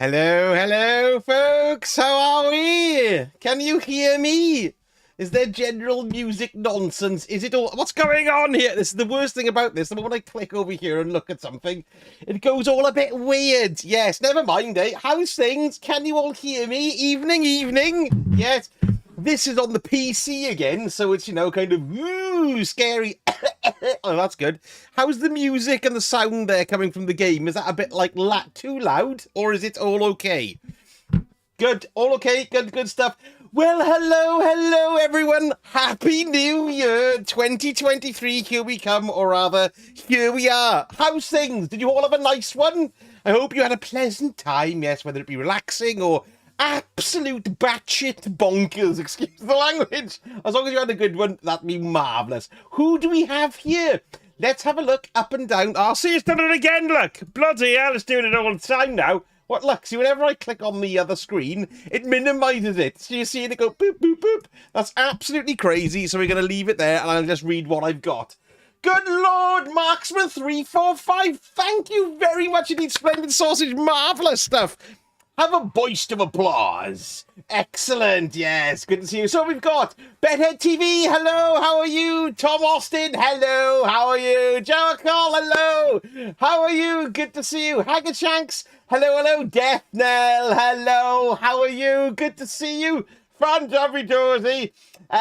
Hello, hello, folks. How are we? Can you hear me? Is there general music nonsense? Is it all... What's going on here? This is the worst thing about this. The moment I click over here and look at something, it goes all a bit weird. Yes, never mind, eh? How's things? Can you all hear me? Evening, evening. Yes. This is on the PC again, so it's, you know, kind of scary. Oh, that's good. How's the music and the sound there coming from the game? Is that a bit like too loud, or is it all okay? Good, all okay, good stuff. Well, hello, everyone. Happy New Year 2023. Here we come, or rather, here we are. How's things? Did you all have a nice one? I hope you had a pleasant time, yes, whether it be relaxing or absolute batshit bonkers, excuse the language. As long as you had a good one, that'd be marvellous. Who do we have here? Let's have a look up and down. Oh, see, it's done it again, look. Bloody hell, it's doing it all the time now. What luck? See, whenever I click on the other screen, it minimises it. So you see it go boop, boop, boop. That's absolutely crazy. So we're going to leave it there and I'll just read what I've got. Good Lord, Marksman 345. Thank you very much indeed, Splendid Sausage. Marvellous stuff. Have a burst of applause. Excellent, yes, good to see you. So we've got Bedhead TV, hello, how are you? Tom Austin, hello, how are you? Joe Call, hello, how are you? Good to see you. Haggard Shanks, hello. Death Knell, hello, how are you? Good to see you. Fran Jeffrey Dorsey.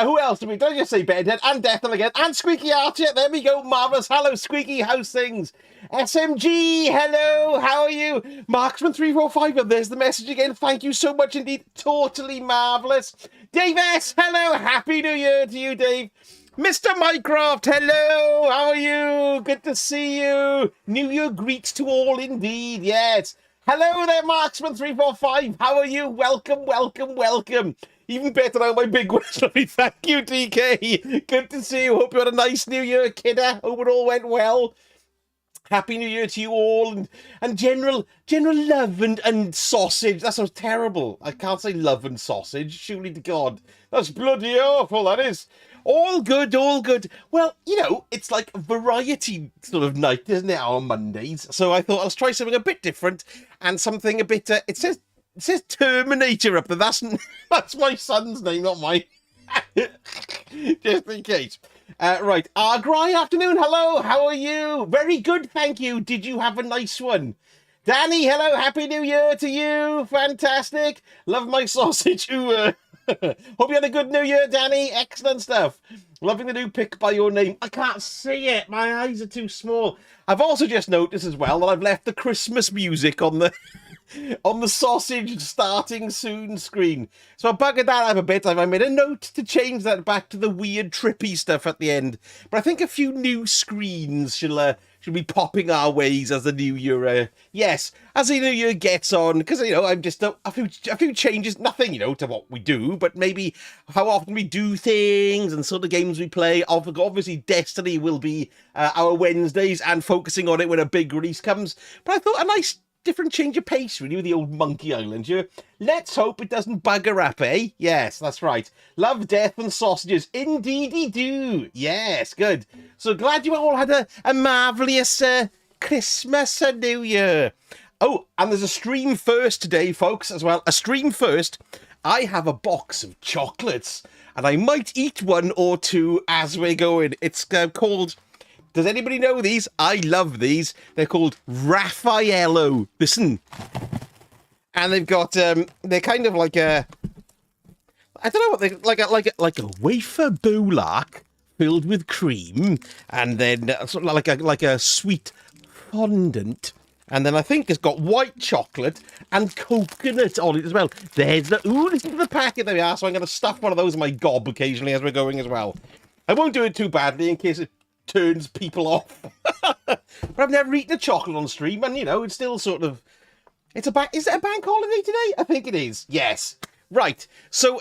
Who else do we? Don't just say Bedhead and Death Knell again. And Squeaky Archer, there we go, marvellous. Hello, Squeaky, how's things? SMG, hello, how are you? Marksman 345, and there's the message again. Thank you so much indeed. Totally marvellous. Dave S, hello, happy New Year to you, Dave. Mr. Mycroft, hello, how are you? Good to see you. New Year greets to all indeed, yes. Hello there, Marksman 345, how are you? Welcome. Even better now, my big one. Thank you, DK. Good to see you. Hope you had a nice New Year, kidder. Hope it all went well. Happy New Year to you all, and general love and sausage. That sounds terrible. I can't say love and sausage. Surely to God. That's bloody awful, that is. All good. Well, you know, it's like a variety sort of night, isn't it, on Mondays? So I thought let's try something a bit different and something a bit... It says Terminator up there. That's my son's name, not mine. Just in case. Right, Argry afternoon, hello, how are you? Very good, thank you. Did you have a nice one? Danny, hello, happy New Year to you. Fantastic. Love my sausage. Hope you had a good New Year, Danny. Excellent stuff. Loving the new pick by your name. I can't see it. My eyes are too small. I've also just noticed as well that I've left the Christmas music on the on the sausage starting soon screen. So I buggered that up a bit. I made a note to change that back to the weird trippy stuff at the end. But I think a few new screens should be popping our ways as the new year. Yes, as the new year gets on, because, you know, I'm just a few changes. Nothing, you know, to what we do, but maybe how often we do things and sort of games we play. Obviously, Destiny will be our Wednesdays and focusing on it when a big release comes. But I thought a nice different change of pace, really, with the old Monkey Island here. Let's hope it doesn't bugger up, eh? Yes, that's right. Love, death, and sausages. Indeedy do. Yes, good. So glad you all had a marvellous Christmas and New Year. Oh, and there's a stream first today, folks, as well. A stream first. I have a box of chocolates, and I might eat one or two as we're going. It's called... Does anybody know these? I love these. They're called Raffaello. Listen. And they've got, they're kind of like a, I don't know what they, like a wafer boulak filled with cream. And then sort of like a sweet fondant. And then I think it's got white chocolate and coconut on it as well. There's the, ooh, listen to the packet there we are. So I'm going to stuff one of those in my gob occasionally as we're going as well. I won't do it too badly in case it turns people off. But I've never eaten a chocolate on stream, and, you know, it's still sort of... is it a bank holiday today? I think it is. Yes. Right. So,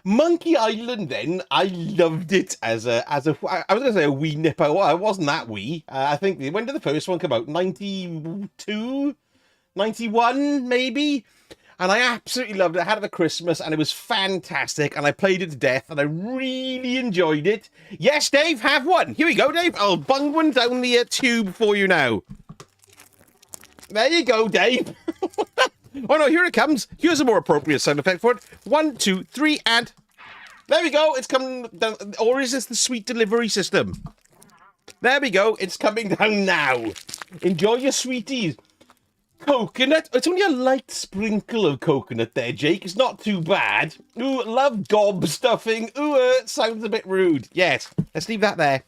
Monkey Island, then, I loved it as a I was going to say a wee nipper. Well, I wasn't that wee. I think, when did the first one come out? 92? 91, maybe? And I absolutely loved it. I had it at Christmas, and it was fantastic, and I played it to death, and I really enjoyed it. Yes, Dave, have one. Here we go, Dave. I'll bung one down the tube for you now. There you go, Dave. Oh no, here it comes. Here's a more appropriate sound effect for it. 1, 2, 3, and there we go. It's coming down. Or is this the sweet delivery system? There we go. It's coming down now. Enjoy your sweeties. Coconut. It's only a light sprinkle of coconut there, Jake. It's not too bad. Ooh, love gob stuffing. Ooh, it sounds a bit rude. Yes, let's leave that there.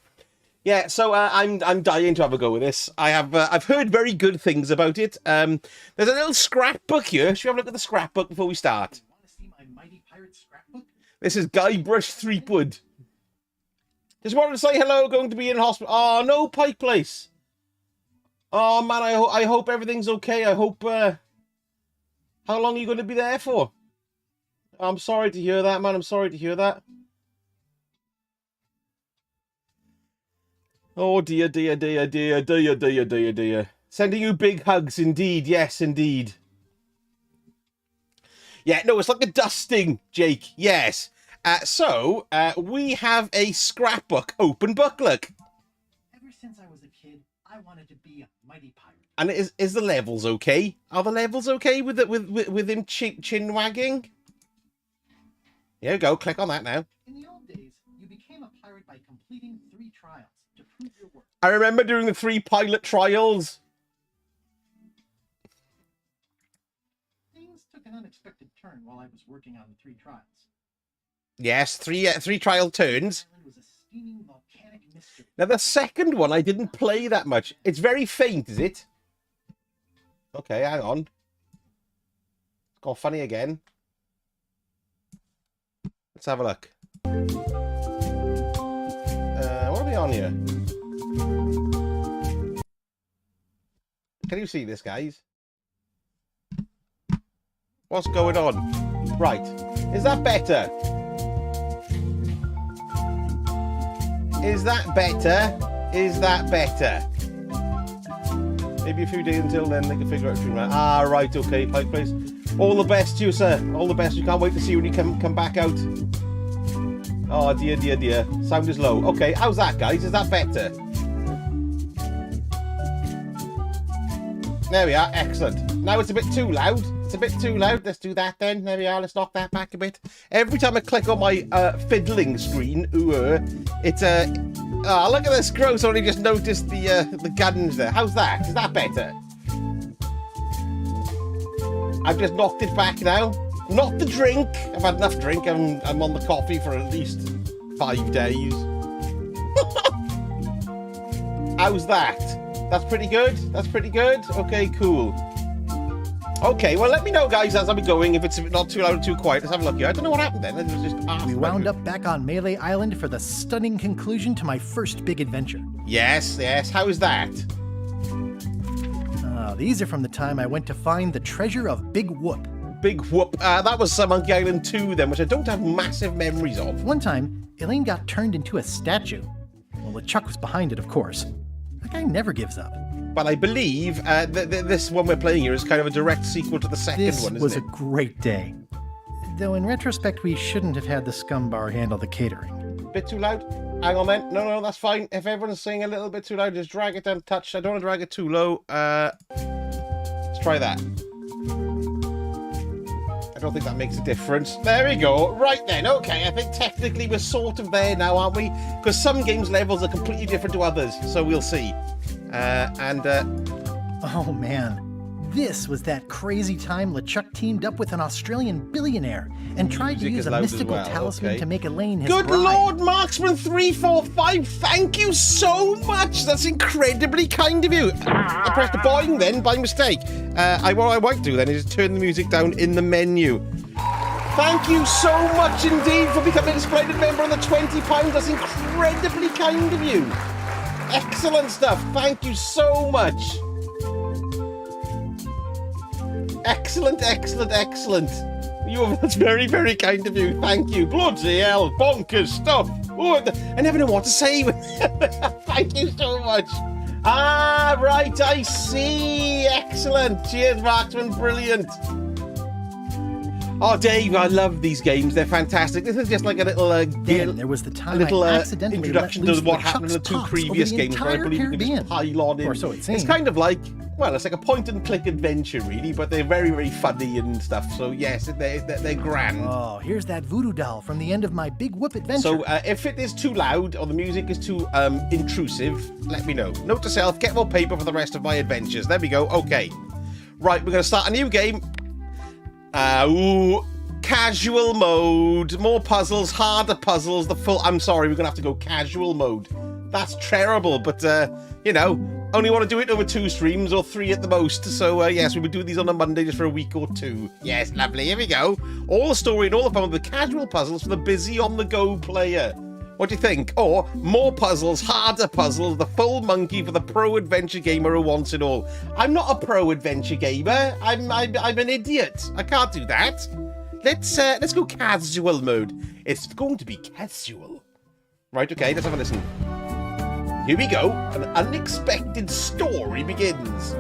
Yeah, so I'm dying to have a go with this. I've heard very good things about it. There's a little scrapbook here. Should we have a look at the scrapbook before we start? Want to see my mighty pirate scrapbook? This is Guybrush Threepwood. Just wanted to say hello. Going to be in hospital. Oh no, Pike Place. Oh man, I hope everything's okay. I hope. How long are you going to be there for? I'm sorry to hear that, man. I'm sorry to hear that. Oh dear, dear, dear, dear, dear, dear, dear, dear. Sending you big hugs, indeed. Yes, indeed. Yeah, no, it's like a dusting, Jake. Yes. So we have a scrapbook, open book, look. Ever since I was a kid, I wanted to be a mighty pirate. And is the levels okay? Are the levels okay with it with him chin wagging? Here we go. Click on that now. In the old days, you became a pirate by completing 3 trials to prove your worth. I remember doing the 3 pilot trials. Things took an unexpected turn while I was working on the 3 trials. Yes, three trial turns. The island was a steaming volcanic mystery. Now the second one I didn't play that much. It's very faint, is it? Okay, hang on. It's gone funny again. Let's have a look. What are we on here? Can you see this, guys? What's going on? Right. Is that better? Is that better? Is that better? Maybe a few days until then they can figure out. Ah, right, okay, Pike Place. All the best to you, sir. All the best. You can't wait to see you when you come back out. Oh, dear, dear, dear. Sound is low. Okay, how's that, guys? Is that better? There we are. Excellent. Now it's a bit too loud. It's a bit too loud. Let's do that then. There we are. Let's knock that back a bit. Every time I click on my fiddling screen, it's oh, look at this. Gross. Only just noticed the guns there. How's that? Is that better? I've just knocked it back now. Not the drink. I've had enough drink. I'm on the coffee for at least 5 days. How's that? That's pretty good. That's pretty good. Okay, cool. Okay, well, let me know, guys, as I'm going, if it's not too loud or too quiet. Let's have a look here. I don't know what happened then. It was just we wound up back on Melee Island for the stunning conclusion to my first big adventure. Yes, yes. How is that? These are from the time I went to find the treasure of Big Whoop. Big Whoop. That was Monkey Island 2 then, which I don't have massive memories of. One time, Elaine got turned into a statue. Well, LeChuck was behind it, of course. That guy never gives up. But I believe this one we're playing here is kind of a direct sequel to the second one, isn't it? This was a great day. Though in retrospect, we shouldn't have had the scum bar handle the catering. Bit too loud? Hang on then. No, that's fine. If everyone's saying a little bit too loud, just drag it down a touch. I don't want to drag it too low. Let's try that. I don't think that makes a difference. There we go. Right then. Okay, I think technically we're sort of there now, aren't we? Because some games' levels are completely different to others. So we'll see. Oh man, this was that crazy time LeChuck teamed up with an Australian billionaire and tried to use a mystical talisman to make Elaine his bride. Good Lord, Marksman345, thank you so much. That's incredibly kind of you. I pressed the boing then by mistake. What I might do then is turn the music down in the menu. Thank you so much indeed for becoming a splendid member on the £20. That's incredibly kind of you. Excellent stuff. Thank you so much. Excellent, excellent, excellent. That's very, very kind of you. Thank you. Bloody hell. Bonkers stuff. Oh, I never know what to say. Thank you so much. Ah, right. I see. Excellent. Cheers, Marksman. Brilliant. Oh, Dave, I love these games. They're fantastic. This is just like a little, Then there was the time I accidentally introduction let loose to what happened in the LeChuck's two tops previous over the games, where I entire believe you can just Caribbean. pile on in. Or so it It's seemed. kind of like, well, it's like a point-and-click adventure, really, but they're very, very funny and stuff. So, yes, they're grand. Oh, here's that voodoo doll from the end of my Big Whoop adventure. So, if it is too loud or the music is too intrusive, let me know. Note to self, get more paper for the rest of my adventures. There we go. Okay. Right, we're going to start a new game. Casual mode. More puzzles, harder puzzles. I'm sorry, we're going to have to go casual mode. That's terrible, but, you know, only want to do it over 2 streams or 3 at the most. So, yes, we would do these on a Monday just for a week or 2. Yes, lovely. Here we go. All the story and all the fun with the casual puzzles for the busy on-the-go player. What do you think? Or more puzzles, harder puzzles, the full monkey for the pro adventure gamer who wants it all. I'm not a pro adventure gamer. I'm an idiot. I can't do that. Let's go casual mode. It's going to be casual. Right, okay, let's have a listen. Here we go. An unexpected story begins.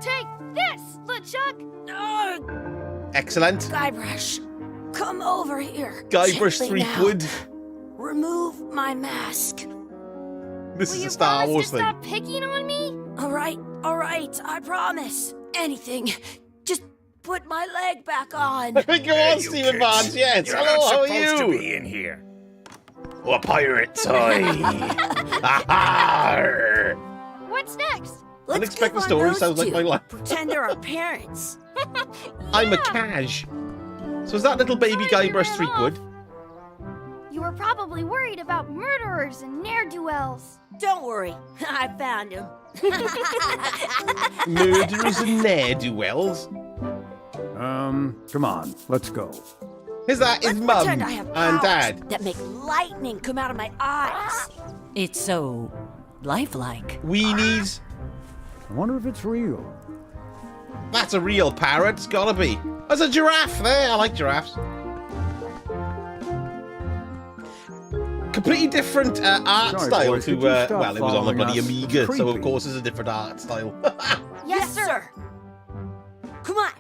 Take this, LeChuck! Excellent. Guybrush, come over here. Guybrush Gently now. Threepwood. Remove my mask. This Will is you a Star promise Wars to thing. stop picking on me? All right, I promise. Anything. Just put my leg back on. Go on, Stephen Barnes. Yes. You're Hello, not how are supposed you? to be in here. A pirate toy. What's next? Unexpected give on story those sounds like two. my life. Pretend they're our parents. I'm a cash. So is that little baby Sorry, Guybrush you ran Threepwood? You were probably worried about murderers and ne'er-do-wells. Don't worry, I found him. Murderers and ne'er-do-wells. Come on, let's go. Is that his Let's mum pretend I have and powers dad? that make lightning come out of my eyes. It's so lifelike. Weenies. I wonder if it's real. That's a real parrot. It's gotta be. There's a giraffe there. I like giraffes. Completely different art Sorry, style boys, to, could you stop well, it was on the following bloody us? Amiga, It's so of creepy. course it's a different art style. Yes, sir. Come on.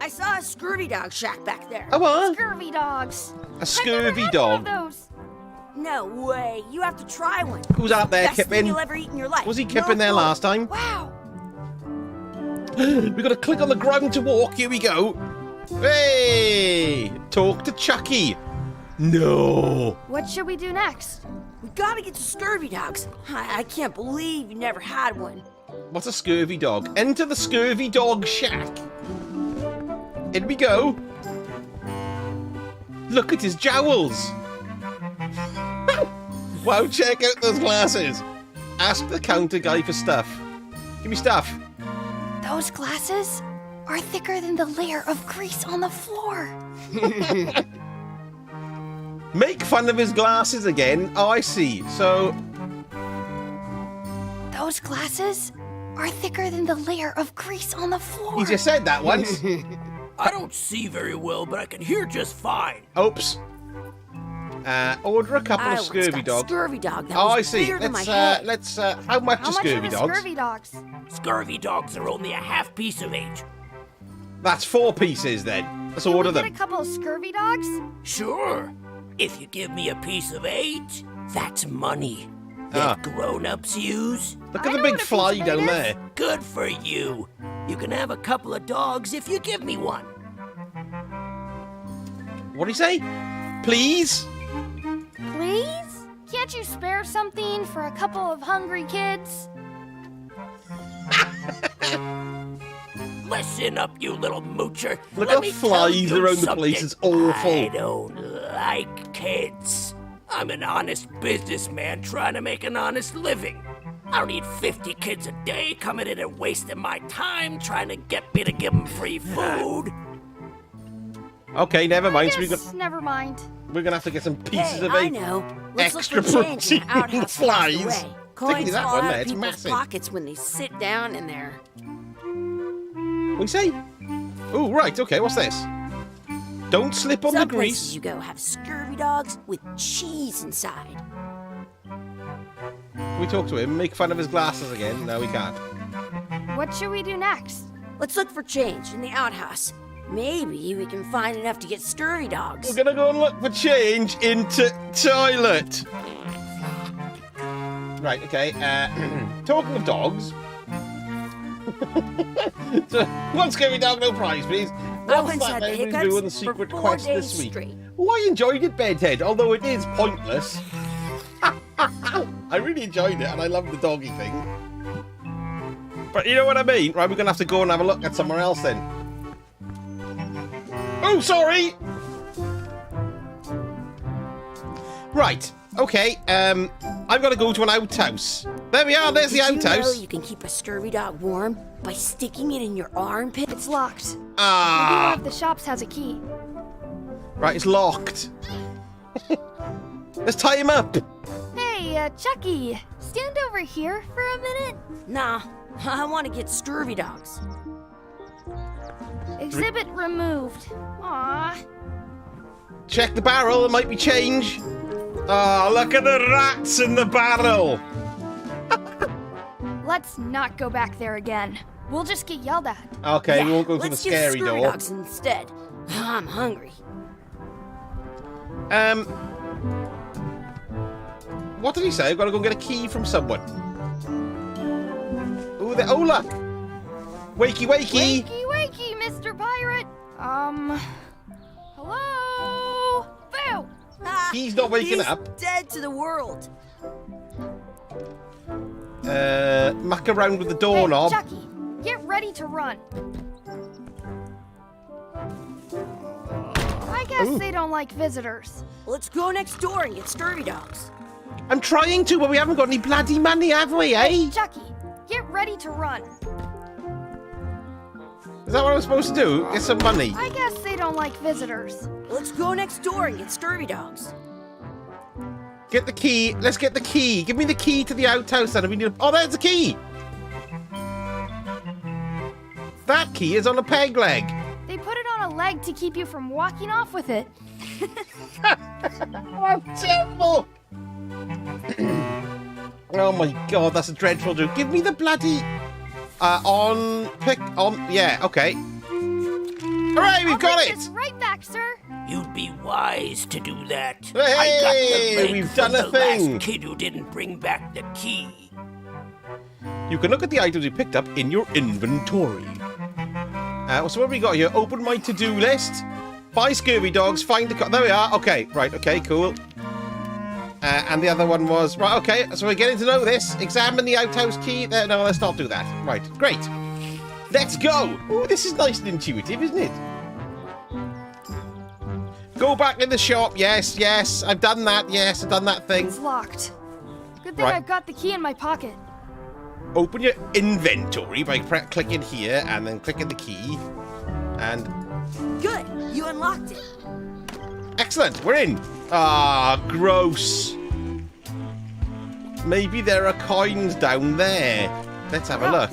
I saw a scurvy dog shack back there. Oh, what? Scurvy dogs. A scurvy I've never had dog. one of those. No way. You have to try one. Who's out there, Best thing Kippin? you'll ever eat in your life. Was he No Kippin there food. last time? Wow. We gotta click on the ground to walk. Here we go. Hey! Talk to Chucky. No. What should we do next? We gotta get to scurvy dogs. I can't believe you never had one. What's a scurvy dog? Enter the scurvy dog shack. Here we go. Look at his jowls. Wow, check out those glasses. Ask the counter guy for stuff. Give me stuff. Those glasses are thicker than the layer of grease on the floor. Make fun of his glasses again. Oh, I see. So, Those glasses are thicker than the layer of grease on the floor. he just said that once. I don't see very well, but I can hear just fine. Oops. Order a couple I of once scurvy got dog. scurvy dog that Oh, was I see. bigger than my Let's, head. how much How are much are scurvy the dogs? scurvy dogs? Scurvy dogs are only a half piece of each. That's 4 pieces then. Let's Can order we get them. a couple of scurvy dogs? Sure. If you give me a piece of 8, that's money. Ah. That grown-ups use. Look I at the know big what a piece fly of down eight is. there. Good for you. You can have a couple of dogs if you give me one. What do you say? Please? Please? Can't you spare something for a couple of hungry kids? Listen up, you little moocher. Look Let how me flies tell you around the place, something. it's awful. I don't like kids. I'm an honest businessman trying to make an honest living. I don't need 50 kids a day coming in and wasting my time trying to get me to give them free food. Okay, never mind. I So guess, never mind. we're gonna have to get some pieces Hey, of I 8. know. Let's extra look for change in the protein outhouse flies. across the way. Take me Coins that fall one out there, of it's people's massive. pockets when they sit down in there. What do you say? Oh, right. Okay, what's this? Don't slip on the Some places grease. you go have scurvy dogs with cheese inside. we talk to him? Make fun of his glasses again? No, we can't. What should we do next? Let's look for change in the outhouse. Maybe we can find enough to get scurvy dogs. We're gonna go and look for change into toilet. Right, okay. Talking of dogs. So, one scary dog, no prize, please. What's once that had the thing we hiccups do in the for secret 4 quest days this week? straight. Oh, I enjoyed it, Bedhead, although it is pointless. I really enjoyed it, and I love the doggy thing. But you know what I mean? Right, we're gonna have to go and have a look at somewhere else then. Oh, sorry! Right, okay, I've got to go to an outhouse. There we are, there's the Did you know outhouse. you can keep a scurvy dog warm by sticking it in your armpit? It's locked. Maybe one Ah, of the shops has a key. right, it's locked. Let's tie him up. Hey, Chucky, stand over here for a minute. Nah, I want to get scurvy dogs. Exhibit removed. Aww. Check the barrel, there might be change. Oh, look at the rats in the barrel. Let's not go back there again. We'll just get yelled at. Okay, Yeah, we won't go to the let's get scary scurvy door. dogs instead. I'm hungry. What did he say? I've got to go get a key from someone. Ooh, oh look. Wakey, wakey. Wakey, wakey, Mr. Pirate. Hello? Boo! He's not waking He's up. dead to the world. Muck around with the Hey, doorknob. Chucky, get ready to run. I guess they don't like visitors. Let's go next door and get scurvy dogs. I'm trying to, but we haven't got any bloody money, have we, eh? Chucky, get ready to run. Is that what I'm supposed to do? Get some money. I guess they don't like visitors. Let's go next door and get scurvy dogs. Get the key. Let's get the key. Give me the key to the outhouse then. We need. Oh, there's the key. That key is on a peg leg. They put it on a leg to keep you from walking off with it. Oh, terrible. Oh my god, that's a dreadful joke. Give me the bloody yeah, okay. Hooray, we've got I'll bring it! this right back, sir. You'd be wise to do that. Hey, I got the leg we've from done a the thing. last kid who didn't bring back the key. You can look at the items you picked up in your inventory. So what have we got here? Open my to-do list. Buy scurvy dogs, find the there we are. Okay, right, okay, cool. And the other one was, right, okay, so we're getting to know this. Examine the outhouse key. No, let's not do that. Right, great. Let's go. Oh, this is nice and intuitive, isn't it? Go back in the shop. Yes, yes, I've done that. Yes, I've done that thing. It's locked. Good thing Right. I've got the key in my pocket. Open your inventory by clicking here and then clicking the key. And Good, you unlocked it. excellent, we're in. Ah, gross. Maybe there are coins down there. Let's have a look.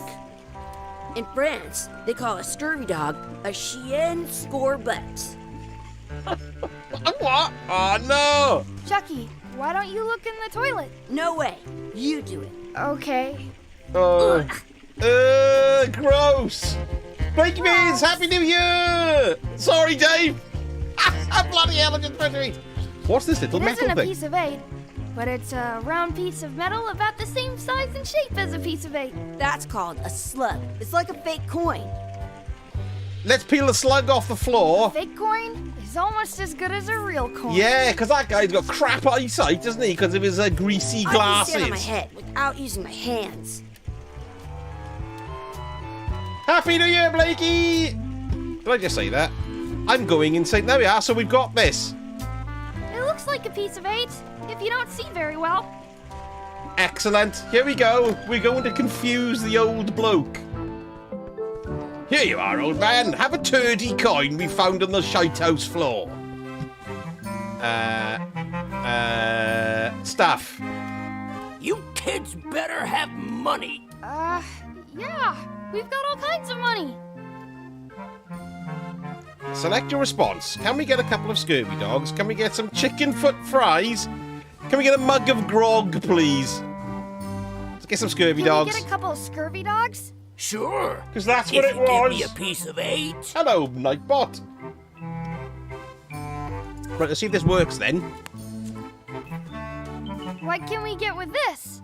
In France, they call a scurvy dog a chien scorbut. What? Oh no! Chucky, why don't you look in the toilet? No way, you do it. Okay. Gross. Breaking news! Happy New Year! Sorry, Dave. Bloody hell! I just pressed me. What's this little It metal isn't a thing? piece of 8, but it's a round piece of metal about the same size and shape as a piece of 8. That's called a slug. It's like a fake coin. Let's peel the slug off the floor. Fake coin is almost as good as a real coin. Yeah, because that guy's got crap eyesight, doesn't he? Because of his greasy I can stand on my glasses. head without using my hands. Happy New Year, Blakey! Did I just say that? I'm going insane. There we are, so we've got this. It looks like a piece of 8, if you don't see very well. Excellent. Here we go. We're going to confuse the old bloke. Here you are, old man. Have a turdy coin we found on the shite house floor. Stuff. You kids better have money. Yeah, we've got all kinds of money. Select your response. Can we get a couple of scurvy dogs? Can we get some chicken foot fries? Can we get a mug of grog, please? Get some scurvy Can dogs. we get a couple of scurvy dogs? Sure. Because that's If what it you give me was. a piece of 8. Hello, Nightbot. Right, let's see if this works then. What can we get with this?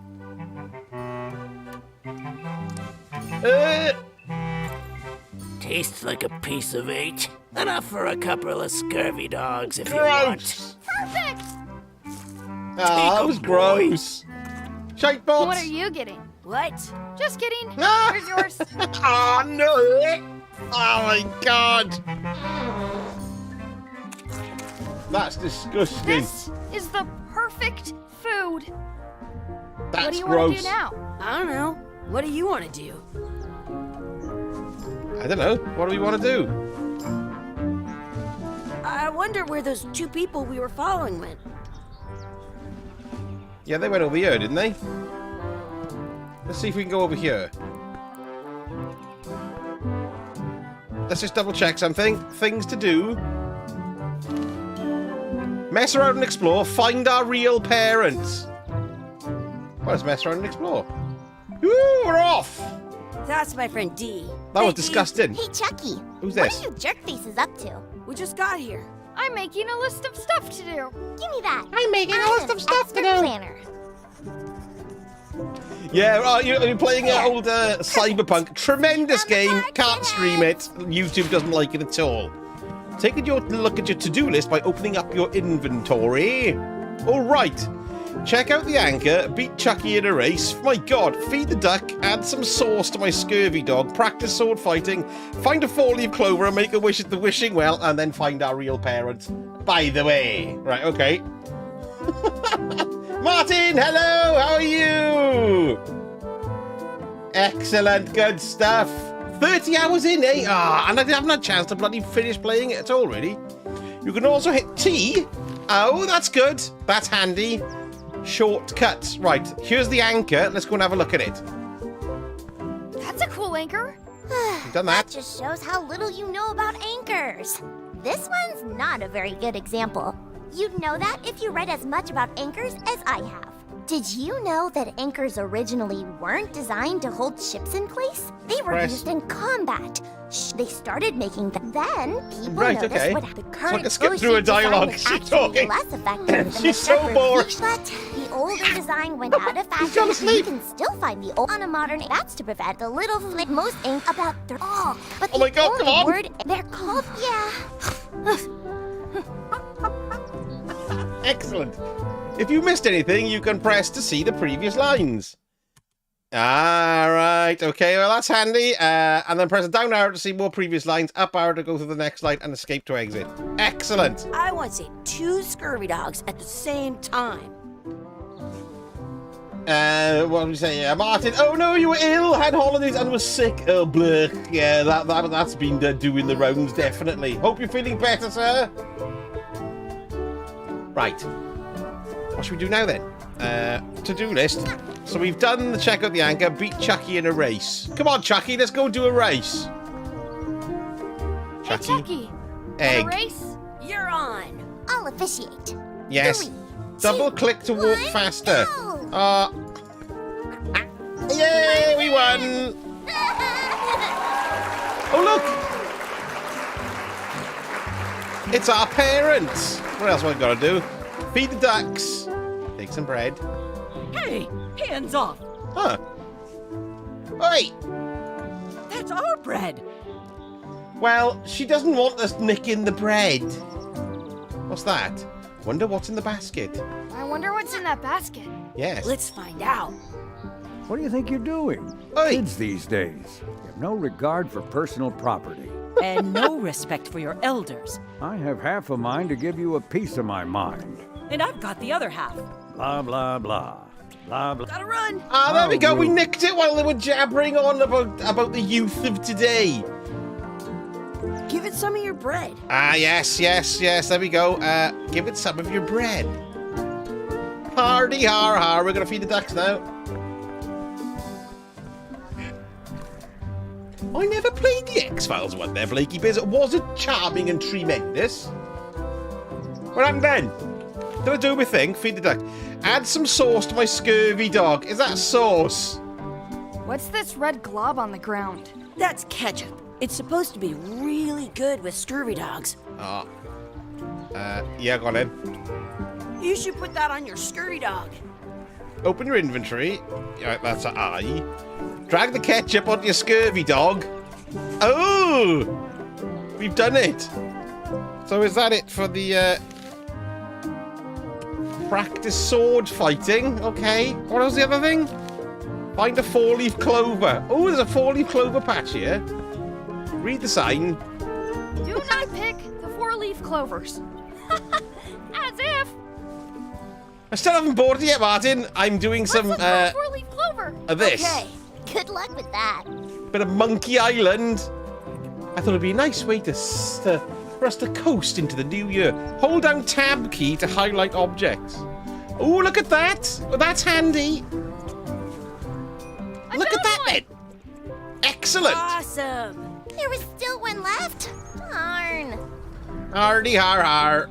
Tastes like a piece of 8. Enough for a couple of scurvy dogs if you want. Gross. Perfect! Ah, that was gross. Shitebots. What are you getting? What? Just kidding. Ah. Here's yours. Oh, no. Oh, my God. That's disgusting. This is the perfect food. That's What do you gross. want to do now? I don't know. What do you want to do? I don't know. What do we want to do? I wonder where those 2 people we were following went. Yeah, they went over here, didn't they? Let's see if we can go over here. Let's just double check something. Things to do. Mess around and explore. Find our real parents. Well, let's mess around and explore. Ooh, we're off. That's my friend D. That was Dee. disgusting. Hey, Chucky. Who's What this? are you jerk faces up to? We just got here. I'm making a list of stuff to do. Give me that. I'm making a list of stuff to expert do. planner. Yeah, you're playing an old Cyberpunk. Tremendous game. Can't stream it. YouTube doesn't like it at all. Take a look at your to-do list by opening up your inventory. All right. Check out the anchor, beat Chucky in a race. My God, feed the duck, add some sauce to my scurvy dog, practice sword fighting, find a 4-leaf clover and make a wish at the wishing well, and then find our real parents. By the way. Right, okay. Martin, hello, how are you? Excellent, good stuff. 30 hours in, eh? Ah, and I haven't had a chance to bloody finish playing it at all, really. You can also hit T. Oh, that's good. That's handy. Shortcuts. Right, here's the anchor. Let's go and have a look at it. That's a cool anchor. You've done that. That just shows how little you know about anchors. This one's not a very good example. You'd know that if you read as much about anchors as I have. Did you know that anchors originally weren't designed to hold ships in place? They were Press. used in combat. They started making them. Then people Right, noticed okay. what the current I skip through her O-shape design dialogue. is She's actually talking. less effective than the She's so separate bored. V. But the older design went out of He's fashion. gonna You sleep. can still find the old on a modern. That's to prevent the little flip. Most ink about their all. But Oh my God, only come on. word they're called. Excellent. If you missed anything, you can press to see the previous lines. Ah, right. Okay, well, that's handy. And then press a down arrow to see more previous lines, up arrow to go through the next line, and escape to exit. Excellent. I want to see 2 scurvy dogs at the same time. What did we say? Martin, oh no, you were ill, had holidays, and was sick. Oh, blech. Yeah, that's been doing the rounds, definitely. Hope you're feeling better, sir. Right. What should we do now, then? To-do list. So we've done the check out the anchor, beat Chucky in a race. Come on, Chucky, let's go do a race. Hey, Chucky. Egg. Want a race? You're on. I'll officiate. Yes. 3, Double 2, click to walk 1, faster. go. Yay, we won! Oh, look! It's our parents! What else have I got to do? Feed the ducks. Take some bread. Hey, hands off. Huh. Oi! That's our bread. Well, she doesn't want us nicking the bread. What's that? Wonder what's in the basket. I wonder what's in that basket. Yes. Let's find out. What do you think you're doing? Oi! Kids these days have no regard for personal property. And no respect for your elders. I have half a mind to give you a piece of my mind. And I've got the other half. Blah, blah, blah. Blah, blah. Gotta run. Ah, there we go. We rude. nicked it while they were jabbering on about the youth of today. Give it some of your bread. Ah, yes. There we go. Give it some of your bread. Hardy har har. We're gonna feed the ducks now. I never played the X-Files one there, Blakey Biz. Was it charming and tremendous? What happened then? Did I do my thing? Feed the duck. Add some sauce to my scurvy dog. Is that sauce? What's this red glob on the ground? That's ketchup. It's supposed to be really good with scurvy dogs. Oh. Yeah, go on in. You should put that on your scurvy dog. Open your inventory. Right, that's an I. Drag the ketchup onto your scurvy dog. Oh! We've done it. So is that it for the practice sword fighting? Okay. What was the other thing? Find a 4-leaf clover. Oh, there's a 4-leaf clover patch here. Read the sign. Do not pick the 4-leaf clovers. As if. I still haven't bought it yet, Martin. I'm doing some What's a 4-leaf clover? of this. Okay, good luck with that. Bit of Monkey Island. I thought it'd be a nice way for us to coast into the new year. Hold down Tab key to highlight objects. Oh, look at that. Oh, that's handy. Look at that, then. Excellent. Awesome. There was still one left. Darn. Hardy har har.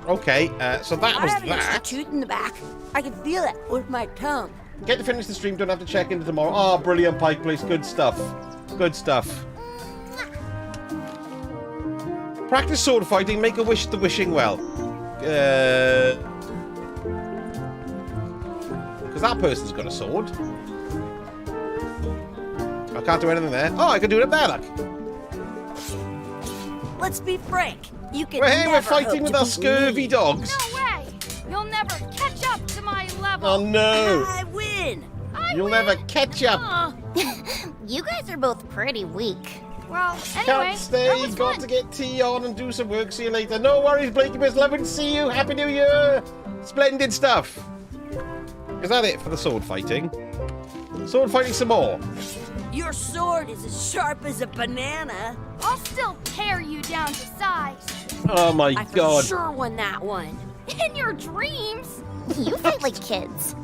Okay, so that I was have an extra that. tooth in the back. I can feel it with my tongue. Get to finish the stream, don't have to check into tomorrow. Oh, brilliant, Pike Place. Good stuff. Good stuff. Practice sword fighting, make a wish at the wishing well. Because that person's got a sword. I can't do anything there. Oh, I can do it up there, look. Let's be frank. You can Well, hey, never we're fighting hope with to our beat scurvy me. dogs. No way. You'll never catch up to my level. Oh, no. I win. You'll never catch up. You guys are both pretty weak. Well, anyway, Can't that stay. was Got fun. to get tea on and do some work. See you later. No worries, Blakey Biz. Lovely to see you. Happy New Year. Splendid stuff. Is that it for the sword fighting? Sword fighting some more. Your sword is as sharp as a banana. I'll still tear you down to size. Oh my I for god. sure won that one. In your dreams. You fight like kids.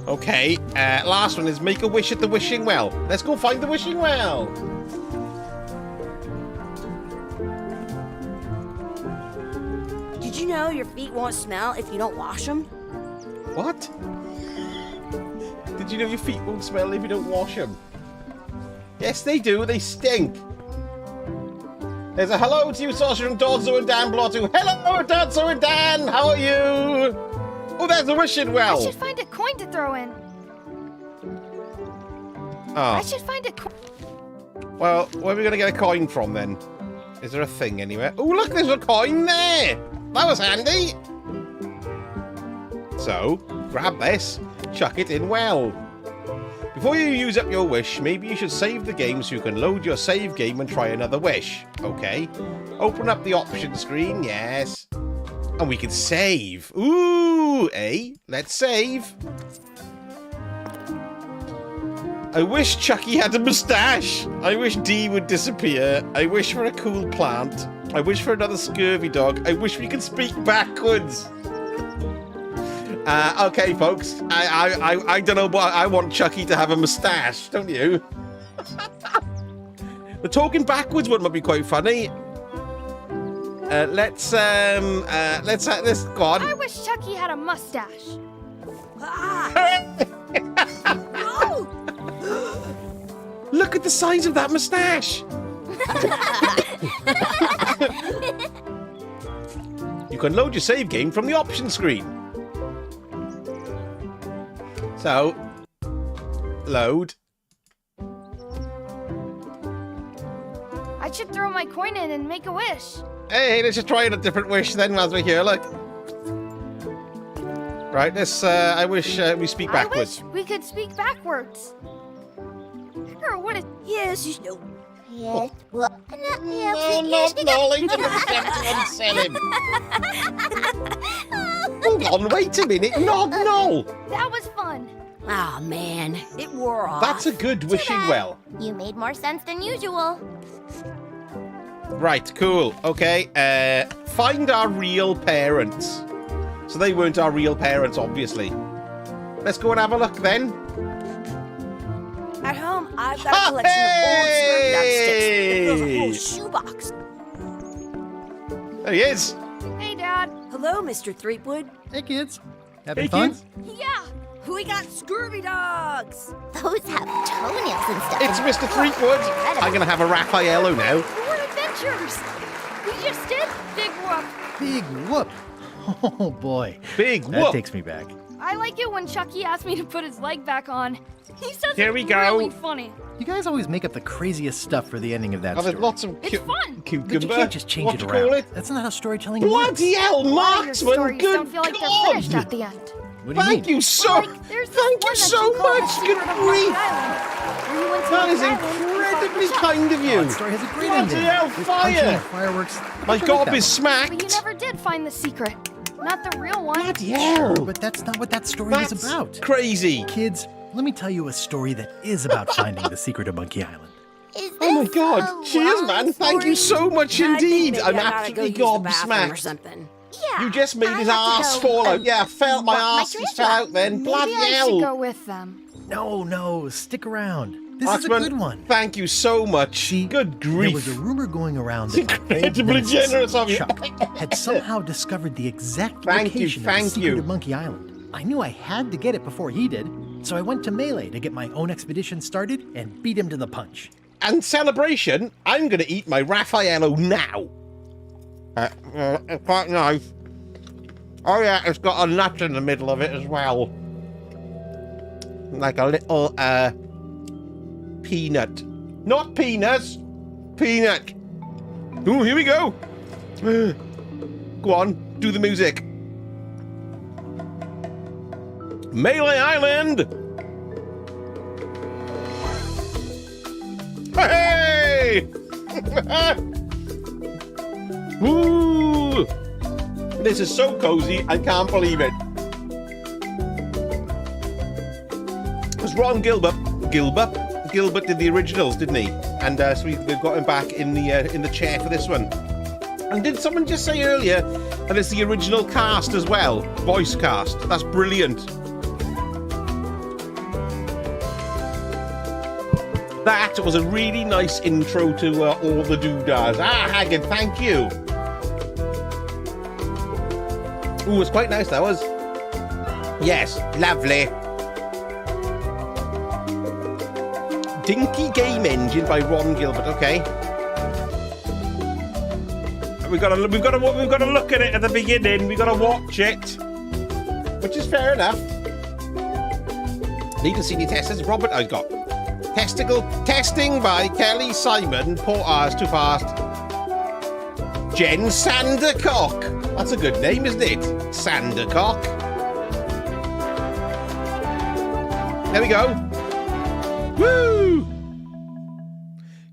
Okay, last one is make a wish at the wishing well. Let's go find the wishing well. Did you know your feet won't smell if you don't wash them? What? Did you know your feet won't smell if you don't wash them? Yes, they do. They stink. There's a hello to you, Sasha and Dodzo and Dan Blotto. Hello, Dodzo and Dan. How are you? Oh, there's the wishing I well. should find a coin to throw in. Oh. I should find a coin. Well, where are we going to get a coin from then? Is there a thing anywhere? Oh, look, there's a coin there. That was handy. So, grab this, chuck it in well. Before you use up your wish, maybe you should save the game so you can load your save game and try another wish. Okay. Open up the options screen, yes. And we can save. Ooh, let's save. I wish Chucky had a moustache. I wish Dee would disappear. I wish for a cool plant. I wish for another scurvy dog. I wish we could speak backwards. Okay, folks. I don't know, but I want Chucky to have a moustache, don't you? The talking backwards one might be quite funny. Let's go on. I wish Chucky had a mustache. Oh! Look at the size of that moustache. You can load your save game from the options screen. So, load. I should throw my coin in and make a wish. Hey, let's just try a different wish then as we're here, look. Right, let's, I wish we speak backwards. I wish we could speak backwards. Or what is... Yes, you know. Yes. Well, No, not Nolly. Unsell him. Hold on, wait a minute. Nod, no. That was fun. Oh man, it wore off. That's a good wishing well. you made more sense than usual. Right, cool. Okay, find our real parents. So they weren't our real parents, obviously. Let's go and have a look then. At home, I've got a collection of old scurvy dog sticks. It fills a whole shoebox. There he is. Hey, Dad. Hello, Mr. Threepwood. Hey, kids. Having Hey, fun? kids. Yeah. We got scurvy dogs. Those have toenails and stuff. It's Mr. Threepwood. I'm going to have a Raffaello now. More adventures. We just did Big Whoop. Big whoop. Oh, boy. Big That whoop. takes me back. I like it when Chucky asked me to put his leg back on. He says Here it's we go. really funny. You guys always make up the craziest stuff for the ending of that Oh, there's story. lots of It's fun. cucumber. But you can't just change what it do you around. call it? That's not how storytelling works. Bloody hell, A lot of your Marksman! stories Good don't feel like they're God! finished at the end. What do you Thank mean? you so, Well, like, there's this thank you one that so you call The much. Secret Good of Monkey grief! Island, where you went to That is Monkey Island and you incredibly found the kind of Oh, you. that story has a great Bloody ending. hell, There's fire. punching and fireworks. My I like gob that is one. But you smacked. never did find the secret. Not the real one. Bloody hell. But that's not what that story That's is about. crazy. Kids, let me tell you a story that is about finding the secret of Monkey Island. Is Oh my this God. a Cheers, long man. Thank you story? so much I think indeed. maybe I'm I gotta absolutely go use the bathroom or gobsmacked. something. Yeah. You just made I his have to ass go, fall out. Yeah, I felt my walk my ass just fell tarantula. out then. Maybe Bloody I should hell. go with them. No, stick around. This is a Marksman, good one. thank you so much. See, Good There grief. was a rumor going around that my old Incredibly nemesis, generous of you. Chuck, had somehow discovered the exact Thank you, location of the thank secret you. of Monkey Island. I knew I had to get it before he did, so I went to Melee to get my own expedition started and beat him to the punch. And celebration, I'm going to eat my Raffaello now. It's quite nice. Oh yeah, it's got a nut in the middle of it as well. Like a little, peanut. Not peanuts, peanut. Ooh, here we go. Go on, do the music. Melee Island! Hey! Ooh! This is so cozy, I can't believe it. It was Ron Gilbert did the originals, didn't he? And so we've got him back in the chair for this one. And did someone just say earlier that it's the original cast as well? Voice cast. That's brilliant. That was a really nice intro to all the doodads. Ah, Haggard, thank you. Ooh, it's quite nice, that was. Yes, lovely. Dinky Game Engine by Ron Gilbert. Okay. We've got to look at it at the beginning. We've got to watch it, which is fair enough. Need to see the testers. Robert, I've got testicle testing by Kelly Simon. Poor ours too fast. Jen Sandercock. That's a good name, isn't it? Sandercock. There we go. Woo!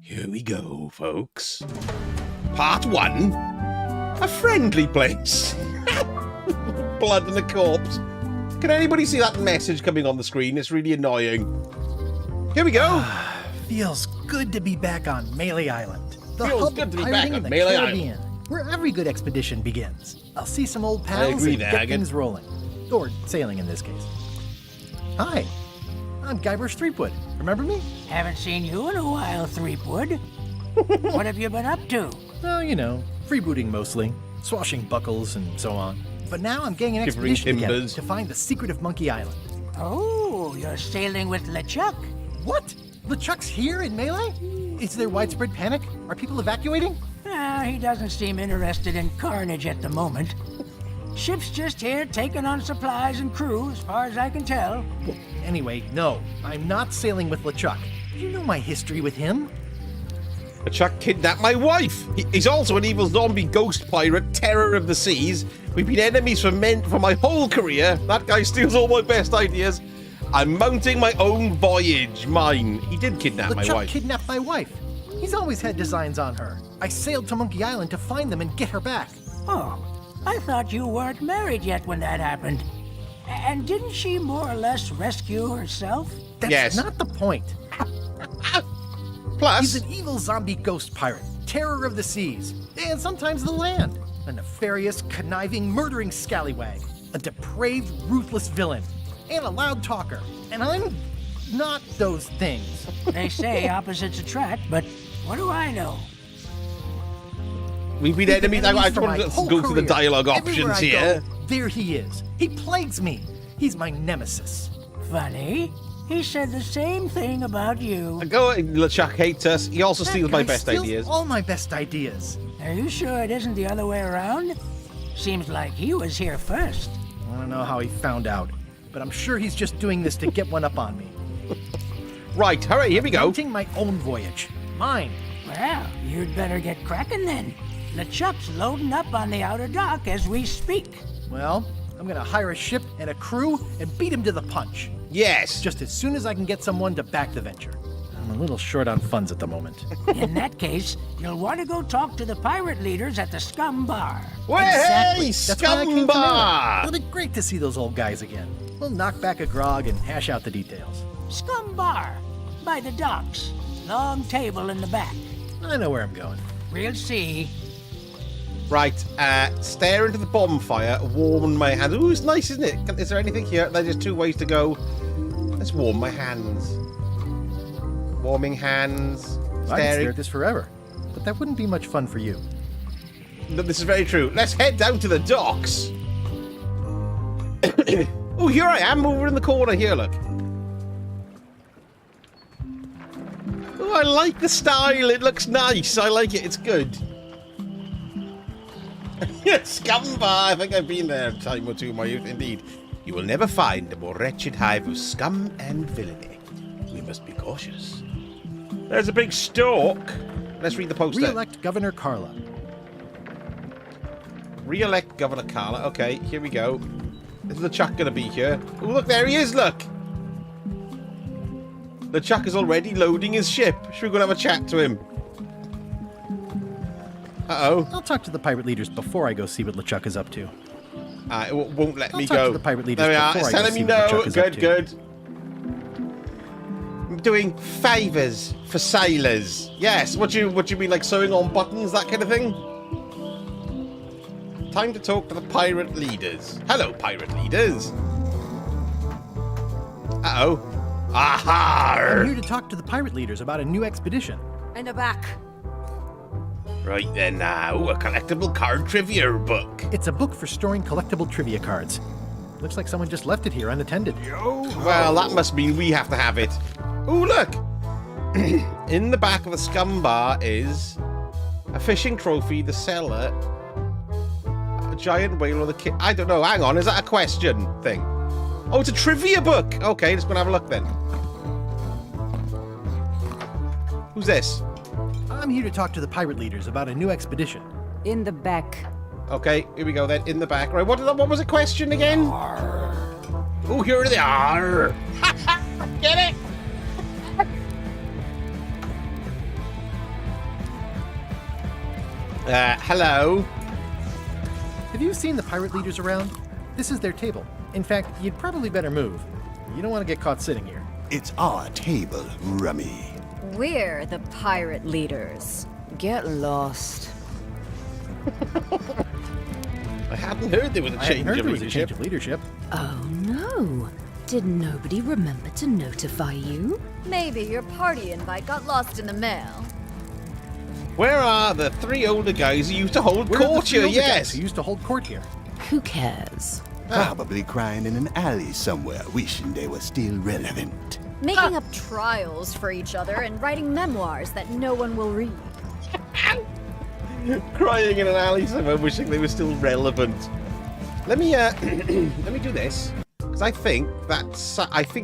Here we go, folks. Part 1. A friendly place. Blood and a corpse. Can anybody see that message coming on the screen? It's really annoying. Here we go. Feels good to be back on Melee Island. The Feels hub good of to be back pirating on in the Melee Caribbean, where every good expedition begins. I'll see some old pals agree and there, get Haggard. things rolling. Or sailing in this case. Hi, I'm Guybrush Threepwood. Remember me? Haven't seen you in a while, Threepwood. What have you been up to? Oh, you know, freebooting mostly, swashbuckles and so on. But now I'm getting an Shivering expedition together timbers. to find the secret of Monkey Island. Oh, you're sailing with LeChuck. What? LeChuck's here in Melee? Is there widespread panic? Are people evacuating? He doesn't seem interested in carnage at the moment. Ship's just here taking on supplies and crew, as far as I can tell. Anyway, no, I'm not sailing with LeChuck. You know my history with him. Chuck kidnapped my wife. He's also an evil zombie ghost pirate, terror of the seas. We've been enemies for my whole career. That guy steals all my best ideas. I'm mounting my own voyage. Mine. He did kidnap my LeChuck wife. kidnapped my wife. He's always had designs on her. I sailed to Monkey Island to find them and get her back. Oh, I thought you weren't married yet when that happened. And didn't she more or less rescue herself? That's Yes. not the point. Plus, He's an evil zombie ghost pirate, terror of the seas, and sometimes the land. A nefarious, conniving, murdering scallywag. A depraved, ruthless villain. And a loud talker. And I'm not those things. They say opposites attract, but what do I know? We've been enemies. I just for want my to whole go through the career. dialogue Everywhere options I here. go, there he is. He plagues me. He's my nemesis. Funny. He said the same thing about you. Go, LeChuck hates us. He also steals my That guy best steals ideas. all my best ideas. Are you sure it isn't the other way around? Seems like he was here first. I don't know how he found out, but I'm sure he's just doing this to get one up on me. Right, hurry, here we go. Mounting my own voyage. Mine. Well, you'd better get cracking then. LeChuck's loading up on the outer dock as we speak. Well, I'm gonna hire a ship and a crew and beat him to the punch. Yes. Just as soon as I can get someone to back the venture. I'm a little short on funds at the moment. In that case, you'll want to go talk to the pirate leaders at the Scum Bar. Hey, That's why I came to Scumbar! Manila. It'll be great to see those old guys again. We'll knock back a grog and hash out the details. Scum Bar, by the docks. Long table in the back. I know where I'm going. We'll see. Right, stare into the bonfire, warm my hands. Ooh, it's nice, isn't it? Is there anything here? There's just 2 ways to go. Let's warm my hands. Warming hands. I could stare Staring. at this forever, but that wouldn't be much fun for you. No, this is very true. Let's head down to the docks. Oh, here I am, over in the corner here, look. Oh, I like the style. It looks nice. I like it. It's good. Scumbar. I think I've been there a time or two in my youth. Indeed. You will never find a more wretched hive of scum and villainy. We must be cautious. There's a big stalk. Let's read the poster. Re-elect Governor Carla. Re-elect Governor Carla. Okay, here we go. Is LeChuck going to be here? Oh, look, there he is, look. LeChuck is already loading his ship. Should we go and have a chat to him? Uh-oh. I'll talk to the pirate leaders before I go see what LeChuck is up to. It won't let me I'll talk go. to the pirate leaders There we are. before It's I go telling me see what no. LeChuck is up Good, to. good. I'm doing favours for sailors. Yes. What you mean, like sewing on buttons, that kind of thing? Time to talk to the pirate leaders. Hello, pirate leaders. Uh-oh. Aha! I'm here to talk to the pirate leaders about a new expedition. In the back. Right then now, a collectible card trivia book. It's a book for storing collectible trivia cards. Looks like someone just left it here unattended. Well, that must mean we have to have it. Ooh, look! In the back of the Scum Bar is a fishing trophy, the cellar, a giant whale or the kid. I don't know, hang on, is that a question thing? Oh, it's a trivia book! Okay, let's go and have a look then. Who's this? I'm here to talk to the pirate leaders about a new expedition. In the back. Okay, here we go then, in the back. Right, what was the question again? Oh, here they are! Get it? Hello? Have you seen the pirate leaders around? This is their table. In fact, you'd probably better move. You don't want to get caught sitting here. It's our table, Rummy. We're the pirate leaders. Get lost. I hadn't heard there was a I hadn't change heard of there was a leadership. change of leadership. Oh no. Did nobody remember to notify you? Maybe your party invite got lost in the mail. Where are the 3 older guys who used to hold Where are the court three here? older guys Yes. who used to hold court here? Who cares? Probably crying in an alley somewhere, wishing they were still relevant. Making up trials for each other and writing memoirs that no one will read. Crying in an alley somewhere, wishing they were still relevant. Let me let me do this because I think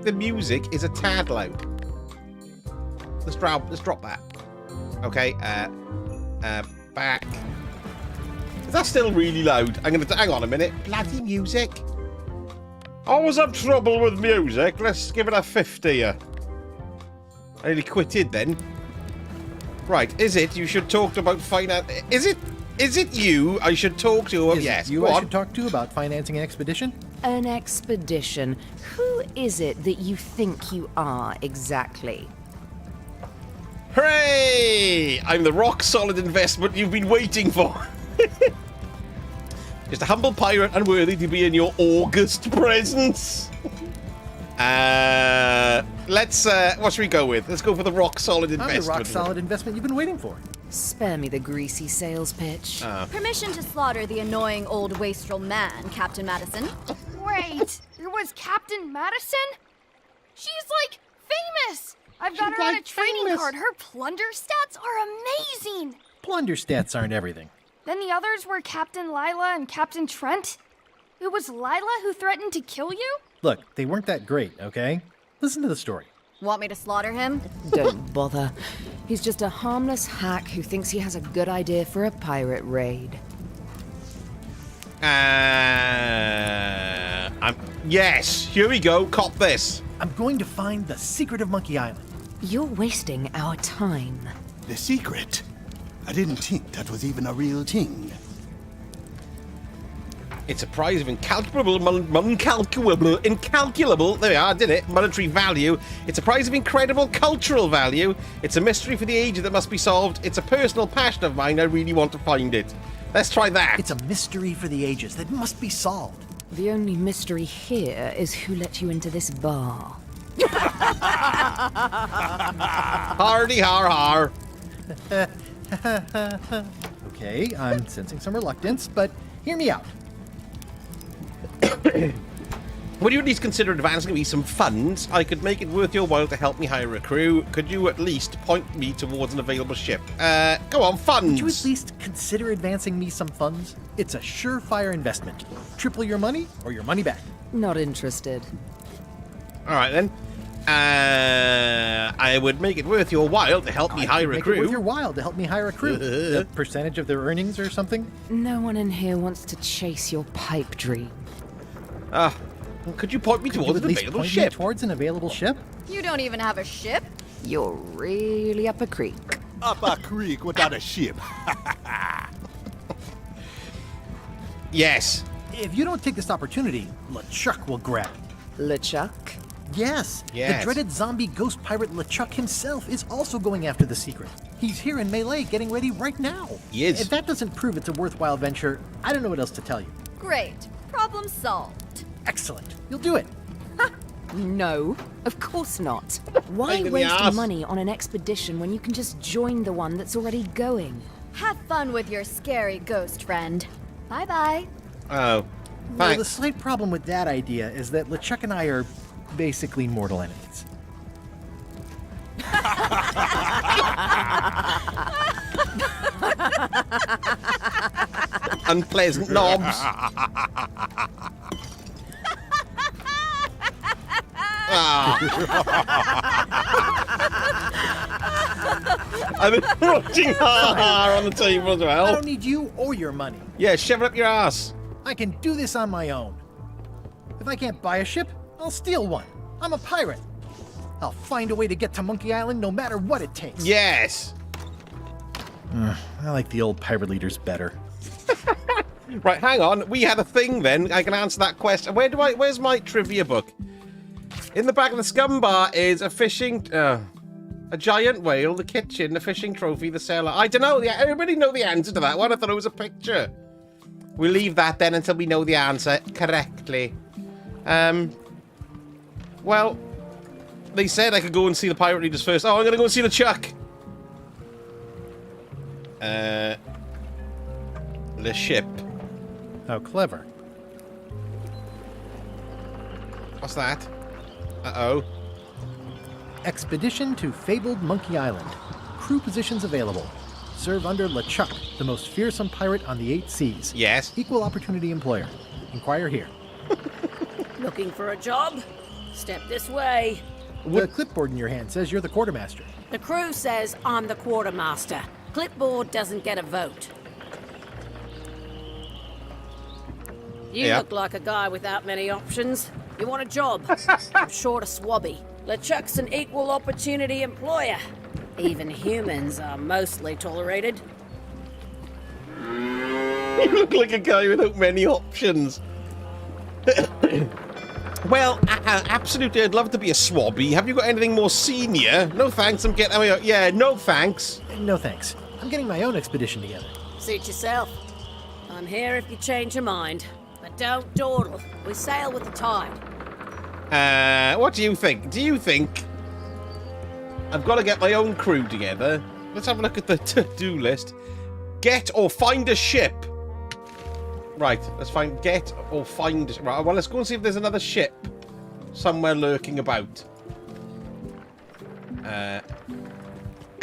the music is a tad loud. Let's drop that. Okay. Back. Is that still really loud? I'm gonna hang on a minute. Bloody music. Always have trouble with music. Let's give it a 50 here. I nearly quitted then. Right, is it you should talk to about finance? Is it you I should talk to? Is Yes. it you go I on. should talk to about financing an expedition? An expedition. Who is it that you think you are exactly? Hooray! I'm the rock-solid investment you've been waiting for. Just a humble pirate unworthy to be in your august presence. Let's what should we go with? Let's go for the rock-solid investment. I'm the rock-solid investment you've been waiting for. Spare me the greasy sales pitch. Permission to slaughter the annoying old wastrel man, Captain Madison. Wait, it was Captain Madison? She's like famous! I've got her on a trading card. Her plunder stats are amazing! Plunder stats aren't everything. Then the others were Captain Lila and Captain Trent. It was Lila who threatened to kill you? Look, they weren't that great, okay? Listen to the story. Want me to slaughter him? Don't bother. He's just a harmless hack who thinks he has a good idea for a pirate raid. Yes, here we go. Cop this. I'm going to find the secret of Monkey Island. You're wasting our time. The secret? I didn't think that was even a real thing. It's a prize of incalculable, there we are, did it, monetary value. It's a prize of incredible cultural value. It's a mystery for the ages that must be solved. It's a personal passion of mine. I really want to find it. Let's try that. It's a mystery for the ages that must be solved. The only mystery here is who let you into this bar. Hardy har har. Okay, I'm sensing some reluctance, but hear me out. Would you at least consider advancing me some funds? I could make it worth your while to help me hire a crew. Could you at least point me towards an available ship? Go on, funds! Would you at least consider advancing me some funds? It's a surefire investment. Triple your money or your money back. Not interested. Alright then. I would make it worth your while to help me hire a crew. Make it worth your while to help me hire a crew. A percentage of their earnings or something? No one in here wants to chase your pipe dream. Could you point me towards an available ship? Towards an available ship? You don't even have a ship? You're really up a creek. Up a creek without a ship. Yes. If you don't take this opportunity, LeChuck will grab you. LeChuck? Yes. Yes. The dreaded zombie ghost pirate LeChuck himself is also going after the secret. He's here in Melee getting ready right now. He is. If that doesn't prove it's a worthwhile venture, I don't know what else to tell you. Great. Problem solved. Excellent. You'll do it. No, of course not. Why Pain in the waste ass. money on an expedition when you can just join the one that's already going? Have fun with your scary ghost friend. Bye-bye. Oh. Well, the Thanks. slight problem with that idea is that LeChuck and I are basically mortal enemies. Unpleasant knobs. I've been watching ha on the table as I well. don't need you or your money. Yeah, shove it up your ass. I can do this on my own. If I can't buy a ship, I'll steal one. I'm a pirate. I'll find a way to get to Monkey Island no matter what it takes. Yes. I like the old pirate leaders better. Right, hang on. We had a thing then. I can answer that question. Where's my trivia book? In the back of the scum bar is a fishing... a giant whale, the kitchen, the fishing trophy, the cellar. I don't know. Everybody know the answer to that one. I thought it was a picture. We'll leave that then until we know the answer correctly. Well, they said I could go and see the pirate leaders first. Oh, I'm going to go and see the Chuck. The ship. How clever. What's that? Uh-oh. Expedition to fabled Monkey Island. Crew positions available. Serve under LeChuck, the most fearsome pirate on the 8 seas. Yes. Equal opportunity employer. Inquire here. Looking for a job? Step this way. The clipboard in your hand says you're the quartermaster. The crew says I'm the quartermaster. Clipboard doesn't get a vote. You Yeah. look like a guy without many options. You want a job? I'm short a swabby. LeChuck's an equal opportunity employer. Even humans are mostly tolerated. You look like a guy without many options. Well, absolutely, I'd love to be a swabby. Have you got anything more senior? No thanks, I'm getting... Yeah, no thanks. No thanks. I'm getting my own expedition together. Suit yourself. I'm here if you change your mind. But don't dawdle. We sail with the tide. What do you think? Do you think I've got to get my own crew together? let's have a look at the to-do list. Get or find a ship. Right, let's get or find... Right, well, let's go and see if there's another ship somewhere lurking about.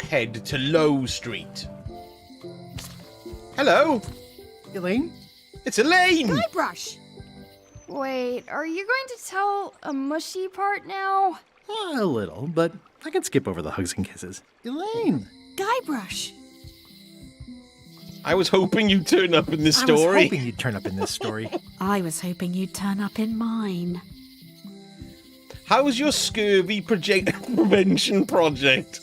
Head to Low Street. Hello? Elaine? It's Elaine! Guybrush! Wait, are you going to tell a mushy part now? A little, but I can skip over the hugs and kisses. Elaine! Guybrush! I was hoping you'd turn up in this story. I was hoping you'd turn up in this story. I was hoping you'd turn up in mine. How's your scurvy prevention project?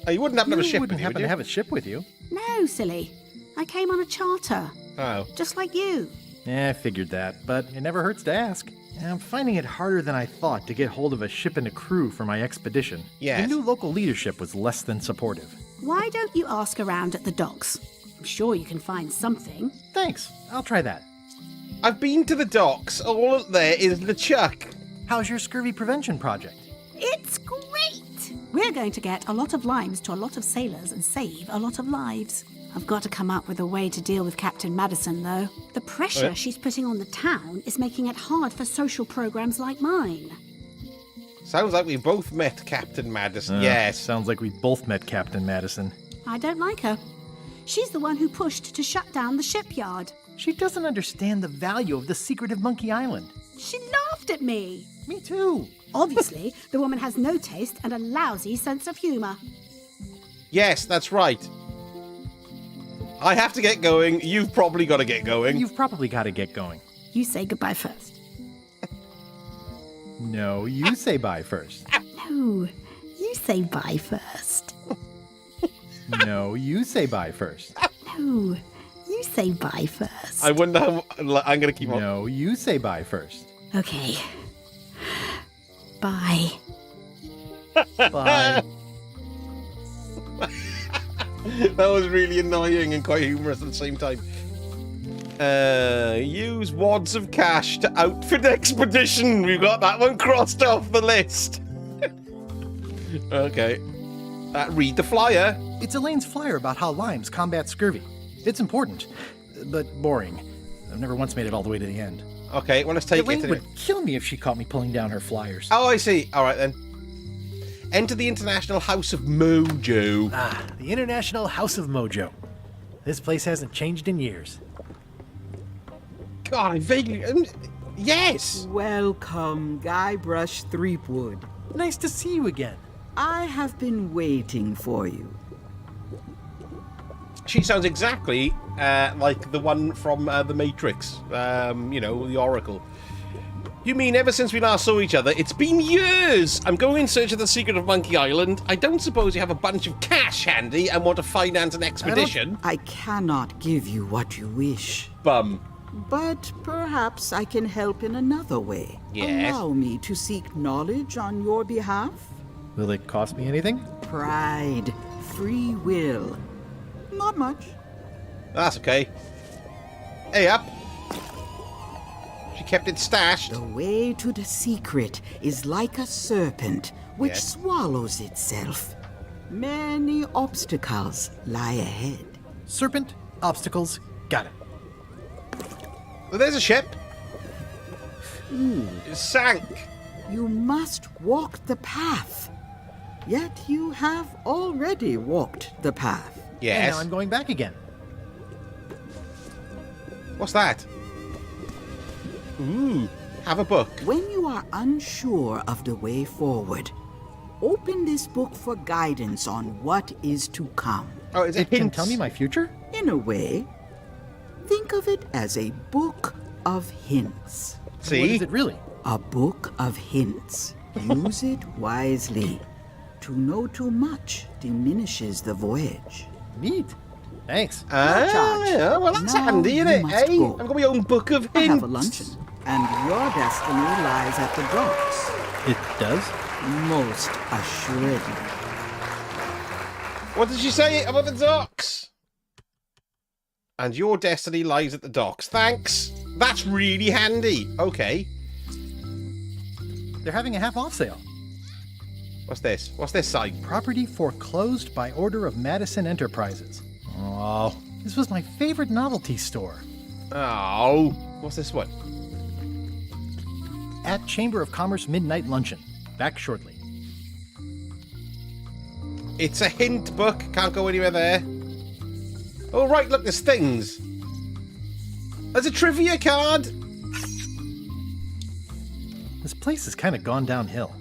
Oh, you wouldn't happen to have a ship You wouldn't with you, happen would to you? have a ship with you. No, silly. I came on a charter, Oh. just like you. Yeah, I figured that, but it never hurts to ask. I'm finding it harder than I thought to get hold of a ship and a crew for my expedition. Yes. The new local leadership was less than supportive. Why don't you ask around at the docks? I'm sure you can find something. Thanks, I'll try that. I've been to the docks. All up there is LeChuck. How's your scurvy prevention project? It's great! We're going to get a lot of limes to a lot of sailors and save a lot of lives. I've got to come up with a way to deal with Captain Madison, though. The pressure she's putting on the town is making it hard for social programs like mine. Sounds like we both met Captain Madison. Yes. Sounds like we both met Captain Madison. I don't like her. She's the one who pushed to shut down the shipyard. She doesn't understand the value of the secret of Monkey Island. She laughed at me. Me too. Obviously, the woman has no taste and a lousy sense of humor. Yes, that's right. I have to get going. You've probably got to get going. You've probably got to get going. You say goodbye first. No, you say bye first. No, you say bye first. No, you say bye first. No, you say bye first. I wonder how... I'm going to keep on. No, you say bye first. Okay. Bye. Bye. That was really annoying and quite humorous at the same time. Use wads of cash to outfit expedition. We've got that one crossed off the list. Okay. Read the flyer. It's Elaine's flyer about how limes combat scurvy. It's important, but boring. I've never once made it all the way to the end. Okay, well, let's take Elaine it. would kill me if she caught me pulling down her flyers. Oh, I see. All right, then. Enter the International House of Mojo. Ah, the International House of Mojo. This place hasn't changed in years. God, I vaguely... yes! Welcome, Guybrush Threepwood. Nice to see you again. I have been waiting for you. She sounds exactly like the one from The Matrix. You know, the Oracle. You mean ever since we last saw each other? It's been years! I'm going in search of the secret of Monkey Island. I don't suppose you have a bunch of cash handy and want to finance an expedition? I cannot give you what you wish. Bum. But perhaps I can help in another way. Yes. Allow me to seek knowledge on your behalf. Will it cost me anything? Pride, free will. Not much. That's okay. Hey, up. She kept it stashed. The way to the secret is like a serpent which Yes. swallows itself. Many obstacles lie ahead. Serpent, obstacles, got it. Well, there's a ship. It sank. You must walk the path. Yet you have already walked the path. And Yes. now I'm going back again. What's that? Ooh, have a book. When you are unsure of the way forward, open this book for guidance on what is to come. Oh, is It can tell me my future? In a way, think of it as a book of hints. See? What is it really? A book of hints. Use it wisely. To know too much diminishes the voyage. Neat. Thanks. Ah, yeah, well, that's Now handy, isn't you it? must Hey, go. I've got my own book of hints. I have a luncheon, and your destiny lies at the docks. It does? Most assuredly. What did she say about the docks? And your destiny lies at the docks. Thanks. That's really handy. Okay. They're having a half-off sale. What's this? What's this sign? Property foreclosed by order of Madison Enterprises. Oh, this was my favorite novelty store. Oh, what's this one? At Chamber of Commerce Midnight Luncheon. Back shortly. It's a hint book. Can't go anywhere there. Oh, right, look, there's things. There's a trivia card. This place has kind of gone downhill.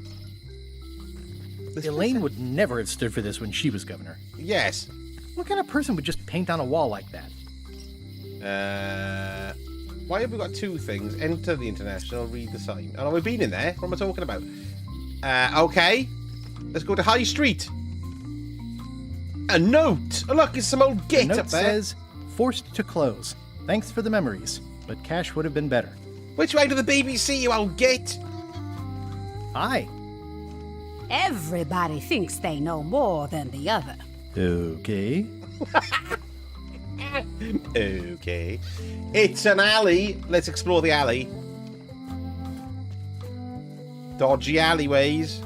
Elaine would never have stood for this when she was governor. Yes. What kind of person would just paint on a wall like that? Why have we got two things? Enter the international, read the sign. Oh, no, we've been in there. What am I talking about? Okay. Let's go to High Street. A note. Oh, look, it's some old gate the note up there. Says, forced to close. Thanks for the memories, but cash would have been better. Which way to the BBC, you old git? Aye. Everybody thinks they know more than the other. Okay. Okay. It's an alley. Let's explore the alley. Dodgy alleyways.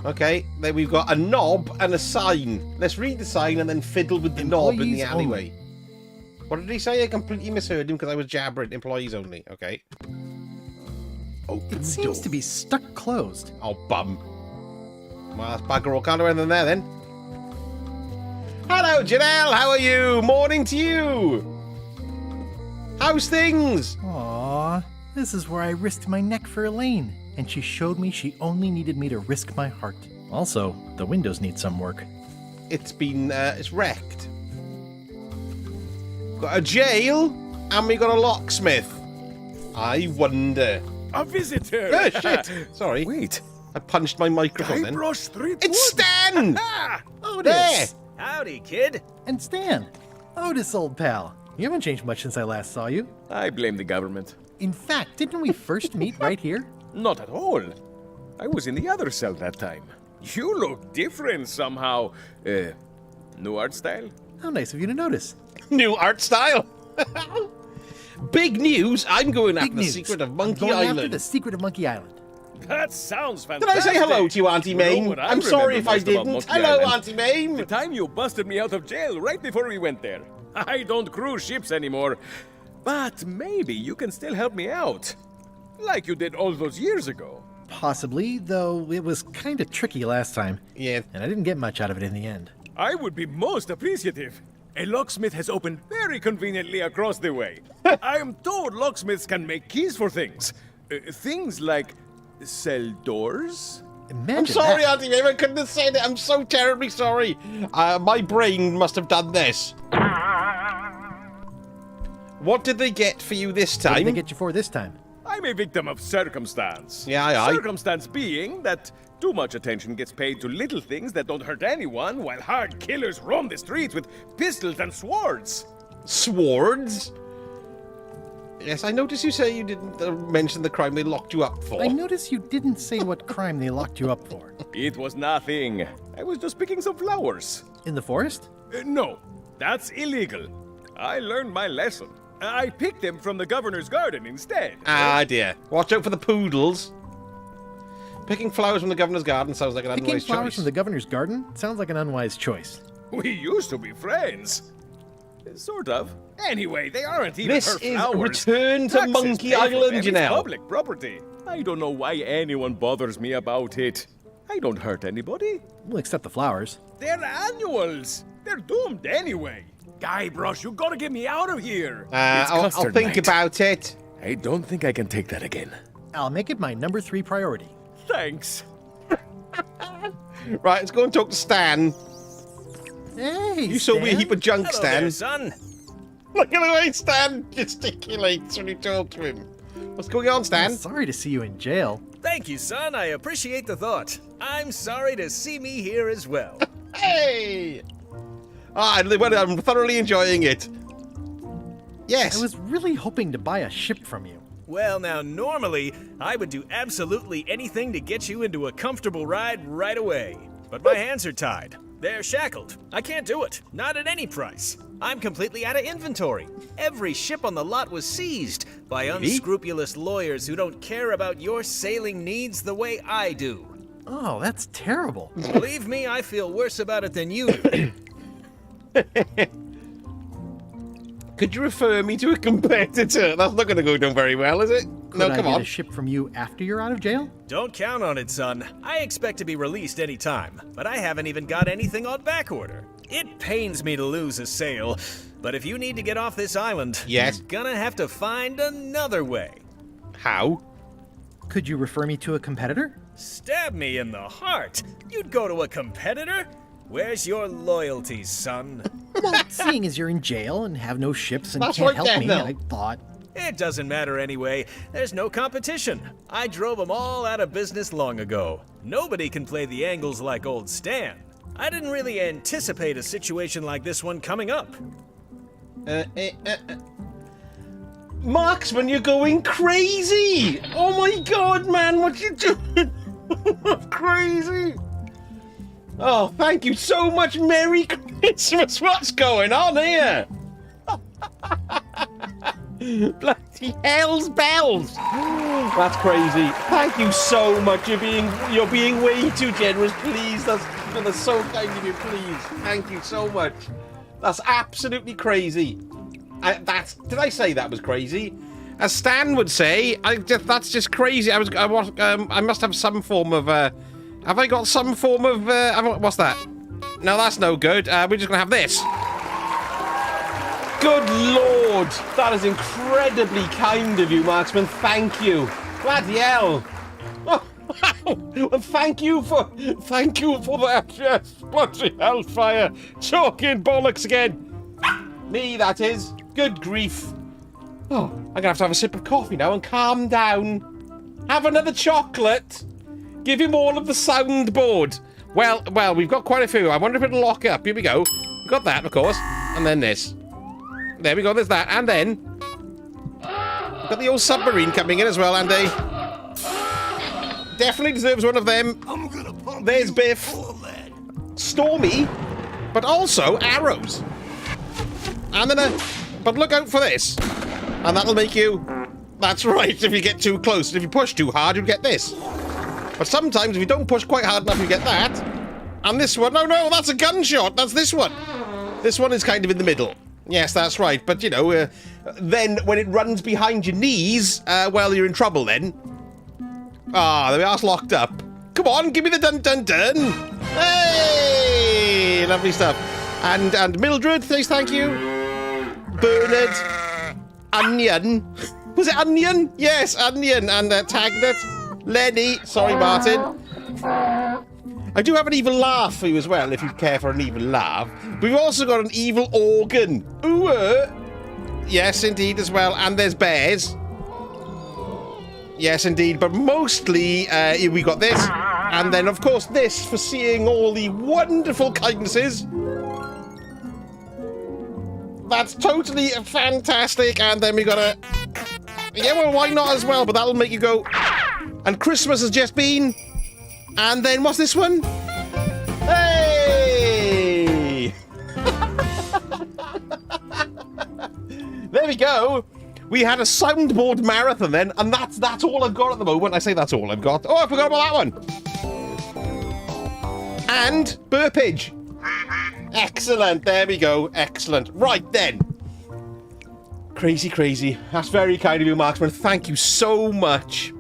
Okay, then we've got a knob and a sign. Let's read the sign and then fiddle with the knob in the alleyway. What did he say? I completely misheard him because I was jabbering. Employees only. Okay. It seems to be stuck closed. Oh, bum. Well, that's bugger all. Can't do anything there then. Hello, Janelle. How are you? Morning to you. How's things? Aw, this is where I risked my neck for Elaine, and she showed me she only needed me to risk my heart. Also, the windows need some work. It's been, it's wrecked. Got a jail, and we got a locksmith. I wonder. A visitor! Oh, shit! Sorry. Wait. I punched my microphone then. Guybrush Threepwood! It's Stan! Otis! There! Howdy, kid. And Stan. Otis, old pal. You haven't changed much since I last saw you. I blame the government. In fact, didn't we first meet right here? Not at all. I was in the other cell that time. You look different somehow. New art style? How nice of you to notice. New art style! Big news! I'm going after the secret of Monkey Island. After the secret of Monkey Island. That sounds Did fantastic. I say hello to you, Auntie Mame? You know I'm sorry if I most about didn't. Monkey Hello, Island? Auntie Mame. The time you busted me out of jail right before we went there. I don't cruise ships anymore. But maybe you can still help me out. Like you did all those years ago. Possibly, though it was kind of tricky last time. Yeah. And I didn't get much out of it in the end. I would be most appreciative. A locksmith has opened very conveniently across the way. I am told locksmiths can make keys for things. Things like cell doors. Imagine I'm sorry, that. Auntie Mame. I couldn't have said it. I'm so terribly sorry. My brain must have done this. What did they get for you this time? What did they get you for this time? I'm a victim of circumstance. Yeah, aye. Circumstance being that too much attention gets paid to little things that don't hurt anyone, while hard killers roam the streets with pistols and swords. Swords? Yes, I noticed you say you didn't mention the crime they locked you up for. I noticed you didn't say what crime they locked you up for. It was nothing. I was just picking some flowers. In the forest? No, that's illegal. I learned my lesson. I picked them from the governor's garden instead. Ah, dear. Watch out for the poodles. Picking flowers from the governor's garden sounds like an Picking unwise flowers choice. from the governor's garden sounds like an unwise choice. We used to be friends. Sort of. Anyway, they aren't even This her is flowers. Return to Taxes Monkey paid for Island, them is Janelle. Public property. I don't know why anyone bothers me about it. I don't hurt anybody. We'll accept the flowers. They're annuals. They're doomed anyway. Guybrush, you gotta get me out of here. It's I'll custard think night. about it. I don't think I can take that again. I'll make it my number 3 priority. Thanks. Right, let's go and talk to Stan. Hey, You sold me a heap of junk, Hello Stan. there, son. Look at the way Stan gesticulates when you talk to him. What's going on, Stan? I'm sorry to see you in jail. Thank you, son. I appreciate the thought. I'm sorry to see me here as well. Hey! I'm thoroughly enjoying it. Yes. I was really hoping to buy a ship from you. Well, now, normally, I would do absolutely anything to get you into a comfortable ride right away. But my hands are tied. They're shackled. I can't do it. Not at any price. I'm completely out of inventory. Every ship on the lot was seized by unscrupulous lawyers who don't care about your sailing needs the way I do. Oh, that's terrible. Believe me, I feel worse about it than you do. Could you refer me to a competitor? That's not going to go down very well, is it? Could No, I come get on. a ship from you after you're out of jail? Don't count on it, son. I expect to be released any time, but I haven't even got anything on back order. It pains me to lose a sale, but if you need to get off this island, yes, you're gonna have to find another way. How? Could you refer me to a competitor? Stab me in the heart. You'd go to a competitor? Where's your loyalty, son? Well, seeing as you're in jail and have no ships and That's can't right help there, me, though. I thought... It doesn't matter anyway. There's no competition. I drove them all out of business long ago. Nobody can play the angles like old Stan. I didn't really anticipate a situation like this one coming up. Marksman, you're going crazy! Oh my god, man, what you doing? Crazy! Oh, thank you so much. Merry Christmas. What's going on here? Bloody hell's bells. That's crazy. Thank you so much. You're being way too generous. Please, that's so kind of you. Please, thank you so much. That's absolutely crazy. Did I say that was crazy? As Stan would say, that's just crazy. I must have some form of. Have I got some form of? What's that? No, that's no good. We're just gonna have this. Good lord, that is incredibly kind of you, Marksman. Thank you. Bloody hell. Oh, well, thank you for that. Yes, bloody hellfire. Talking bollocks again. Me, that is. Good grief. Oh, I'm gonna have to have a sip of coffee now and calm down. Have another chocolate. Give him all of the soundboard. Well, we've got quite a few. I wonder if it'll lock up. Here we go. We've got that, of course. And then this. There we go, there's that. And then got the old submarine coming in as well, and definitely deserves one of them. There's Biff. Stormy, but also arrows. And then but look out for this. And that'll make you... That's right, if you get too close. If you push too hard, you'll get this. But sometimes if you don't push quite hard enough, you get that. And this one, no, that's a gunshot. That's this one. This one is kind of in the middle. Yes, that's right. But, you know, then when it runs behind your knees, well, you're in trouble then. Ah, there we are, it's locked up. Come on, give me the dun-dun-dun. Hey! Lovely stuff. And Mildred says thank you. Bernard. Onion. Was it Onion? Yes, Onion. And Tagnut. Lenny. Sorry, Martin. I do have an evil laugh for you as well, if you care for an evil laugh. We've also got an evil organ. Ooh, yes, indeed, as well. And there's bears. Yes, indeed. But mostly, we got this. And then, of course, this for seeing all the wonderful kindnesses. That's totally fantastic. And then we got a... Yeah, well, why not as well? But that'll make you go... And Christmas has just been... And then what's this one? Hey! There we go. We had a soundboard marathon then, and that's all I've got at the moment. I say that's all I've got. Oh, I forgot about that one. And burpage. Excellent. There we go. Excellent. Right then. Crazy. That's very kind of you, Marksman. Thank you so much.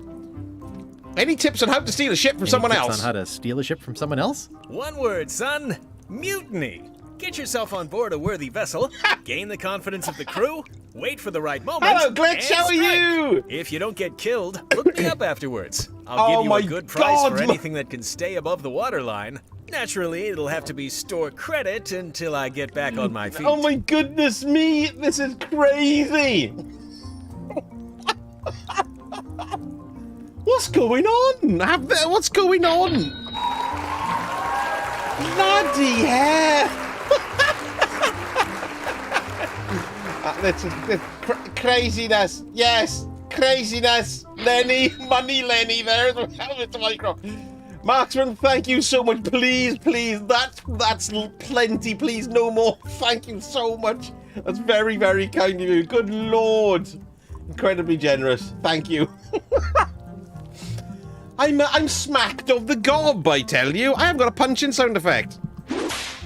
Any tips on how to steal a ship from someone else? Tips on how to steal a ship from someone else? One word, son. Mutiny. Get yourself on board a worthy vessel, gain the confidence of the crew, wait for the right moment. Hello, Glitch, how are you? If you don't get killed, look me up afterwards. I'll give you a good price for anything that can stay above the waterline. Naturally, it'll have to be store credit until I get back on my feet. Oh my goodness me, this is crazy. What's going on? What's going on? Bloody hell! That's craziness. Yes, craziness. Lenny, money, Lenny. There, with the micro. Marksman, thank you so much. Please, that's plenty. Please, no more. Thank you so much. That's very, very kind of you. Good Lord, incredibly generous. Thank you. I'm smacked of the gob, I tell you. I haven't got a punching sound effect.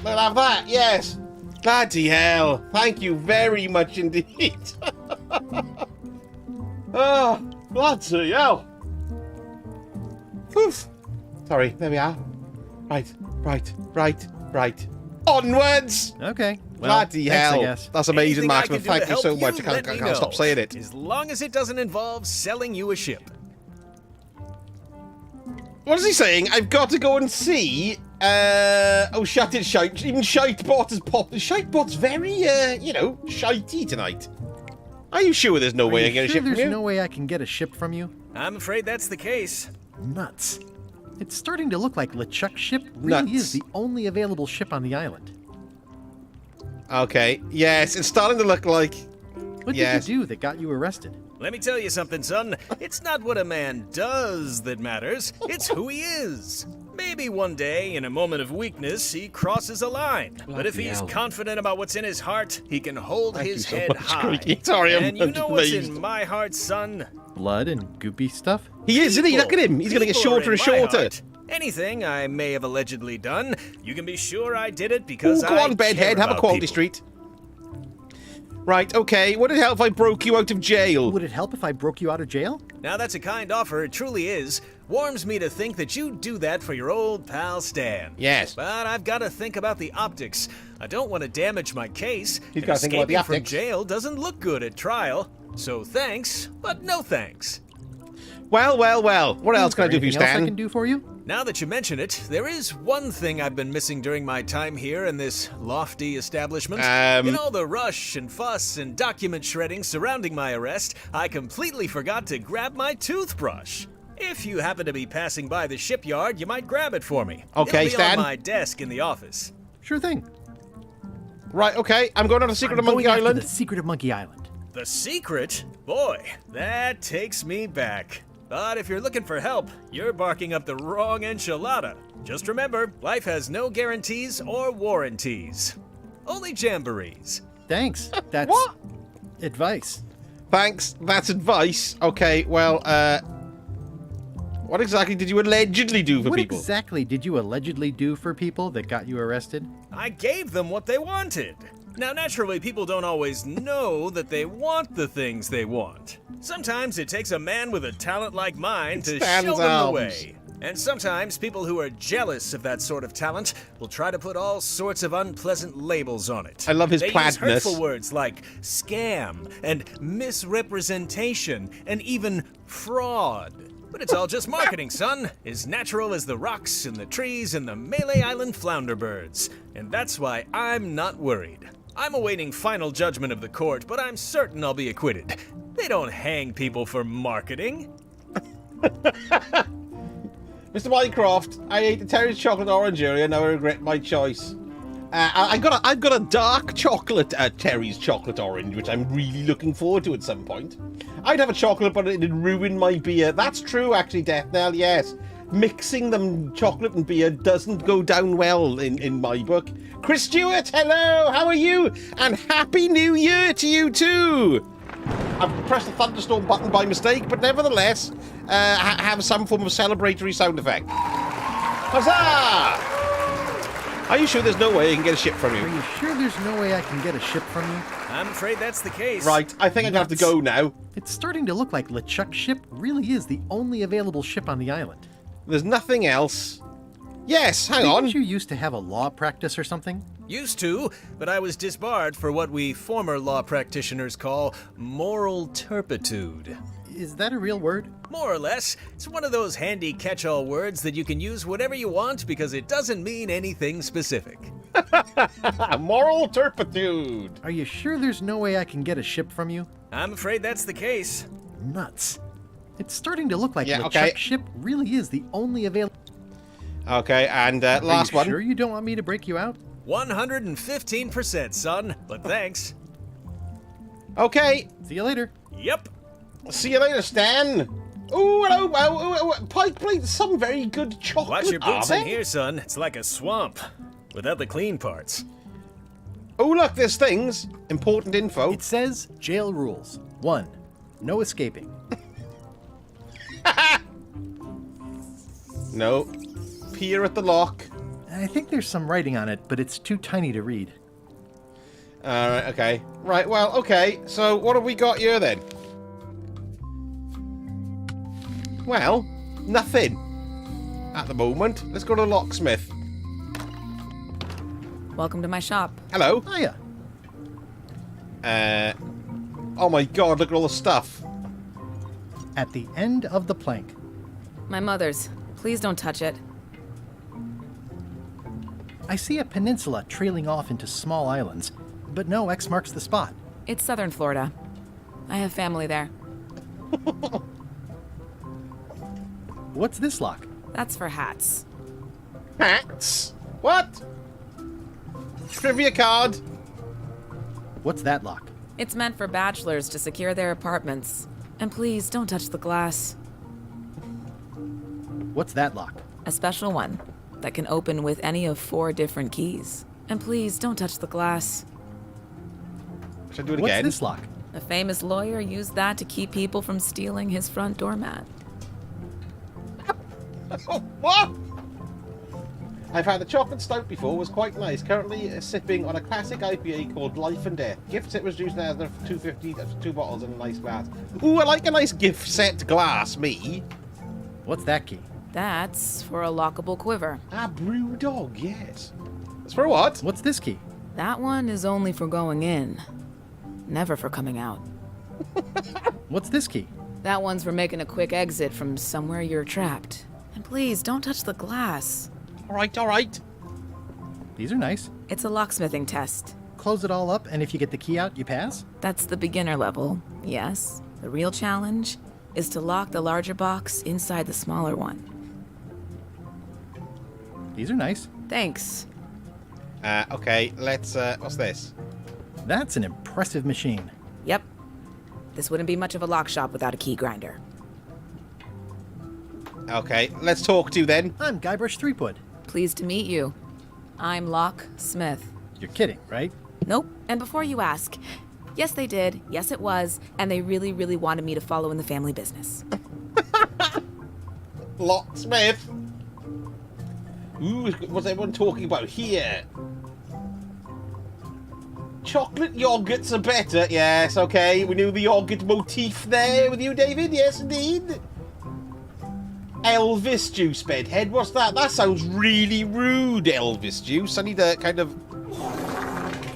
I'll have that, yes. Bloody hell. Thank you very much indeed. Oh, bloody hell. Oof. Sorry, there we are. Right. Onwards! Okay. Well, bloody hell. I guess. That's amazing, Anything I Marksman. can do Thank to you so help much. you, I let can't me stop know. saying it. As long as it doesn't involve selling you a ship. What is he saying? I've got to go and see. Oh, shut it, shite. Even Shitebot has popped. Shitebot's very, shitey tonight. Are you sure there's no way I can get a ship from you? There's no way I can get a ship from you? I'm afraid that's the case. Nuts. It's starting to look like LeChuck's ship really is the only available ship on the island. Okay. Yes, it's starting to look like... What did you do that got you arrested? Let me tell you something, son. It's not what a man does that matters. It's who he is. Maybe one day, in a moment of weakness, he crosses a line. But if he's confident about what's in his heart, he can hold his head high. Sorry, and you know what's in my heart, son? Blood and goopy stuff? He is, isn't he? Look at him. He's going to get shorter and shorter. Anything I may have allegedly done, you can be sure I did it because go on, bedhead. Have a quality street. Right, okay. Would it help if I broke you out of jail? Would it help if I broke you out of jail? Now that's a kind offer, it truly is. Warms me to think that you'd do that for your old pal Stan. Yes. But I've got to think about the optics. I don't want to damage my case. He's got to think about the Escaping optics. from jail doesn't look good at trial. So thanks, but no thanks. Well. What else can I do for you, Anything else Stan? I can do for you? Now that you mention it, there is one thing I've been missing during my time here in this lofty establishment. In all the rush and fuss and document shredding surrounding my arrest, I completely forgot to grab my toothbrush. If you happen to be passing by the shipyard, you might grab it for me. Okay, It'll be Stan. on my desk in the office. Sure thing. Right, okay. I'm going on the secret of Monkey Island. The secret of Monkey Island. The secret? Boy, that takes me back. But if you're looking for help, you're barking up the wrong enchilada. Just remember, life has no guarantees or warranties. Only jamborees. Thanks. That's What? Advice. Thanks. That's advice. Okay, well, what exactly did you allegedly do for people? What exactly did you allegedly do for people that got you arrested? I gave them what they wanted. Now, naturally, people don't always know that they want the things they want. Sometimes it takes a man with a talent like mine to show them the way. And sometimes people who are jealous of that sort of talent will try to put all sorts of unpleasant labels on it. I love his They use plaidness. hurtful words like scam and misrepresentation and even fraud. But it's all just marketing, son. As natural as the rocks and the trees and the Malay Island flounder birds. And that's why I'm not worried. I'm awaiting final judgment of the court, but I'm certain I'll be acquitted. They don't hang people for marketing. Mr. Mycroft, I ate the Terry's chocolate orange earlier, now I regret my choice. I've got a dark chocolate Terry's chocolate orange, which I'm really looking forward to at some point. I'd have a chocolate, but it'd ruin my beer. That's true, actually, Death Knell, yes. Mixing them chocolate and beer doesn't go down well in my book. Chris Stewart, hello, how are you? And Happy New Year to you too! I've pressed the thunderstorm button by mistake, but nevertheless, have some form of celebratory sound effect. Huzzah! Are you sure there's no way I can get a ship from you? Are you sure there's no way I can get a ship from you? I'm afraid that's the case. Right, I think I'm gonna have to go now. It's starting to look like LeChuck's ship really is the only available ship on the island. There's nothing else. Yes, hang on. Didn't you used to have a law practice or something? Used to, but I was disbarred for what we former law practitioners call moral turpitude. Is that a real word? More or less. It's one of those handy catch-all words that you can use whatever you want because it doesn't mean anything specific. Moral turpitude. Are you sure there's no way I can get a ship from you? I'm afraid that's the case. Nuts. It's starting to look like Yeah, LeChuck's okay. ship really is the only available... Okay, and last Are you one. sure you don't want me to break you out? 115%, son, but thanks. Okay. See you later. Yep. See you later, Stan. Ooh, hello. Pike Plate, some very good chocolate. Watch your boots are in they? here, son. It's like a swamp without the clean parts. Oh, look, there's things. Important info. It says jail rules. 1. No escaping. No. Peer at the lock. I think there's some writing on it, but it's too tiny to read. Alright, okay. Right, well, okay. So, what have we got here, then? Well, nothing. At the moment. Let's go to the locksmith. Welcome to my shop. Hello. Hiya. Oh my god, look at all the stuff. At the end of the plank. My mother's. Please don't touch it. I see a peninsula trailing off into small islands, but no X marks the spot. It's southern Florida. I have family there. What's this lock? That's for hats. Hats? What? Trivia card. What's that lock? It's meant for bachelors to secure their apartments. And please don't touch the glass. What's that lock? A special one that can open with any of 4 different keys. And please don't touch the glass. Should I do it What's again? this lock? A famous lawyer used that to keep people from stealing his front doormat. What? I've had a chocolate stout before, was quite nice. Currently sipping on a classic IPA called Life and Death. Gift set was reduced now for $2.50, that's 2 bottles and a nice glass. Ooh, I like a nice gift set glass, me. What's that key? That's for a lockable quiver. Ah, brew dog, yes. That's for what? What's this key? That one is only for going in, never for coming out. What's this key? That one's for making a quick exit from somewhere you're trapped. And please, don't touch the glass. Alright, alright. These are nice. It's a locksmithing test. Close it all up, and if you get the key out, you pass? That's the beginner level, yes. The real challenge is to lock the larger box inside the smaller one. These are nice. Thanks. Okay, let's, what's this? That's an impressive machine. Yep. This wouldn't be much of a lock shop without a key grinder. Okay, let's talk to you then. I'm Guybrush Threepwood. Pleased to meet you. I'm Lock Smith. You're kidding, right? Nope. And before you ask, yes they did, yes it was, and they really, really wanted me to follow in the family business. Locksmith. Ooh, what's everyone talking about here? Chocolate yogurts are better. Yes, okay. We knew the yogurt motif there with you, David. Yes, indeed. Elvis juice, bedhead. What's that? That sounds really rude, Elvis juice. I need a kind of...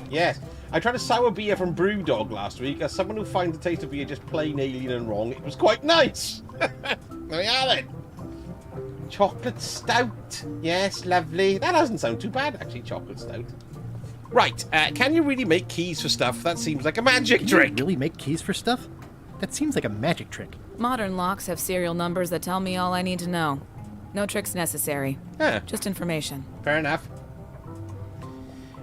Yes. I tried a sour beer from Brewdog last week. As someone who finds the taste of beer just plain alien and wrong, it was quite nice. There we are then. Chocolate stout. Yes, lovely. That doesn't sound too bad, actually, chocolate stout. Right, can you really make keys for stuff? That seems like a magic trick. Can you really make keys for stuff? That seems like a magic trick. Modern locks have serial numbers that tell me all I need to know. No tricks necessary. Huh. Just information. Fair enough.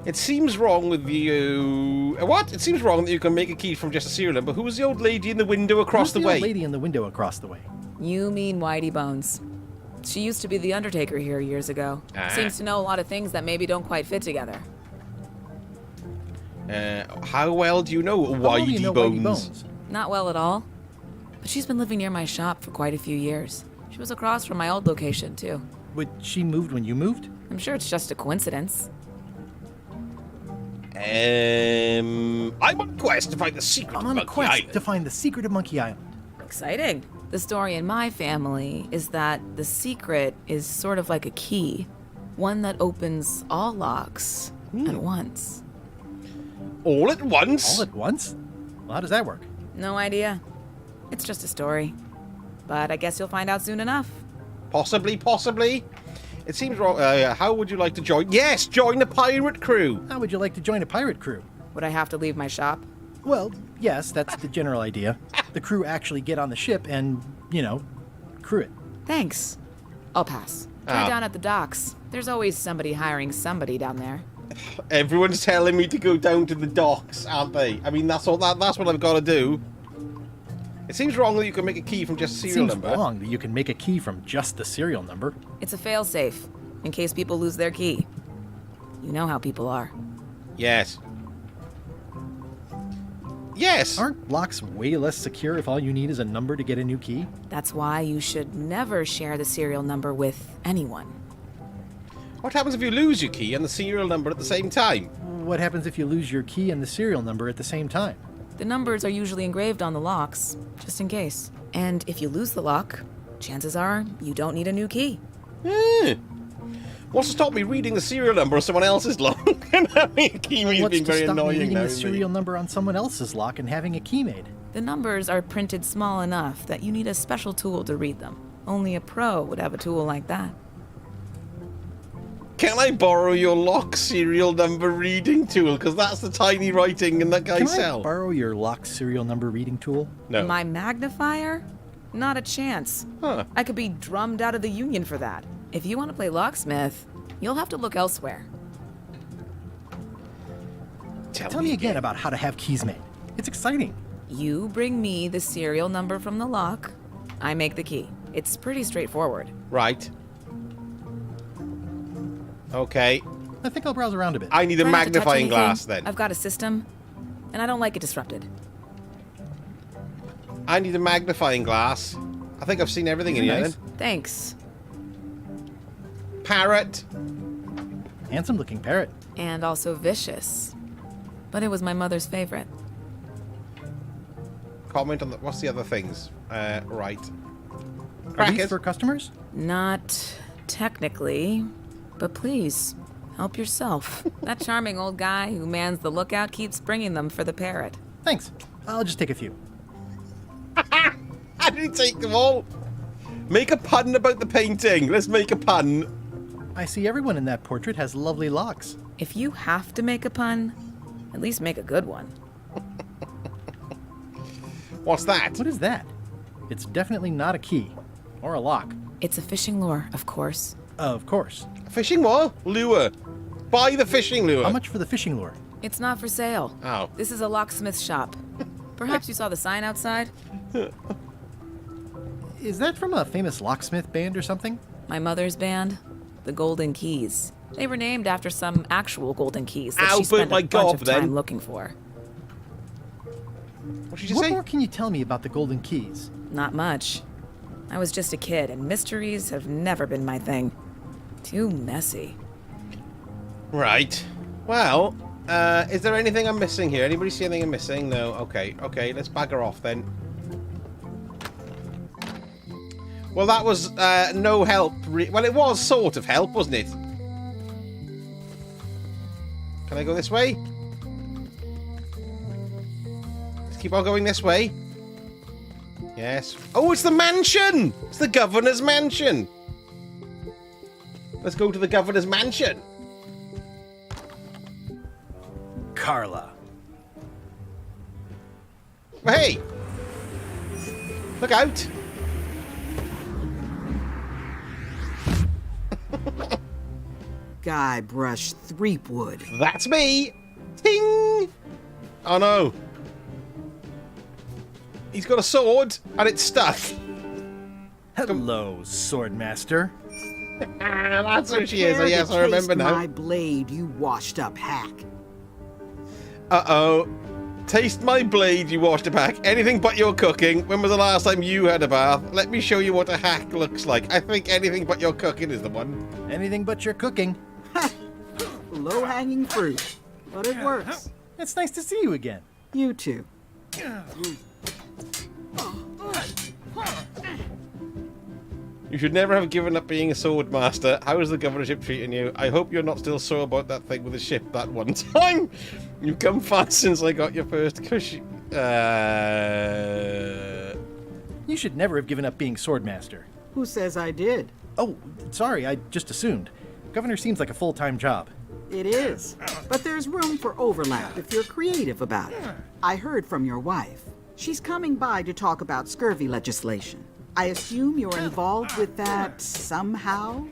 It seems wrong with you... What? It seems wrong that you can make a key from just a serial number. Who was the old lady in the window across the way? Who's the old lady in the window across the way? You mean Whitey Bones. She used to be the Undertaker here years ago. Seems to know a lot of things that maybe don't quite fit together. How well do you know Whitey Bones? Not well at all. But she's been living near my shop for quite a few years. She was across from my old location, too. But she moved when you moved? I'm sure it's just a coincidence. I'm on a quest to find the secret of Monkey Island. To find the secret of Monkey Island. Exciting. The story in my family is that the secret is sort of like a key. One that opens all locks at once. All at once? All at once? Well, how does that work? No idea. It's just a story. But I guess you'll find out soon enough. Possibly, possibly. It seems wrong. How would you like to join? Yes, join the pirate crew. How would you like to join a pirate crew? Would I have to leave my shop? Well, yes, that's the general idea. The crew actually get on the ship and, crew it. Thanks. I'll pass. Try down at the docks. There's always somebody hiring somebody down there. Everyone's telling me to go down to the docks, aren't they? I mean, that's what I've got to do. It seems wrong that you can make a key from just a serial number. It seems wrong that you can make a key from just the serial number. It's a failsafe, in case people lose their key. You know how people are. Yes. Yes. Aren't locks way less secure if all you need is a number to get a new key? That's why you should never share the serial number with anyone. What happens if you lose your key and the serial number at the same time? What happens if you lose your key and the serial number at the same time? The numbers are usually engraved on the locks, just in case. And if you lose the lock, chances are you don't need a new key. What's to stop me reading the serial number of someone else's lock and having a key made being very annoying reading now? the serial number on someone else's lock and having a key made? The numbers are printed small enough that you need a special tool to read them. Only a pro would have a tool like that. Can I borrow your lock serial number reading tool? Because that's the tiny writing in that guy's cell. Can I borrow your lock serial number reading tool? No. My magnifier? Not a chance. Huh. I could be drummed out of the union for that. If you want to play locksmith, you'll have to look elsewhere. Tell me again about how to have keys made. It's exciting. You bring me the serial number from the lock. I make the key. It's pretty straightforward. Right. Okay. I think I'll browse around a bit. I need a Try not to touch magnifying anything. glass then. I've got a system, and I don't like it disrupted. I need a magnifying glass. I think I've seen everything in here then. Thanks. Parrot. Handsome looking parrot. And also vicious. But it was my mother's favorite. Comment on the... What's the other things? Right. Are these Crackers. for customers? Not technically, but please, help yourself. That charming old guy who mans the lookout keeps bringing them for the parrot. Thanks. I'll just take a few. I didn't take them all. Make a pun about the painting. Let's make a pun. I see everyone in that portrait has lovely locks. If you have to make a pun, at least make a good one. What's that? What is that? It's definitely not a key. Or a lock. It's a fishing lure, of course. Of course. Fishing what? Lure. Buy the fishing lure. How much for the fishing lure? It's not for sale. Oh. This is a locksmith shop. Perhaps you saw the sign outside? Is that from a famous locksmith band or something? My mother's band, the Golden Keys. They were named after some actual golden keys that she Albert, spent a my bunch gob, of time then. looking for. What did you What say? more can you tell me about the golden keys? Not much. I was just a kid, and mysteries have never been my thing. Too messy. Right. Well, is there anything I'm missing here? Anybody see anything I'm missing? No. Okay. Okay, let's bagger off then. Well, that was no help. Well, it was sort of help, wasn't it? Can I go this way? Let's keep on going this way. Yes. Oh, it's the mansion! It's the governor's mansion. Let's go to the governor's mansion. Carla. Hey! Look out! Guybrush Threepwood. That's me! Ting! Oh no. He's got a sword, and it's stuck. Hello, Swordmaster. That's who she is. Prepare Yes, to I remember taste now. my blade, you washed-up hack. Uh-oh. Taste my blade, you washed a back. Anything but your cooking. When was the last time you had a bath? Let me show you what a hack looks like. I think anything but your cooking is the one. Anything but your cooking. Low-hanging fruit, but it works. It's nice to see you again. You too. You should never have given up being a sword master. How is the governorship treating you? I hope you're not still sore about that thing with the ship that one time. You've come fast since I got your first cushy. You should never have given up being Swordmaster. Who says I did? Oh, sorry, I just assumed. Governor seems like a full-time job. It is. But there's room for overlap if you're creative about it. I heard from your wife. She's coming by to talk about scurvy legislation. I assume you're involved with that somehow?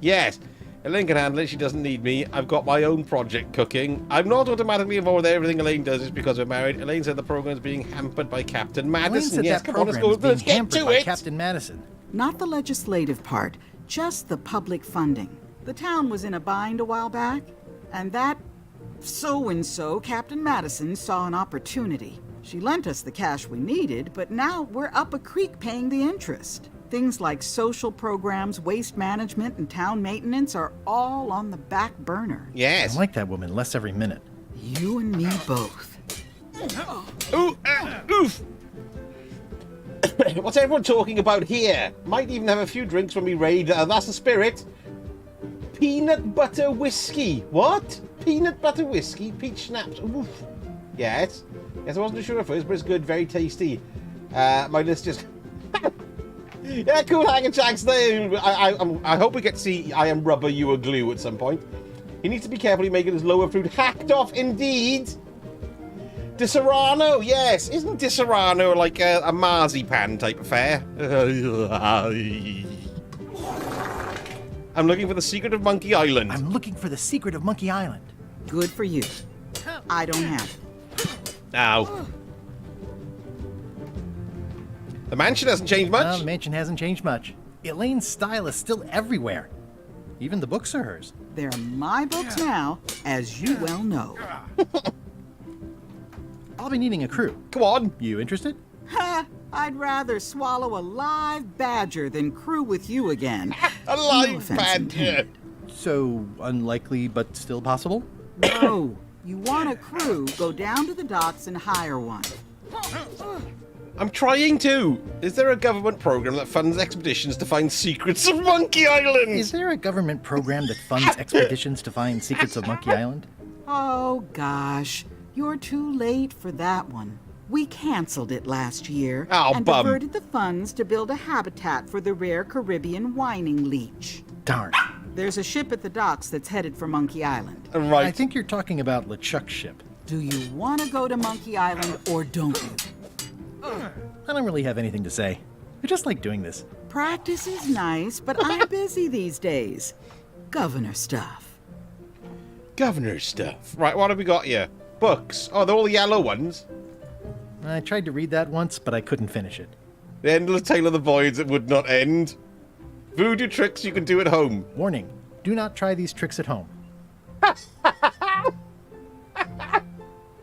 Yes. Elaine can handle it. She doesn't need me. I've got my own project cooking. I'm not automatically involved with everything Elaine does just because we're married. Elaine said the program's being hampered by Captain Elaine Madison. said Yes, that come on, let's program go. is Let's being get hampered to by it. Captain Madison. Not the legislative part, just the public funding. The town was in a bind a while back, and that So-and-so, Captain Madison, saw an opportunity. She lent us the cash we needed, but now we're up a creek paying the interest. Things like social programs, waste management, and town maintenance are all on the back burner. Yes. I like that woman less every minute. You and me both. Ooh, oof. What's everyone talking about here? Might even have a few drinks when we raid. That's the spirit. Peanut butter whiskey. What? Peanut butter whiskey? Peach schnapps. Oof. Yes. Yes, I wasn't too sure at first, but it's good. Very tasty. My list just... Yeah, cool, Hanging Jacks. I hope we get to see I am rubber, you are glue at some point. He needs to be careful making his lower fruit hacked off, indeed. Di Serrano, yes. Isn't Di Serrano like a marzipan type affair? I'm looking for the secret of Monkey Island. I'm looking for the secret of Monkey Island. Good for you. I don't have it. Ow. The mansion hasn't changed much. No, the mansion hasn't changed much. Elaine's style is still everywhere. Even the books are hers. They're my books now, as you well know. I'll be needing a crew. Come on. You interested? Ha! I'd rather swallow a live badger than crew with you again. A live badger. So unlikely, but still possible? No. You want a crew, go down to the docks and hire one. I'm trying to. Is there a government program that funds expeditions to find secrets of Monkey Island? Is there a government program that funds expeditions to find secrets of Monkey Island? Oh, gosh. You're too late for that one. We canceled it last year and diverted the funds to build a habitat for the rare Caribbean whining leech. Darn. There's a ship at the docks that's headed for Monkey Island. Right. I think you're talking about LeChuck's ship. Do you want to go to Monkey Island or don't you? I don't really have anything to say. I just like doing this. Practice is nice, but I'm busy these days. Governor stuff. Governor stuff. Right, what have we got here? Books. Oh, they're all the yellow ones. I tried to read that once, but I couldn't finish it. The endless tale of the voids that would not end. Voodoo tricks you can do at home. Warning, do not try these tricks at home.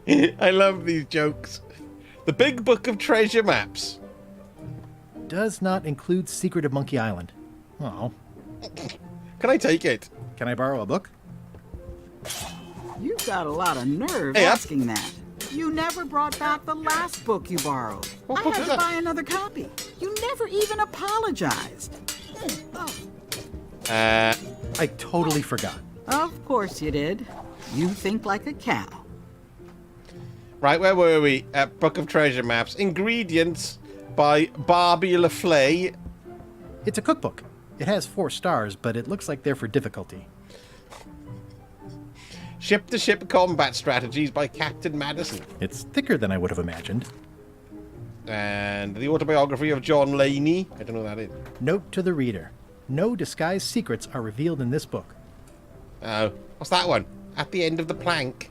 I love these jokes. The Big Book of Treasure Maps. Does not include Secret of Monkey Island. Oh. Can I take it? Can I borrow a book? You've got a lot of nerve asking that. You never brought back the last book you borrowed. I had to buy another copy. You never even apologized. I totally forgot. Of course you did. You think like a cow. Right, where were we? Book of Treasure Maps. Ingredients by Barbie LaFlay. It's a cookbook. It has 4 stars, but it looks like they're for difficulty. Ship-to-ship combat strategies by Captain Madison. It's thicker than I would have imagined. And the autobiography of John Laney. I don't know what that is. Note to the reader. No disguised secrets are revealed in this book. Oh, what's that one? At the end of the plank.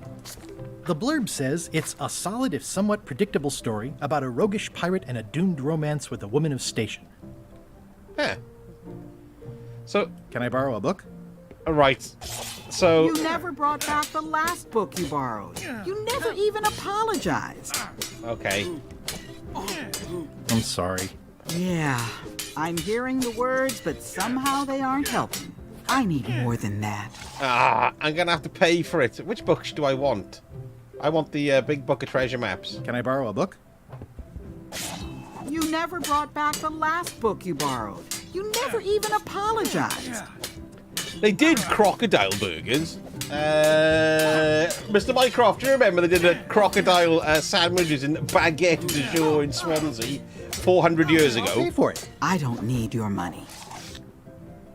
The blurb says it's a solid if somewhat predictable story about a roguish pirate and a doomed romance with a woman of station. Yeah. So... Can I borrow a book? Right. So... You never brought back the last book you borrowed. You never even apologized. Okay. I'm sorry. Yeah, I'm hearing the words, but somehow they aren't helping. I need more than that. I'm gonna have to pay for it. Which books do I want? I want the Big Book of Treasure Maps. Can I borrow a book? You never brought back the last book you borrowed. You never even apologized. They did crocodile burgers. Mr. Mycroft, do you remember they did a crocodile sandwiches in Baguette de Jour in Swansea 400 years ago? I'll pay for it. I don't need your money.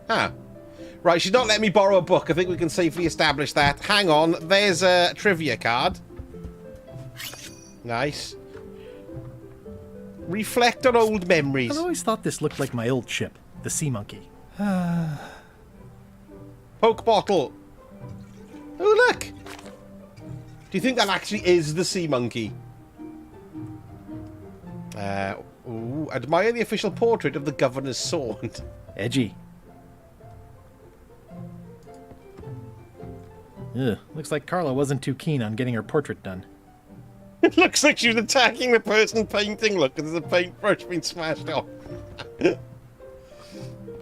Ah. Right, she's not letting me borrow a book. I think we can safely establish that. Hang on, there's a trivia card. Nice. Reflect on old memories. I've always thought this looked like my old ship, the Sea Monkey. Poke bottle. Oh, look. Do you think that actually is the Sea Monkey? Ooh, admire the official portrait of the governor's sword. Edgy. Ugh, looks like Carla wasn't too keen on getting her portrait done. It looks like she was attacking the person painting. Look, there's a paintbrush being smashed off.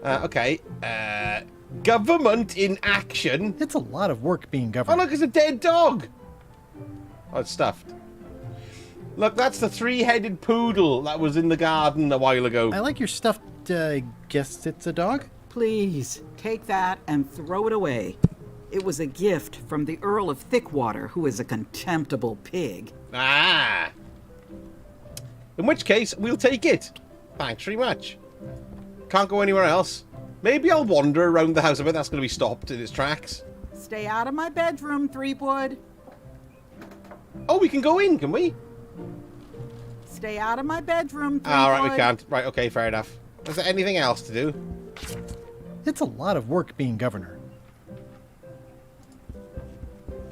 Okay. Government in action. It's a lot of work being Oh, governed. look, it's a dead dog. Oh, it's stuffed. Look, that's the three-headed poodle that was in the garden a while ago. I like your stuffed, guess it's a dog? Please, take that and throw it away. It was a gift from the Earl of Thickwater, who is a contemptible pig. Ah. In which case, we'll take it. Thanks very much. Can't go anywhere else. Maybe I'll wander around the house a bit. That's going to be stopped in its tracks. Stay out of my bedroom, Threepwood. Oh, we can go in, can we? Stay out of my bedroom, Threepwood. All right, we can't. Right, okay, fair enough. Is there anything else to do? It's a lot of work being governor.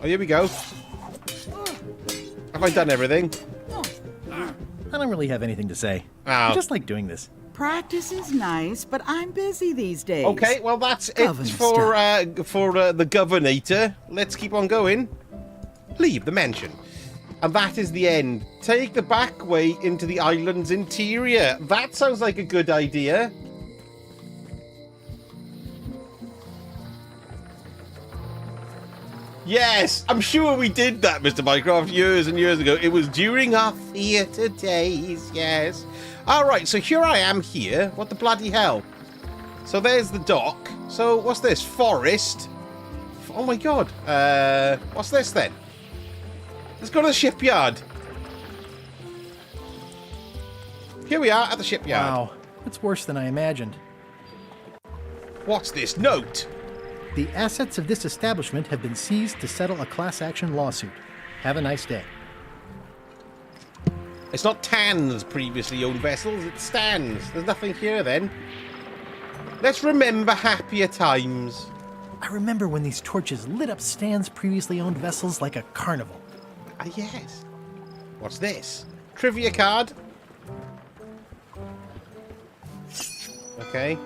Oh, here we go. Have I done everything? I don't really have anything to say. Oh. I just like doing this. Practice is nice, but I'm busy these days. Okay, well, that's it for the governator. Let's keep on going. Leave the mansion. And that is the end. Take the back way into the island's interior. That sounds like a good idea. Yes, I'm sure we did that, Mr. Mycroft, years and years ago. It was during our theatre days, yes. All right, so here I am here. What the bloody hell? So there's the dock. So what's this? Forest. Oh my god. What's this then? Let's go to the shipyard. Here we are at the shipyard. Wow, it's worse than I imagined. What's this note? The assets of this establishment have been seized to settle a class action lawsuit. Have a nice day. It's not Tan's previously owned vessels, it's Stan's. There's nothing here then. Let's remember happier times. I remember when these torches lit up Stan's previously owned vessels like a carnival. Ah, yes. What's this? Trivia card. Okay.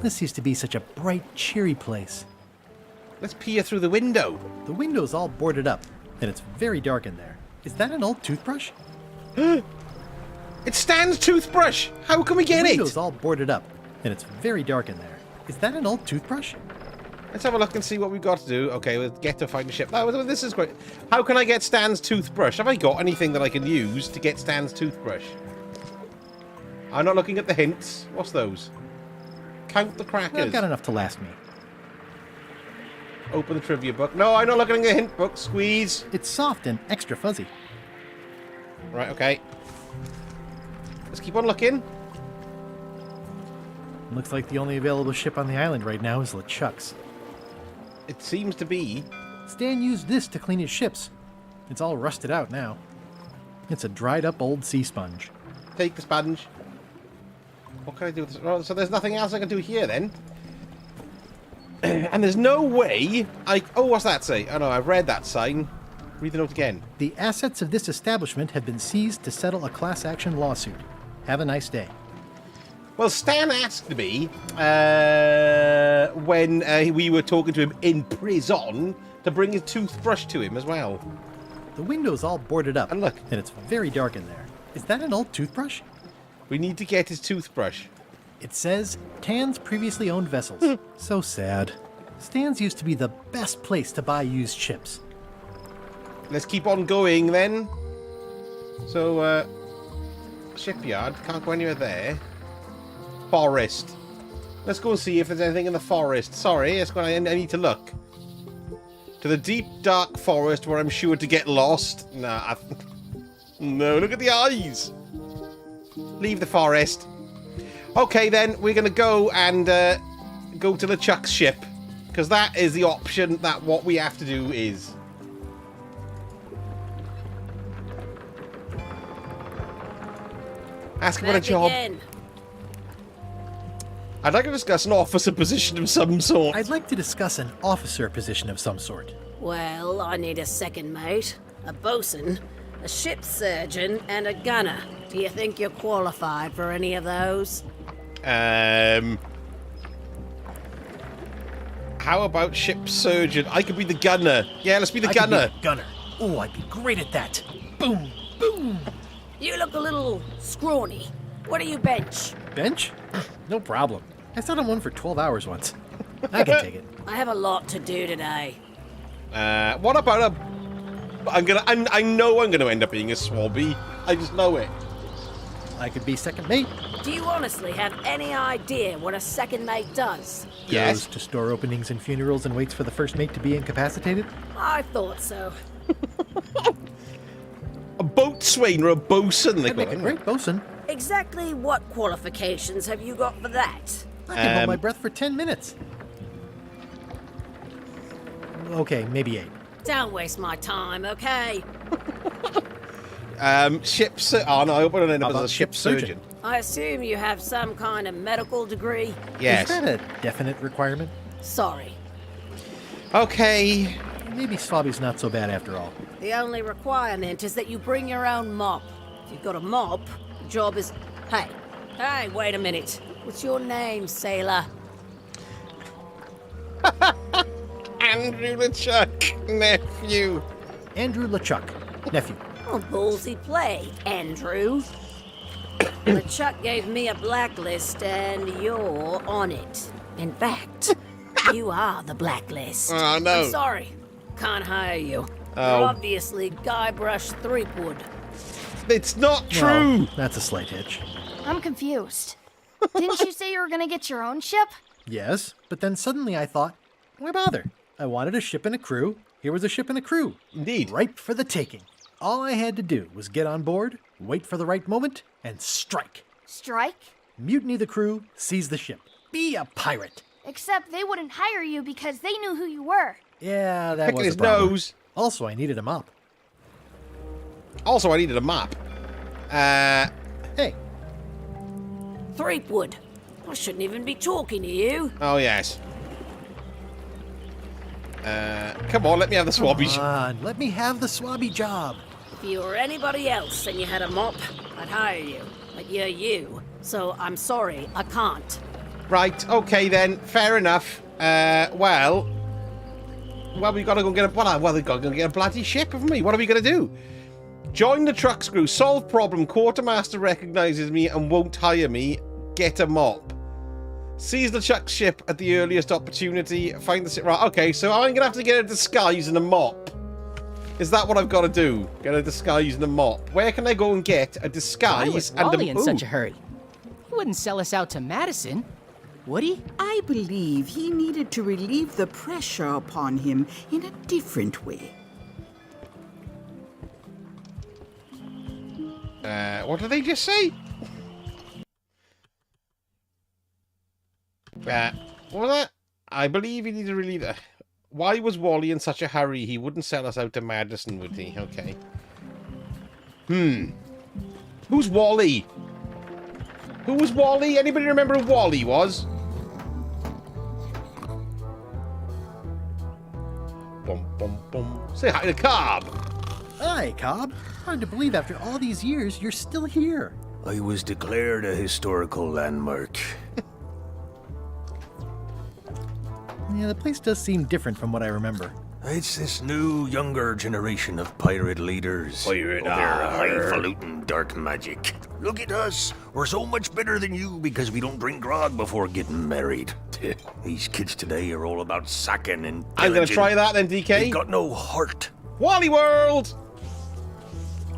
This used to be such a bright, cheery place. Let's peer through the window. The window's all boarded up, and it's very dark in there. Is that an old toothbrush? It's Stan's toothbrush! How can we get The it? window's all boarded up, and it's very dark in there. Is that an old toothbrush? Let's have a look and see what we've got to do. Okay, we'll get to find the ship. Oh, this is great. How can I get Stan's toothbrush? Have I got anything that I can use to get Stan's toothbrush? I'm not looking at the hints. What's those? Count the crackers. I've got enough to last me. Open the trivia book. No, I'm not looking at the hint book. Squeeze. It's soft and extra fuzzy. Right, okay. Let's keep on looking. Looks like the only available ship on the island right now is LeChuck's. It seems to be. Stan used this to clean his ships. It's all rusted out now. It's a dried up old sea sponge. Take the sponge. What can I do with this? Oh, so there's nothing else I can do here then? And there's no way I... Oh, what's that say? Oh no, I've read that sign. Read the note again. The assets of this establishment have been seized to settle a class action lawsuit. Have a nice day. Well, Stan asked me when we were talking to him in prison to bring his toothbrush to him as well. The window's all boarded up. And look. And it's very dark in there. Is that an old toothbrush? We need to get his toothbrush. It says Tan's previously owned vessels. So sad. Stan's used to be the best place to buy used ships. Let's keep on going then. So, shipyard. Can't go anywhere there. Forest. Let's go and see if there's anything in the forest. Sorry, I need to look. To the deep, dark forest where I'm sure to get lost. Nah. No, look at the eyes. Leave the forest. Okay, then, we're going to go and go to LeChuck's ship. Because that is the option that what we have to do is. Ask him about a job. I'd like to discuss an officer position of some sort. I'd like to discuss an officer position of some sort. Well, I need a second mate, a bosun, a ship surgeon, and a gunner. Do you think you're qualified for any of those? How how about ship surgeon? I could be the gunner. Yeah, let's be the gunner. Gunner. Oh, I'd be great at that. Boom, boom. You look a little scrawny. What do you bench? Bench? No problem. I sat on one for 12 hours once. I can take it. I have a lot to do today. What about a... I know I'm gonna end up being a swabby. I just know it. I could be second mate. Do you honestly have any idea what a second mate does? Goes to store openings and funerals and waits for the first mate to be incapacitated? I thought so. A boatswain or a bosun, they I'd make a great bosun. Exactly what qualifications have you got for that? I can hold my breath for 10 minutes. Okay, maybe 8. Don't waste my time, okay? Ship oh no, I hope I don't end up as a ship surgeon. I assume you have some kind of medical degree? Yes. Is that a definite requirement? Sorry. Okay. Maybe swabby's not so bad after all. The only requirement is that you bring your own mop. If you've got a mop, the job is... Hey, wait a minute. What's your name, sailor? Andrew LeChuck, nephew. Andrew LeChuck, nephew. Oh, ballsy play, Andrew. LeChuck gave me a blacklist, and you're on it. In fact, you are the blacklist. Oh, no. I'm sorry. Can't hire you. Oh. You're obviously Guybrush Threepwood. It's not true. Well, that's a slight hitch. I'm confused. Didn't you say you were gonna get your own ship? Yes, but then suddenly I thought, why bother? I wanted a ship and a crew. Here was a ship and a crew. Indeed. Ripe for the taking. All I had to do was get on board, wait for the right moment, and strike. Strike? Mutiny the crew, seize the ship. Be a pirate. Except they wouldn't hire you because they knew who you were. Yeah, that Picking was his a problem. nose. Also, I needed a mop. Also, I needed a map. Hey. Threepwood. I shouldn't even be talking to you. Oh, yes. Come on, let me have the swabby. Come on, let me have the swabby job. If you were anybody else and you had a mop, I'd hire you. But you're you. So I'm sorry, I can't. Right, okay then, fair enough. Well, we gotta go get a... Well, we gotta go get a bloody ship, haven't we? What are we gonna do? Join the truck's crew, solve problem, quartermaster recognizes me and won't hire me, get a mop. Seize the Chuck's ship at the earliest opportunity, find the... Right, okay, so I'm gonna have to get a disguise and a mop. Is that what I've got to do? Get a disguise and a mop. Where can I go and get a disguise Why was and a... Wally in such a hurry? He wouldn't sell us out to Madison, would he? I believe he needed to relieve the pressure upon him in a different way. What did they just say? What was that? I believe he needed to relieve the... Why was Wally in such a hurry? He wouldn't sell us out to Madison, would he? Okay. Who's Wally? Who was Wally? Anybody remember who Wally was? Bum, bum, bum. Say hi to Cobb. Hi, Cobb. Hard to believe after all these years, you're still here. I was declared a historical landmark. Yeah, the place does seem different from what I remember. It's this new, younger generation of pirate leaders. Pirate, They're highfalutin dark magic. Look at us. We're so much better than you because we don't drink grog before getting married. These kids today are all about sacking and pillaging. I'm going to try that then, DK. They've got no heart. Wally World!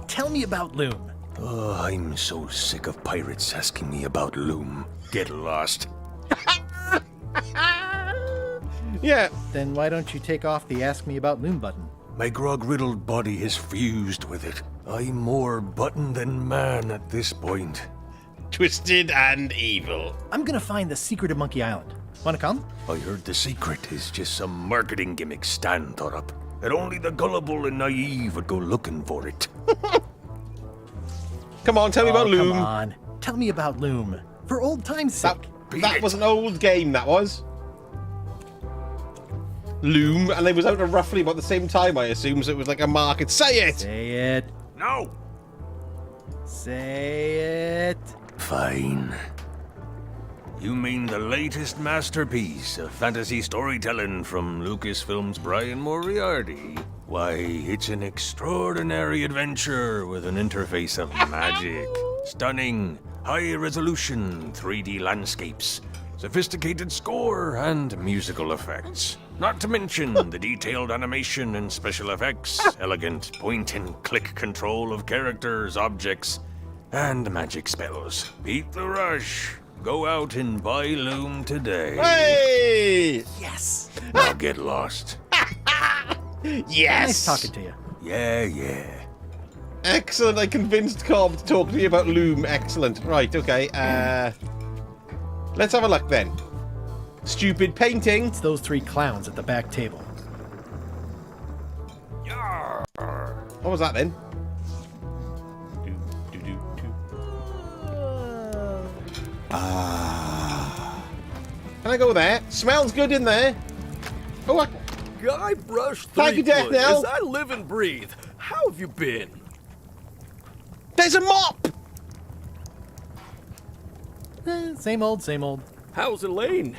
Tell me about Loom. Oh, I'm so sick of pirates asking me about Loom. Get lost. Yeah. Then why don't you take off the Ask Me About Loom button? My grog-riddled body has fused with it. I'm more button than man at this point. Twisted and evil. I'm gonna find the secret of Monkey Island. Wanna come? I heard the secret is just some marketing gimmick Stan thought up. That only the gullible and naive would go looking for it. Come on, tell me about Loom. Come on. Tell me about Loom. For old time's sake. That was an old game, that was. Loom, and it was out at roughly about the same time, I assume, so it was like a market. Say it! Say it. No! Say it. Fine. You mean the latest masterpiece of fantasy storytelling from Lucasfilm's Brian Moriarty? Why, it's an extraordinary adventure with an interface of magic. Stunning, high-resolution 3D landscapes, sophisticated score, and musical effects. Not to mention the detailed animation and special effects, elegant point-and-click control of characters, objects, and magic spells. Beat the rush. Go out and buy Loom today. Hey! Yes. Now get lost. Yes! Nice talking to you. Yeah. Excellent. I convinced Cobb to talk to me about Loom. Excellent. Right, okay. Let's have a look then. Stupid painting. It's those 3 clowns at the back table. What was that then? Can I go there? Smells good in there. Oh, Guybrush Thank you, Death Threepwood, Knell. as I live and breathe. How have you been? There's a mop! Same old, same old. How's Elaine?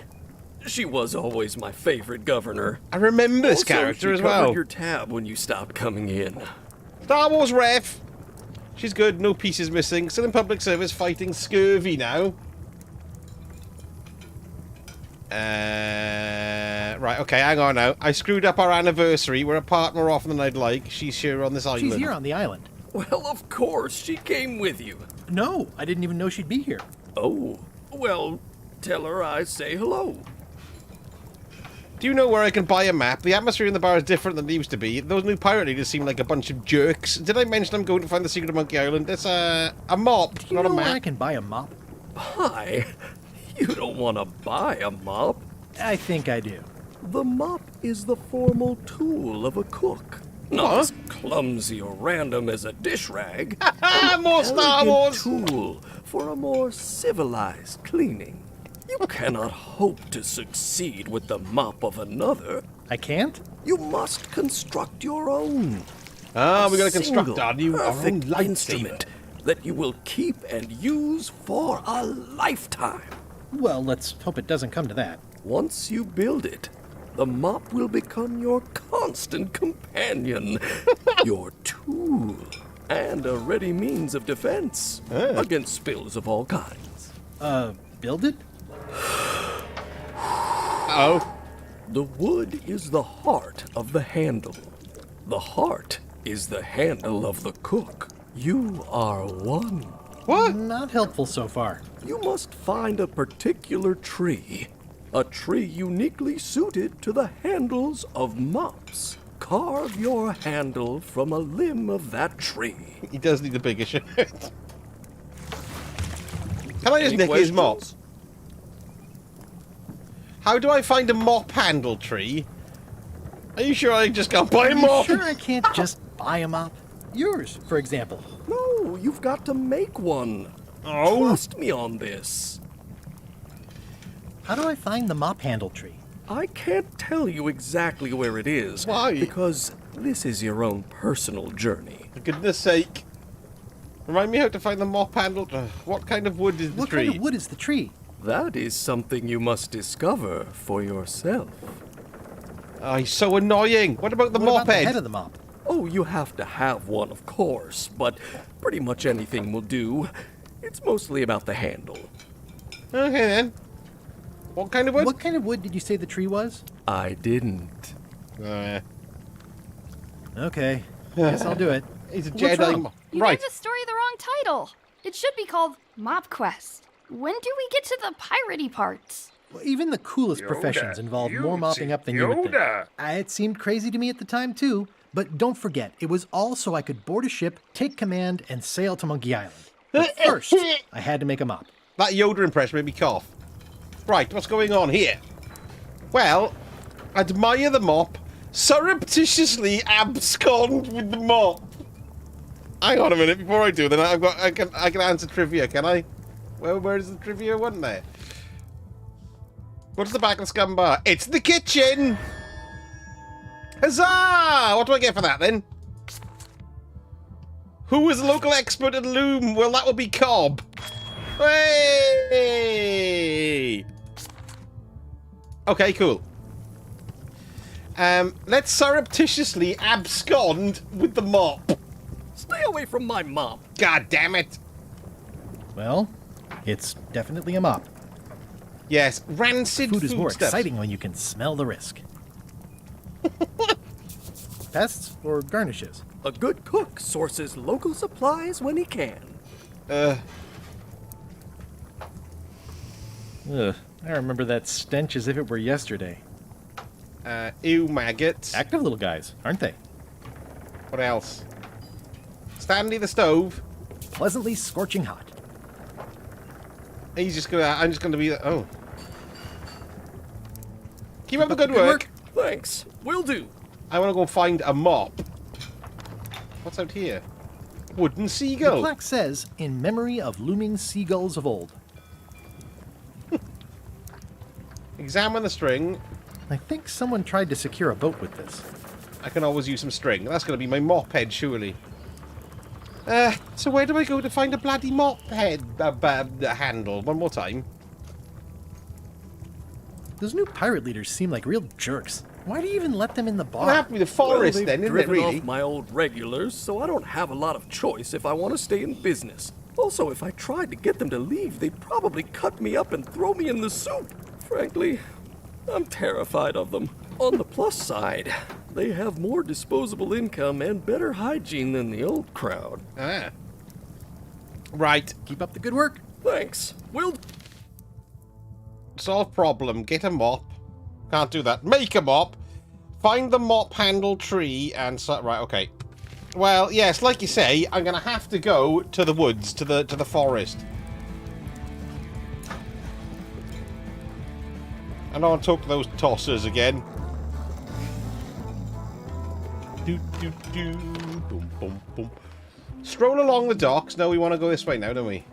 She was always my favorite governor. I remember this Also, character she as well. covered your tab when you stopped coming in. Star Wars ref. She's good, no pieces missing. Still in public service fighting scurvy now. Right, okay, hang on now. I screwed up our anniversary. We're apart more often than I'd like. She's here on this island. She's here on the island. Well, of course, she came with you. No, I didn't even know she'd be here. Oh, well, tell her I say hello. Do you know where I can buy a map? The atmosphere in the bar is different than it used to be. Those new pirate leaders seem like a bunch of jerks. Did I mention I'm going to find the secret of Monkey Island? It's a mop, Do you not know a where map. I can buy a mop? Buy? You don't want to buy a mop. I think I do. The mop is the formal tool of a cook. Not as clumsy or random as a dish rag. More Star Wars! Tool for a more civilized cleaning. You cannot hope to succeed with the mop of another. I can't? You must construct your own. Ah, we gotta construct Single, our own perfect lightsaber. instrument that you will keep and use for a lifetime. Well, let's hope it doesn't come to that. Once you build it, the mop will become your constant companion, your tool, and a ready means of defense against spills of all kinds. Build it? Oh. The wood is the heart of the handle. The heart is the handle of the cook. You are one. What? Not helpful so far. You must find a particular tree. A tree uniquely suited to the handles of mops. Carve your handle from a limb of that tree. He does need a bigger shirt. Can I just Any nick his questions? mop? How do I find a mop handle tree? Are you sure I just can't buy a Are mop? you sure I can't just buy a mop? Yours, for example. No, you've got to make one. Oh. Trust me on this. How do I find the mop handle tree? I can't tell you exactly where it is. Why? Because this is your own personal journey. For goodness sake. Remind me how to find the mop handle. What kind of wood is the What tree? kind of wood is the tree? That is something you must discover for yourself. Oh, he's so annoying. What about the What mop about the head? head of the mop? Oh, you have to have one, of course, but pretty much anything will do. It's mostly about the handle. Okay then. What kind of wood? What kind of wood did you say the tree was? I didn't. Okay, guess I'll do it. He's a What's Jedi. wrong? You Right. gave the story the wrong title. It should be called Mop Quest. When do we get to the piratey parts? Well, even the coolest professions involve more mopping up than you would think. It seemed crazy to me at the time, too. But don't forget, it was all so I could board a ship, take command, and sail to Monkey Island. But first, I had to make a mop. That Yoda impression made me cough. Right, what's going on here? Well, admire the mop, surreptitiously abscond with the mop. Hang on a minute, before I do, then I can answer trivia, can I? Well, where's the trivia one there? What's the back of the scum bar? It's the kitchen! Huzzah! What do I get for that, then? Who is the local expert at loom? Well, that would be Cobb. Hey! Okay, cool. Let's surreptitiously abscond with the mop. Stay away from my mop. God damn it. Well, it's definitely a mop. Yes, rancid Food is more foodstuffs. exciting when you can smell the risk. Pests or garnishes? A good cook sources local supplies when he can. Ugh, I remember that stench as if it were yesterday. Ew, maggots. Active little guys, aren't they? What else? Stanley the stove. Pleasantly scorching hot. I'm just gonna be. Oh. Keep up the good work. Thanks. Will do. I want to go find a mop. What's out here? Wooden The seagull. plaque says, in memory of looming seagulls of old. Examine the string. I think someone tried to secure a boat with this. I can always use some string. That's going to be my mop head, surely. So where do I go to find a bloody mop head handle? One more time. Those new pirate leaders seem like real jerks. Why do you even let them in the bar? Well, it have to be the forest Well, then, they've isn't it, driven really? off my old regulars, so I don't have a lot of choice if I want to stay in business. Also, if I tried to get them to leave, they'd probably cut me up and throw me in the soup. Frankly, I'm terrified of them. On the plus side, they have more disposable income and better hygiene than the old crowd. Ah. Right. Keep up the good work. Thanks. Will Solve problem. Get a mop. Can't do that. Make a mop. Find the mop handle tree and right. Okay. Well, yes, like you say, I'm gonna have to go to the woods, to the forest. I don't want to talk to those tossers again. Do do do. Boom boom boom. Stroll along the docks. No, we want to go this way now, don't we?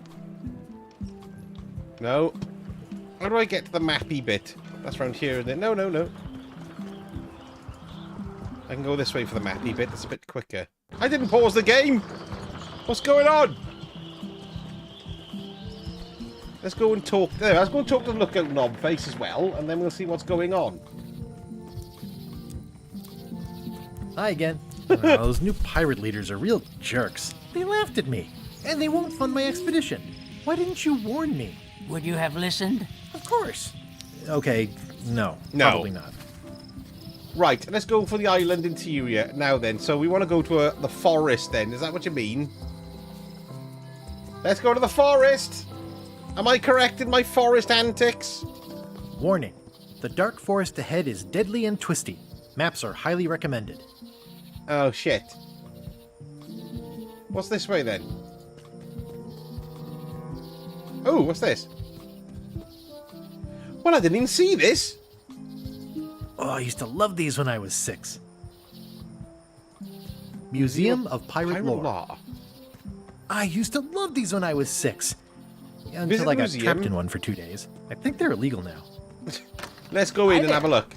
No. How do I get to the mappy bit? That's around here, isn't it? No, no, no. I can go this way for the mappy bit. That's a bit quicker. I didn't pause the game! What's going on? Let's go and talk. There, let's go and talk to the lookout knob face as well, and then we'll see what's going on. Hi again. Those new pirate leaders are real jerks. They laughed at me, and they won't fund my expedition. Why didn't you warn me? Would you have listened? Of course. Okay, no. No. Probably not. Right, let's go for the island interior now then. So we want to go to the forest then. Is that what you mean? Let's go to the forest! Am I correct in my forest antics? Warning. The dark forest ahead is deadly and twisty. Maps are highly recommended. Oh, shit. What's this way then? Oh, what's this? Well, I didn't even see this. Oh, I used to love these when I was 6. Museum of Pirate Lore. I used to love these when I was 6. Until I got trapped in one for 2 days. I think they're illegal now. Let's go in and have a look.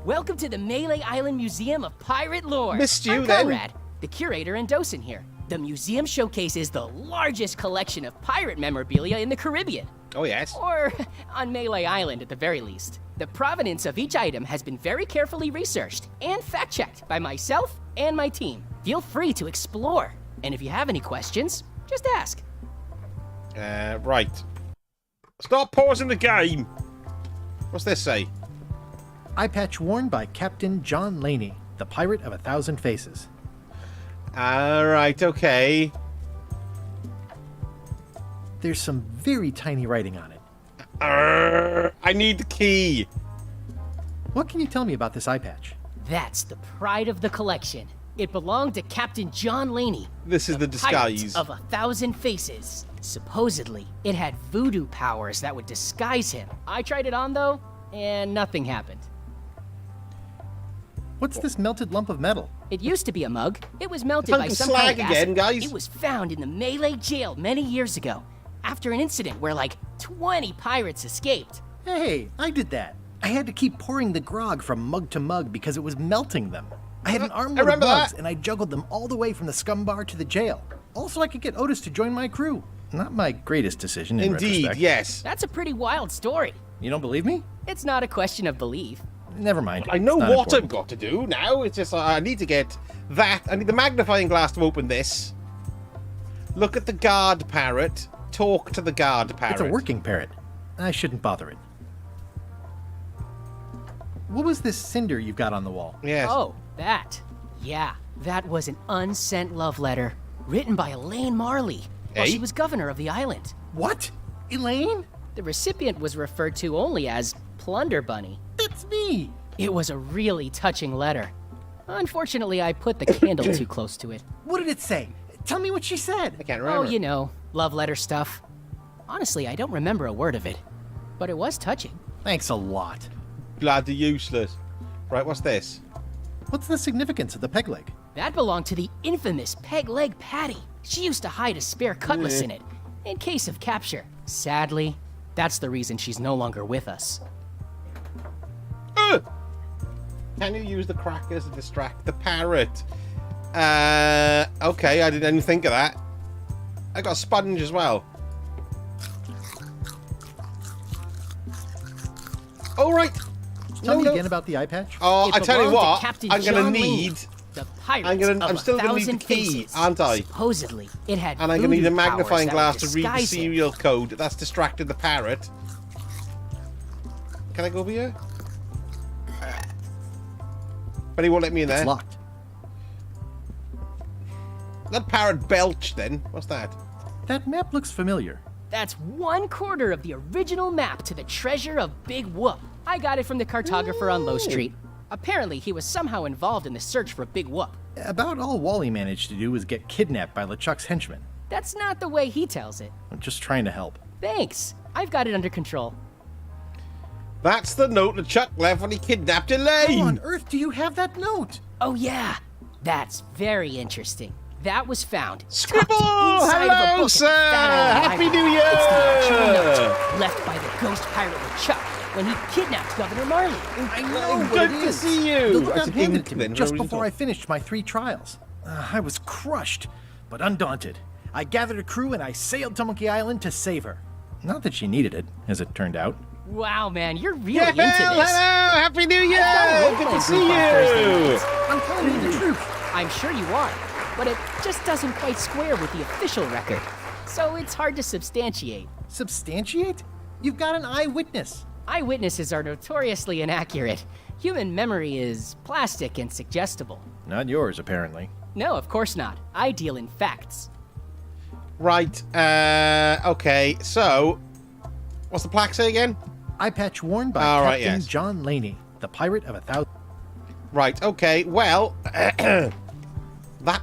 Welcome to the Melee Island Museum of Pirate Lore. Missed you I'm then. Conrad, the curator and docent here. The museum showcases the largest collection of pirate memorabilia in the Caribbean. Oh, yes. Or on Melee Island, at the very least. The provenance of each item has been very carefully researched and fact-checked by myself and my team. Feel free to explore. And if you have any questions, just ask. Right. Stop pausing the game. What's this say? Eye patch worn by Captain John Laney, the pirate of 1,000 faces. Alright, okay. There's some very tiny writing on it. I need the key. What can you tell me about this eye patch? That's the pride of the collection. It belonged to Captain John Laney. This is the disguise. Pirate of 1,000 faces. Supposedly, it had voodoo powers that would disguise him. I tried it on though, and nothing happened. What's this melted lump of metal? It used to be a mug. It was melted by some slag kind of again, acid. guys. It was found in the Melee jail many years ago, after an incident where like 20 pirates escaped. Hey, I did that. I had to keep pouring the grog from mug to mug because it was melting them. I had an armload of mugs, and I juggled them all the way from the scum bar to the jail. Also, I could get Otis to join my crew. Not my greatest decision in Indeed, retrospect. yes. That's a pretty wild story. You don't believe me? It's not a question of belief. Never mind. I know It's not what important. I've got to do now. It's just I need to get that. I need the magnifying glass to open this. Look at the guard parrot. Talk to the guard parrot. It's a working parrot. I shouldn't bother it. What was this cinder you've got on the wall? Yes. Oh, that. Yeah, that was an unsent love letter written by Elaine Marley while she was governor of the island. What? Elaine? The recipient was referred to only as Plunder Bunny. That's me. It was a really touching letter. Unfortunately, I put the candle too close to it. What did it say? Tell me what she said. I can't Oh, remember. you know, love letter stuff. Honestly, I don't remember a word of it, but it was touching. Thanks a lot. Bloody useless. Right, what's this? What's the significance of the peg leg? That belonged to the infamous Peg Leg Patty. She used to hide a spare cutlass in it, in case of capture. Sadly, that's the reason she's no longer with us. Can you use the crackers to distract the parrot? Okay, I didn't even think of that. I got a sponge as well. All right. Tell me again about the eye patch. Oh, It I tell you belonged to what, Captain I'm gonna John need. Laney, the pirate I'm still gonna need the key, aren't I? Supposedly, it had And I'm gonna need a voodoo magnifying powers glass that to would read the disguise it. serial code that's distracted the parrot. Can I go over here? But he won't let me in there. It's locked. That parrot belched then. What's that? That map looks familiar. That's 1/4 of the original map to the treasure of Big Whoop. I got it from the cartographer on Low Street. Apparently, he was somehow involved in the search for Big Whoop. About all Wally managed to do was get kidnapped by LeChuck's henchmen. That's not the way he tells it. I'm just trying to help. Thanks. I've got it under control. That's the note that Chuck left when he kidnapped How Elaine. on earth do you have that note? Oh, yeah. That's very interesting. That was found. Scribble! tucked inside of a Hello, book at sir! the Fat Alley Happy Library. New Year! It's the actual note left by the ghost pirate LeChuck when he kidnapped Governor Marley. I know what Good it to is. see you. The lookout That's handed ink it to me then, just for a reason before to- I finished my 3 trials. I was crushed, but undaunted. I gathered a crew and I sailed to Monkey Island to save her. Not that she needed it, as it turned out. Wow, man, you're really Yeah, into this. hello! Happy New Year! I've Good done a to see role-playing group on Thursday you! nights. I'm telling you the truth. I'm sure you are, but it just doesn't quite square with the official record. So it's hard to substantiate. Substantiate? You've got an eyewitness. Eyewitnesses are notoriously inaccurate. Human memory is plastic and suggestible. Not yours, apparently. No, of course not. I deal in facts. Right, okay, so... What's the plaque say again? Eye patch worn by All right, Captain yes. John Laney, the pirate of 1,000... Right, okay, well... that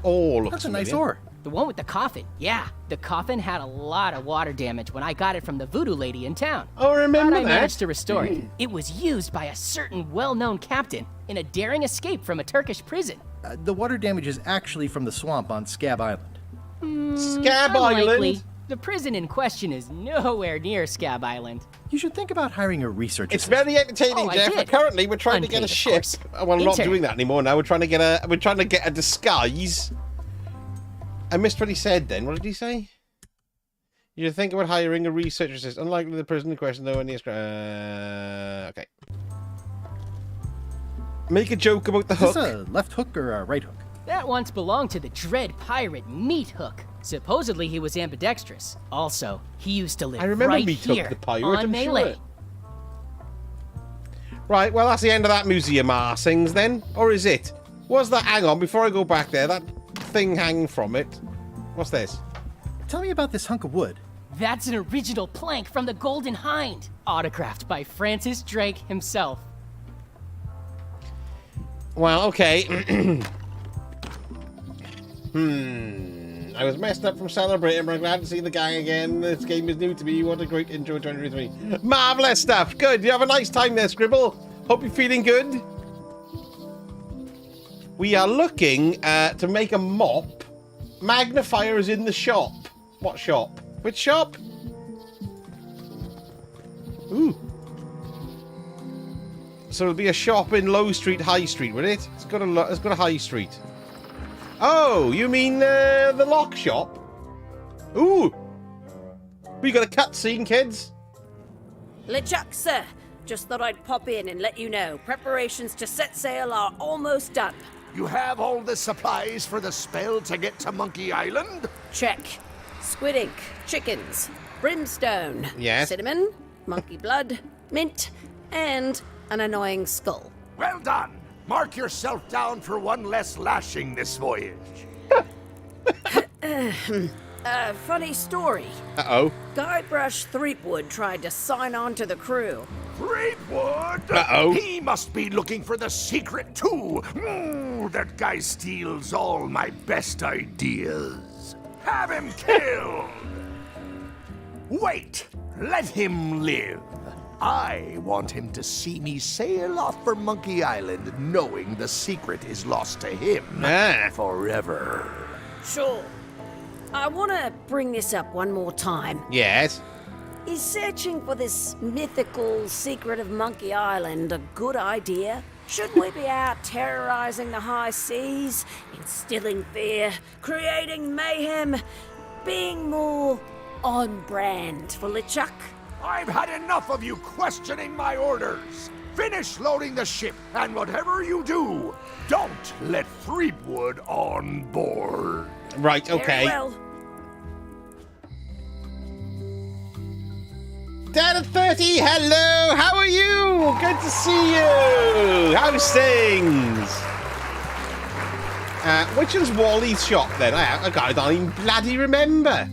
all looks That's a nice familiar. oar. The one with the coffin, yeah. The coffin had a lot of water damage when I got it from the voodoo lady in town. Oh, I remember But I that. managed to restore it. It was used by a certain well-known captain in a daring escape from a Turkish prison. The water damage is actually from the swamp on Scab Island. Scab Unlikely. Island? The prison in question is nowhere near Scab Island. You should think about hiring a research It's assistant. very entertaining, Oh, I Jeff. did. Currently, we're trying to get a Unpaid, of ship. course. Well, I'm not Intern. doing that anymore now. We're trying to get a disguise. I missed what he said then. What did he say? You think about hiring a research assistant. Unlikely the prison in question, though, any okay. Make a joke about the Is this hook. a left hook or a right hook? That once belonged to the dread pirate Meat Hook. Supposedly he was ambidextrous. Also, he used to live I remember right Meat Hook, here the pirate, on I'm Melee. sure. Right, well, that's the end of that museum arsings then. Or is it? Was that... Hang on, before I go back there, that thing hanging from it. What's this? Tell me about this hunk of wood. That's an original plank from the Golden Hind, autographed by Francis Drake himself. Well, okay. I was messed up from celebrating, but I'm glad to see the gang again. This game is new to me. What a great intro to 2023. Marvellous stuff. Good. You have a nice time there, Scribble. Hope you're feeling good. We are looking to make a mop. Magnifier is in the shop. What shop? Which shop? Ooh. So it'll be a shop in Low Street, High Street, will it? It's got a High Street. Oh, you mean the lock shop? Ooh. We got a cutscene, kids. LeChuck, sir. Just thought I'd pop in and let you know. Preparations to set sail are almost done. You have all the supplies for the spell to get to Monkey Island? Check. Squid ink, chickens, brimstone, Yes. cinnamon, monkey blood, mint, and an annoying skull. Well done. Mark yourself down for one less lashing this voyage. Funny story. Uh-oh. Guybrush Threepwood tried to sign on to the crew. Threepwood? Uh-oh. He must be looking for the secret, too. That guy steals all my best ideas. Have him killed! Wait! Let him live. I want him to see me sail off for Monkey Island knowing the secret is lost to him forever. Sure. I want to bring this up one more time. Yes. Is searching for this mythical secret of Monkey Island a good idea? Shouldn't we be out terrorizing the high seas, instilling fear, creating mayhem, being more on brand for LeChuck? I've had enough of you questioning my orders. Finish loading the ship, and whatever you do, don't let Threepwood on board. Right, okay. Very well. Dad at 30, hello, how are you? Good to see you. How's things? Which is Wally's shop then? I don't even bloody remember.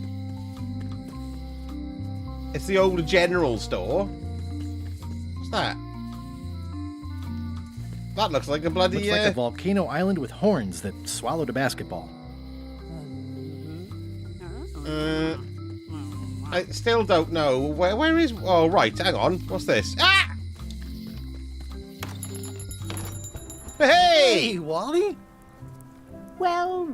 It's the old general store. What's that? That looks like a bloody... Looks like a volcano island with horns that swallowed a basketball. I still don't know. Where is... Oh, right, hang on. What's this? Ah! Hey! Wally? Well,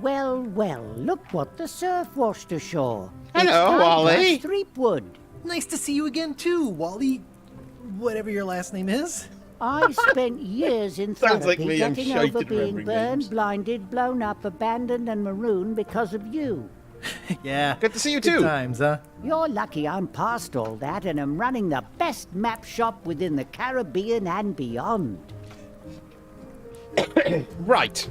look what the surf washed ashore. Hello, Wally. It's Threepwood. Nice to see you again, too, Wally. Whatever your last name is. I spent years in Sounds like therapy me, I'm getting shite over at being remembering burned, names. blinded, blown up, abandoned, and marooned because of you. Yeah. Good to see you, Good too. times, huh? You're lucky I'm past all that and am running the best map shop within the Caribbean and beyond. Right.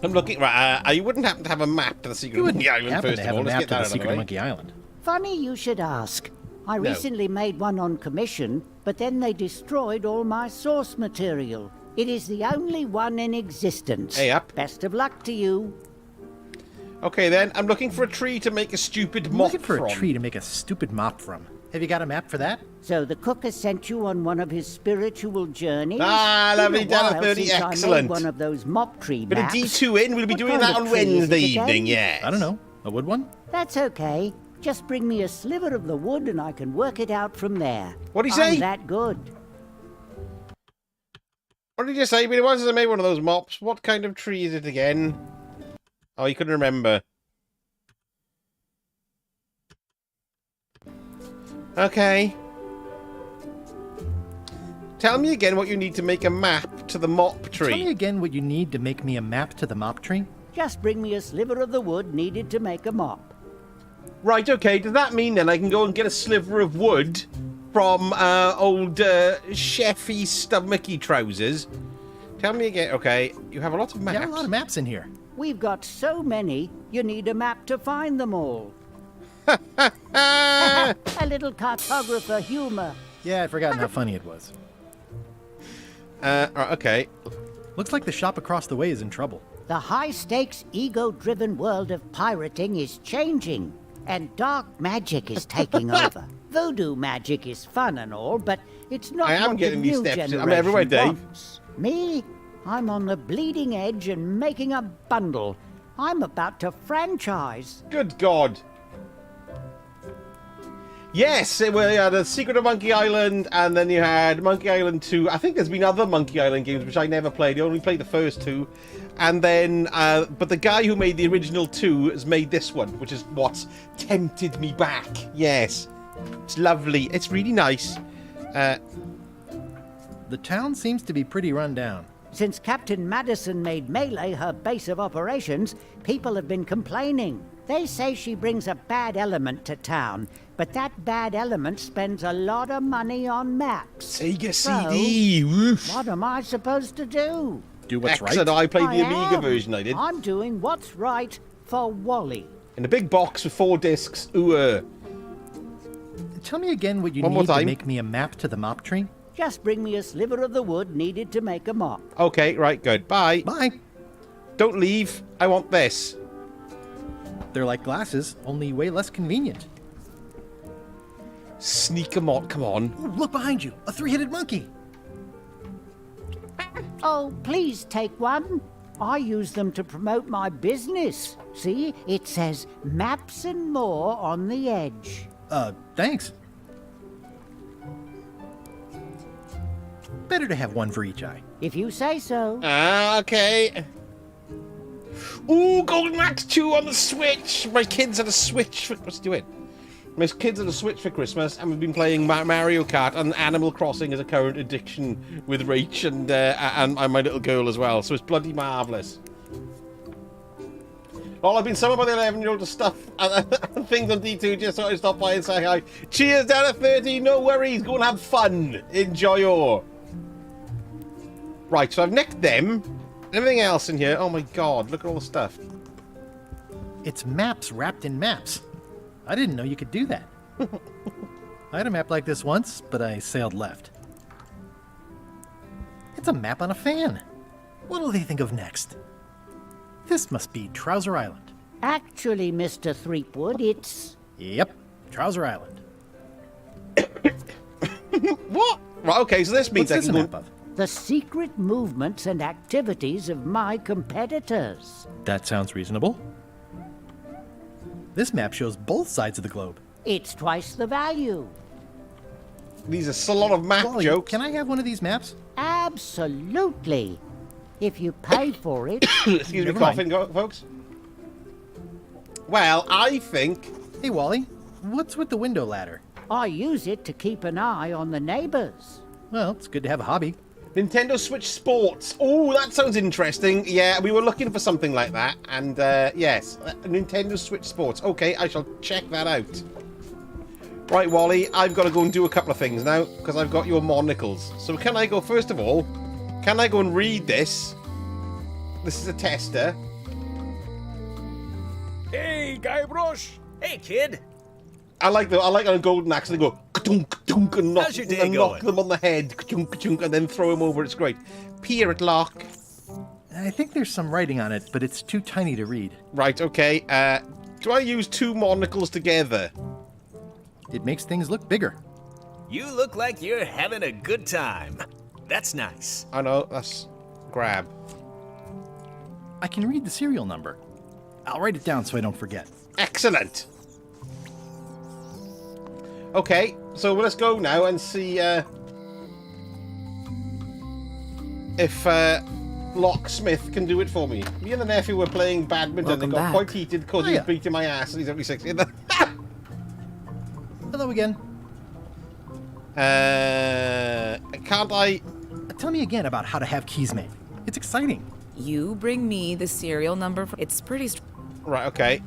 I'm looking... Right, you wouldn't happen to have a map to the Secret Monkey Island, happen first to of have all. a Let's map get to that the out of the Secret way. Monkey Island. Funny you should ask. I No. recently made one on commission, but then they destroyed all my source material. It is the only one in existence. Hey, up. Best of luck to you. Okay, then. I'm looking for a tree to make a stupid I'm mop looking for from. a tree to make a stupid mop from. Have you got a map for that? So the cook has sent you on one of his spiritual journeys? Ah, Been a lovely, Dana while 30, since I made excellent. one of those mop tree Bit of maps. D2 in. We'll be What doing kind that of on tree is it Wednesday again? evening, yes. I don't know. A wood one? That's okay. Just bring me a sliver of the wood and I can work it out from there. What'd he say? I'm that good. What did you say? But it was I made one of those mops. What kind of tree is it again? Oh, you couldn't remember. Okay. Tell me again what you need to make a map to the mop tree. Tell me again what you need to make me a map to the mop tree. Just bring me a sliver of the wood needed to make a mop. Right, okay. Does that mean then I can go and get a sliver of wood from old chefy stomachy trousers? Tell me again. Okay, you have a lot of maps. You have a lot of maps in here. We've got so many, you need a map to find them all. A little cartographer humor. Yeah, I'd forgotten how funny it was. Right, okay. Looks like the shop across the way is in trouble. The high-stakes, ego-driven world of pirating is changing, and dark magic is taking over. Voodoo magic is fun and all, but it's not I am what getting the these new steps. generation I'm everywhere, Dave. wants. Me? I'm on the bleeding edge and making a bundle. I'm about to franchise. Good God. Yes, you had The Secret of Monkey Island, and then you had Monkey Island 2. I think there's been other Monkey Island games, which I never played. I only played the first two. And then, but the guy who made the original 2 has made this one, which is what's tempted me back. Yes. It's lovely. It's really nice. The town seems to be pretty run down. Since Captain Madison made Melee her base of operations, people have been complaining. They say she brings a bad element to town, but that bad element spends a lot of money on maps. Sega So, CD. Woof. what am I supposed to do? Do what's X right. and I played the I Amiga am. version, I did. I'm doing what's right for Wally. In a big box with 4 discs. Ooh. Tell me again what you One more need to time. make me a map to the mop tree. Just bring me a sliver of the wood needed to make a mop. Okay, right, good. Bye. Bye. Don't leave. I want this. They're like glasses, only way less convenient. Sneak 'em on. Come on. Ooh, look behind you, a 3-headed monkey. Oh, please take one. I use them to promote my business. See, it says maps and more on the edge. Thanks. Better to have one for each eye. If you say so. Okay. Ooh, Golden Axe 2 on the Switch. My kids had a Switch for... What's he doing? My kids had a Switch for Christmas, and we've been playing Mario Kart, and Animal Crossing is a current addiction with Rach and my little girl as well, so it's bloody marvellous. Well, I've been summoned by the 11-year-old to stuff and things on D2 just so I stop by and say hi. Cheers down at 30, no worries, go and have fun. Enjoy all. Right, so I've nicked them. Everything else in here, oh my god, look at all the stuff. It's maps wrapped in maps. I didn't know you could do that. I had a map like this once, but I sailed left. It's a map on a fan. What'll they think of next? This must be Trouser Island. Actually, Mr. Threepwood, it's... Yep, Trouser Island. What? Right, okay, so this means What's this a I can map of? the secret movements and activities of my competitors. That sounds reasonable. This map shows both sides of the globe. It's twice the value. These are a lot of map Wally, jokes. Can I have one of these maps? Absolutely. If you pay for it. Excuse me, Never coughing, folks. Well, I think... Hey, Wally, what's with the window ladder? I use it to keep an eye on the neighbors. Well, it's good to have a hobby. Nintendo Switch Sports. Oh, that sounds interesting. Yeah, we were looking for something like that. And, yes, Nintendo Switch Sports. Okay, I shall check that out. Right, Wally, I've got to go and do a couple of things now, because I've got your monocles. So can I go, first of all, can I go and read this? This is a tester. Hey, Guybrush! Hey, kid! I like on a Golden Axe, they go ka-tunk, ka-tunk, and knock, How's your day and knock going? them on the head, ka-tunk, ka-tunk, and then throw them over. It's great. Pirate lock. I think there's some writing on it, but it's too tiny to read. Right, okay. Do I use 2 monocles together? It makes things look bigger. You look like you're having a good time. That's nice. I know, that's grab. I can read the serial number. I'll write it down so I don't forget. Excellent. Okay, so let's go now and see if Locksmith can do it for me. Me and the nephew were playing badminton Welcome and got back. quite heated because he was yeah. beating my ass and he's only 16. Hello again. Can't I... Tell me again about how to have keys made. It's exciting. You bring me the serial number. It's pretty. Right, okay.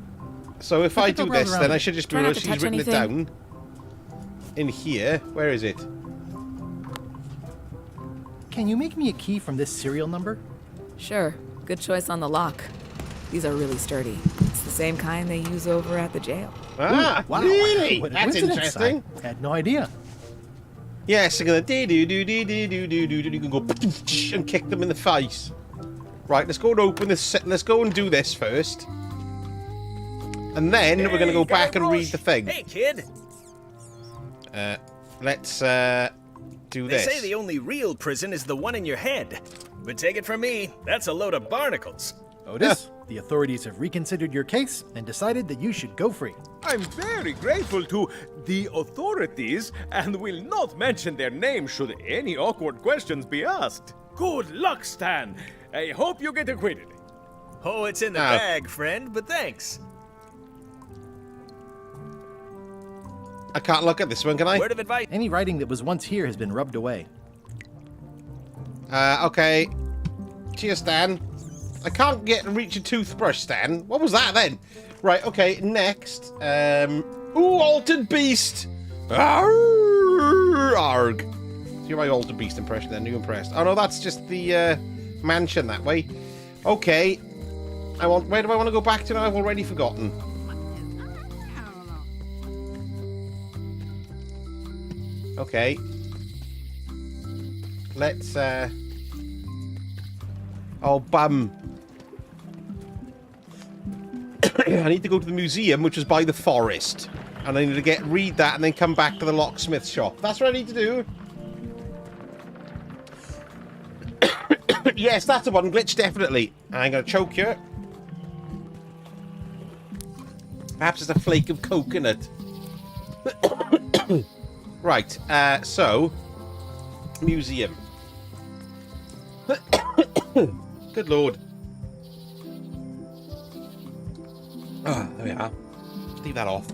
So if I do this, then I should just be Try not to she's touch written it anything. down. In here. Where is it? Can you make me a key from this serial number? Sure. Good choice on the lock. These are really sturdy. It's the same kind they use over at the jail. Ah, Ooh, wow. really? What a That's coincidence. interesting. I had no idea. Yes, I'm gonna do. You can go and kick them in the face. Right, let's go and open this. Let's go and do this first, and then we're gonna go back and read the thing. Hey, kid! Let's do They this. say the only real prison is the one in your head. But take it from me, that's a load of barnacles. Otis, the authorities have reconsidered your case and decided that you should go free. I'm very grateful to the authorities and will not mention their name should any awkward questions be asked. Good luck, Stan. I hope you get acquitted. Oh, it's in the No. bag, friend, but thanks. I can't look at this one, can I? Word of advice. Any writing that was once here has been rubbed away. Okay. Cheers, Stan. I can't reach a toothbrush stand. What was that then? Right, okay, next. Ooh, Altered Beast! Arg! Do my Altered Beast impression then? Are you impressed? Oh no, that's just the mansion that way. Okay. Where do I want to go back to now? I've already forgotten. Okay. Let's, oh, bum. I need to go to the museum, which is by the forest. And I need to read that and then come back to the locksmith shop. That's what I need to do. Yes, that's the one. Glitch, definitely. I'm going to choke you. Perhaps it's a flake of coconut. Right, so... Museum. Good lord. Ah, there we are. Leave that off.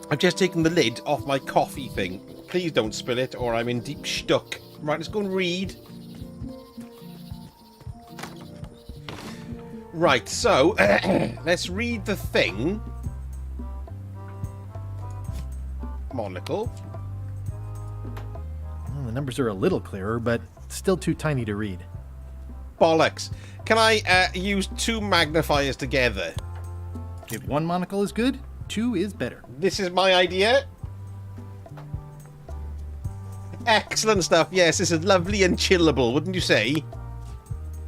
I've just taken the lid off my coffee thing. Please don't spill it or I'm in deep stuck. Right, let's go and read. Right, so let's read the thing. Monocle. Well, the numbers are a little clearer, but still too tiny to read. Bollocks. Can I use 2 magnifiers together? If 1 monocle is good, 2 is better. This is my idea. Excellent stuff. Yes, this is lovely and chillable, wouldn't you say?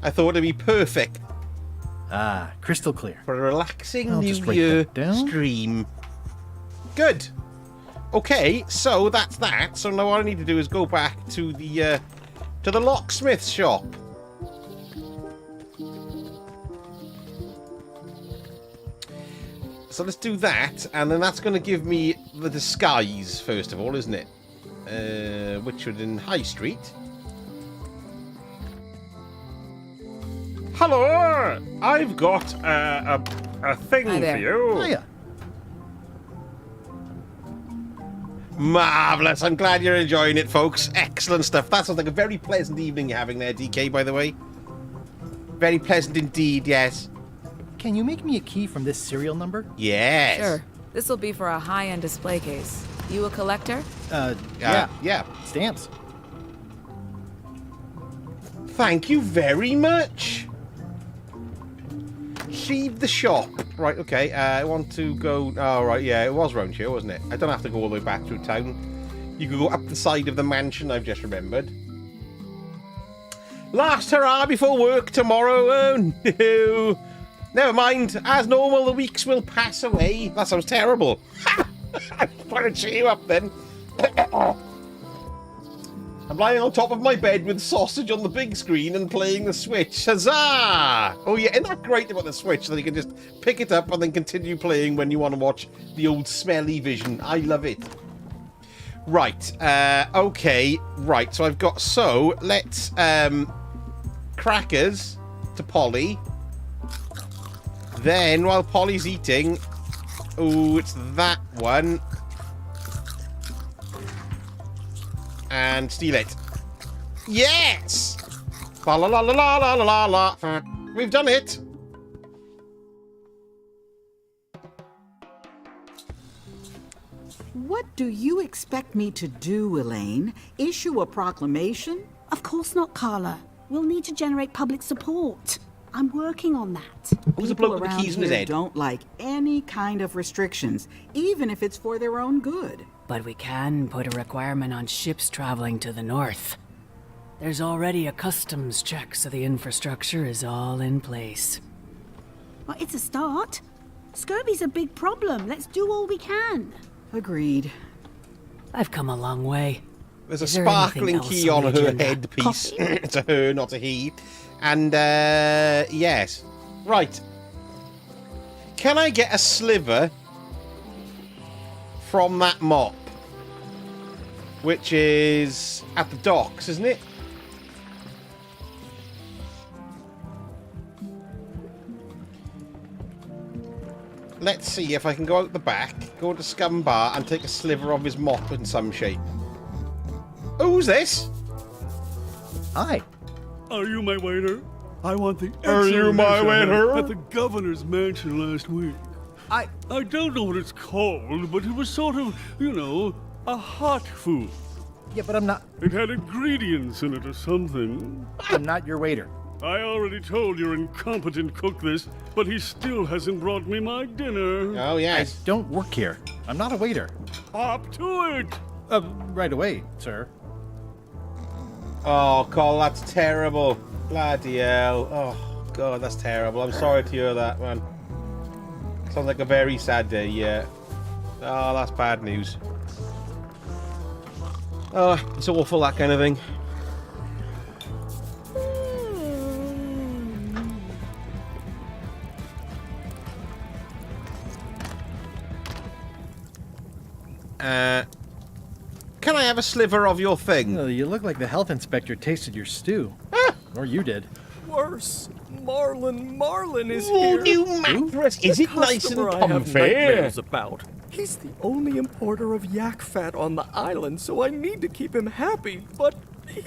I thought it'd be perfect. Ah, crystal clear. For a relaxing New Year stream. Good. Okay, so that's that. So now all I need to do is go back to the locksmith shop. So let's do that, and then that's going to give me the disguise, first of all, isn't it? Which would in High Street. Hello! I've got a thing for you. Oh, yeah. Marvellous. I'm glad you're enjoying it, folks. Excellent stuff. That sounds like a very pleasant evening you're having there, DK, by the way. Very pleasant indeed, yes. Can you make me a key from this serial number? Yes. Sure. This will be for a high-end display case. You a collector? Yeah. Yeah. Stamps. Thank you very much. Leave the shop. Right, okay. I want to go... Oh, right, yeah. It was round here, wasn't it? I don't have to go all the way back through town. You can go up the side of the mansion, I've just remembered. Last hurrah before work tomorrow. Oh, no. Never mind. As normal, the weeks will pass away. That sounds terrible. I'm trying to cheer you up then. I'm lying on top of my bed with sausage on the big screen and playing the Switch. Huzzah! Oh yeah, isn't that great about the Switch that you can just pick it up and then continue playing when you want to watch the old smelly vision? I love it. Right, okay, right, so I've got... So, let's, crackers to Polly. Then, while Polly's eating... Oh, it's that one. And steal it. Yes! La la la la la la la la. We've done it. What do you expect me to do, Elaine? Issue a proclamation? Of course not, Carla. We'll need to generate public support. I'm working on that. Who's the bloke with the keys in his head? Don't like any kind of restrictions, even if it's for their own good. But we can put a requirement on ships traveling to the north. There's already a customs check, so the infrastructure is all in place. Well, it's a start. Scurvy's a big problem. Let's do all we can. Agreed. I've come a long way. There's a sparkling key on her headpiece. It's a her, not a he. And, yes. Right. Can I get a sliver from that mop? Which is at the docks, isn't it? Let's see if I can go out the back, go to Scum Bar, and take a sliver of his mop in some shape. Oh, who's this? Hi. Are you my waiter? I want the Are you excellent my dish I had waiter? at the governor's mansion last week. I don't know what it's called, but it was sort of, you know, a hot food. Yeah, but I'm not... It had ingredients in it or something. I'm not your waiter. I already told your incompetent cook this, but he still hasn't brought me my dinner. Oh, yes. I don't work here. I'm not a waiter. Hop to it! Right away, sir. Oh, Cole, that's terrible. Bloody hell. Oh, God, that's terrible. I'm sorry to hear that, man. Sounds like a very sad day, yeah. Oh, that's bad news. Oh, it's awful, that kind of thing. Can I have a sliver of your thing? Oh, you look like the health inspector tasted your stew. Or you did. Worse. Marlin is Oh, here. new mattress. Is it nice and Customer I have comfy? nightmares about. He's the only importer of yak fat on the island, so I need to keep him happy, but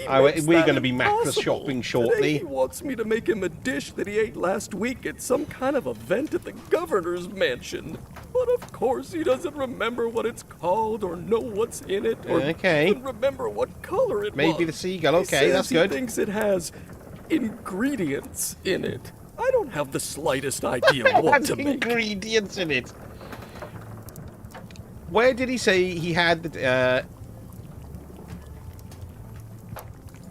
we're going to be mattress shopping shortly. Today he wants me to make him a dish that he ate last week at some kind of event at the governor's mansion. But of course he doesn't remember what it's called or know what's in it or even remember what color it was. Maybe the seagull. Okay, He that's says good. He thinks it has ingredients in it. I don't have the slightest idea what to make. Ingredients in it. Where did he say he had the...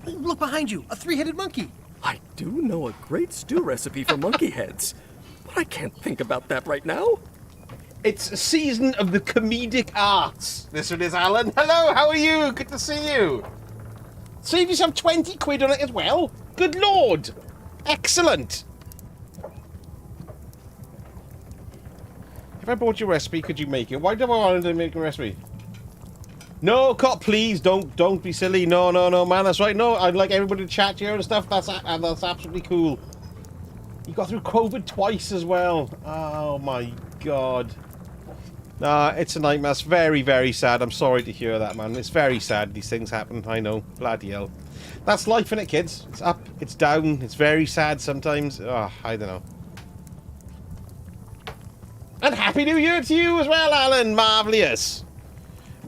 Look behind you, a three-headed monkey. I do know a great stew recipe for monkey heads, but I can't think about that right now. It's a season of the comedic arts. This one is Alan. Hello, how are you? Good to see you. Save yourself 20 quid on it as well. Good lord. Excellent. If I bought your recipe, could you make it? Why do I want to make a recipe? No, Cop, please don't be silly. No, man, that's right. No, I'd like everybody to chat here and stuff. That's absolutely cool. You got through COVID twice as well. Oh my god. Nah, it's a nightmare. It's very, very sad. I'm sorry to hear that, man. It's very sad these things happen. I know. Bloody hell. That's life, innit, kids? It's up, it's down. It's very sad sometimes. Oh, I don't know. And Happy New Year to you as well, Alan. Marvellous.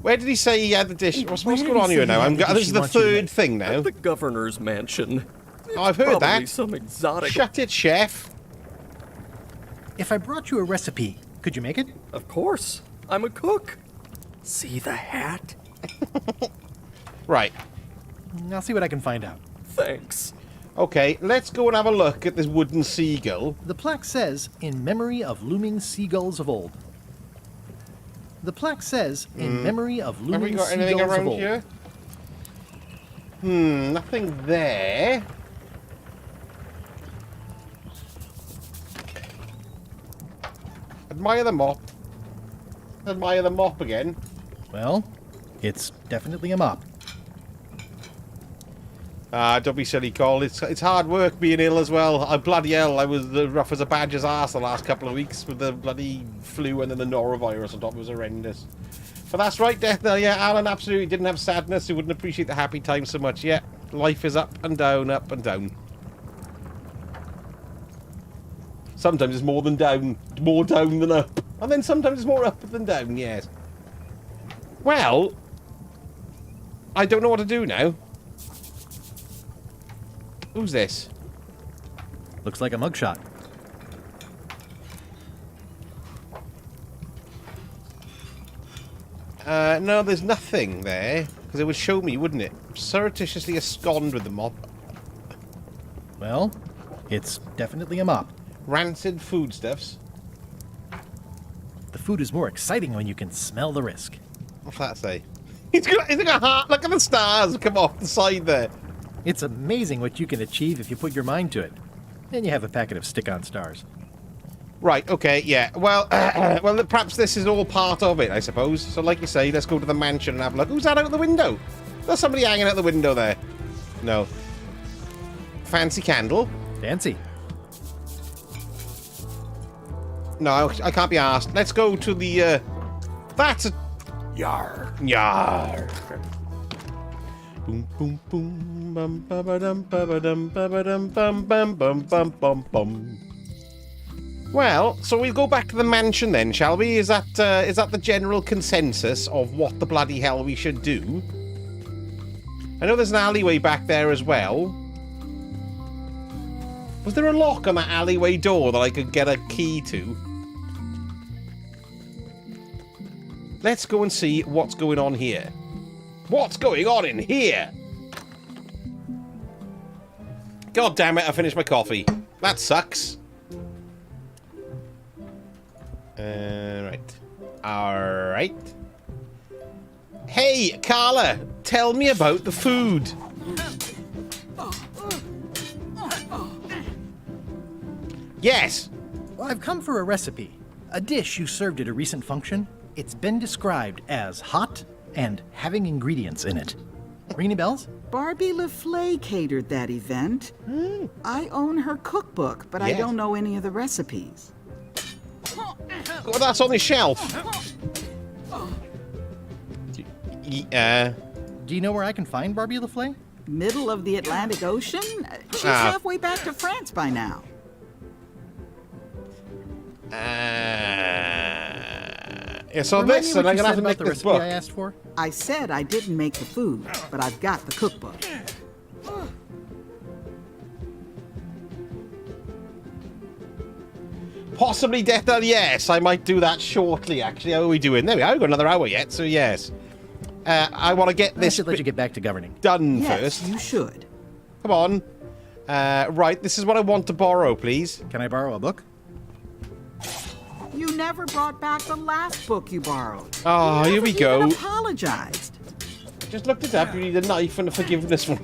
Where did he say he had the dish? What's going on here now? This is the third thing now. At the governor's mansion. Oh, I've heard Probably that. some exotic... Shut it, chef. If I brought you a recipe, could you make it? Of course. I'm a cook. See the hat? Right. I'll see what I can find out. Thanks. Okay, let's go and have a look at this wooden seagull. The plaque says, in memory of looming seagulls of old. The plaque says, in memory of looming Have we got seagulls anything of around old. here? Nothing there. Admire the mop. Admire the mop again. Well, it's definitely a mop. Don't be silly, Cole. It's hard work being ill as well. Bloody hell, I was rough as a badger's arse the last couple of weeks with the bloody flu and then the norovirus on top. It was horrendous. But that's right, Death Knell. Yeah, Alan absolutely didn't have sadness. He wouldn't appreciate the happy times so much. Yeah, life is up and down, up and down. Sometimes it's more than down. More down than up. And then sometimes it's more up than down, yes. Well, I don't know what to do now. Who's this? Looks like a mugshot. No, there's nothing there. Because it would show me, wouldn't it? Surreptitiously abscond with the mop. Well, it's definitely a mop. Rancid foodstuffs. The food is more exciting when you can smell the risk. What's that say? He's got a heart. Look at the stars come off the side there. It's amazing what you can achieve if you put your mind to it. Then you have a packet of stick-on stars. Right, okay, yeah. Well, well, perhaps this is all part of it, I suppose. So like you say, let's go to the mansion and have a look. Who's that out the window? There's somebody hanging out the window there. No. Fancy candle? Fancy. No, I can't be asked. Let's go to the, that's a... Yar. Yar. Boom, boom, boom. bum ba-ba-dum ba-ba-dum ba-ba-dum bum bum bum bum bum bum. Well, so we'll go back to the mansion then, shall we? Is that the general consensus of what the bloody hell we should do? I know there's an alleyway back there as well. Was there a lock on that alleyway door that I could get a key to? Let's go and see what's going on here. What's going on in here? God damn it, I finished my coffee. That sucks. Right. Alright. Hey, Carla, tell me about the food. Yes. Well, I've come for a recipe. A dish you served at a recent function. It's been described as hot and having ingredients in it. Ring any bells? Barbie LaFleur catered that event. I own her cookbook, but I don't know any of the recipes. Oh, that's on the shelf. Do you know where I can find Barbie LaFleur? Middle of the Atlantic Ocean? She's halfway back to France by now. Yeah, so this, and I'm gonna have to make the this recipe book. I asked for. I said I didn't make the food, but I've got the cookbook. Possibly Death Knell, yes. I might do that shortly, actually. How are we doing? There we are. We've got another hour yet, so yes. I want to get this... I should let you get back to governing. Done yes, first. You should. Come on. Right, this is what I want to borrow, please. Can I borrow a book? You never brought back the last book you borrowed. Oh, here we go. You apologized. Just looked it up. You need a knife and a forgiveness one.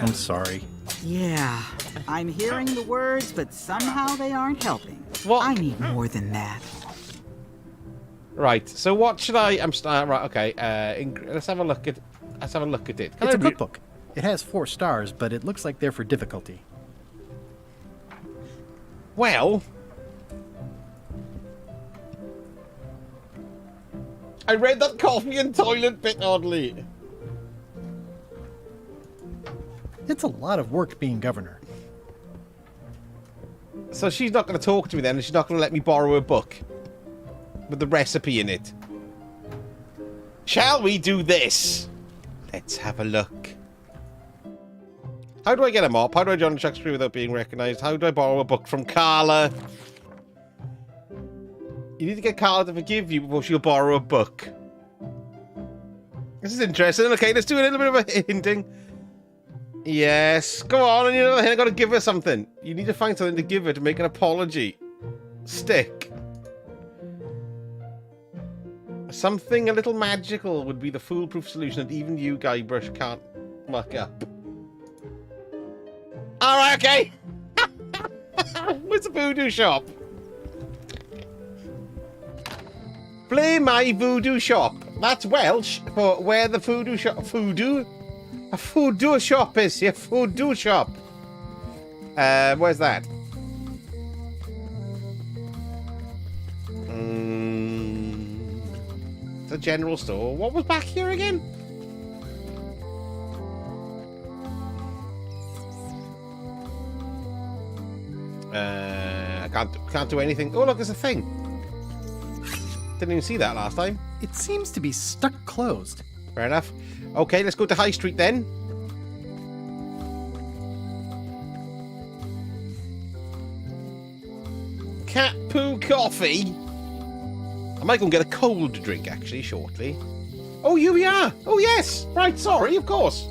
I'm sorry. Yeah, I'm hearing the words, but somehow they aren't helping. What? I need more than that. Right. So what should I? Right. Okay. Let's have a look at. Let's have a look at it. It's a cookbook. It has 4 stars, but it looks like they're for difficulty. Well, I read that coffee and toilet bit oddly. It's a lot of work being governor. So she's not going to talk to me then, and she's not going to let me borrow a book with the recipe in it. Shall we do this? Let's have a look. How do I get a mop? How do I join Chuck's crew without being recognised? How do I borrow a book from Carla? You need to get Carla to forgive you before she'll borrow a book. This is interesting. Okay, let's do a little bit of a hinting. Yes. Go on, and you know, I got to give her something. You need to find something to give her to make an apology. Stick. Something a little magical would be the foolproof solution that even you, Guybrush, can't muck up. Alright, okay. Where's the voodoo shop? Play my voodoo shop. That's Welsh for where the voodoo shop... Voodoo? A voodoo shop is. Yeah, voodoo shop. Where's that? It's a general store. What was back here again? I can't do anything. Oh, look, there's a thing. Didn't even see that last time. It seems to be stuck closed. Fair enough. Okay, let's go to High Street then. Cat poo coffee. I might go and get a cold drink actually shortly. Oh, here we are. Oh, yes. Right, sorry, of course.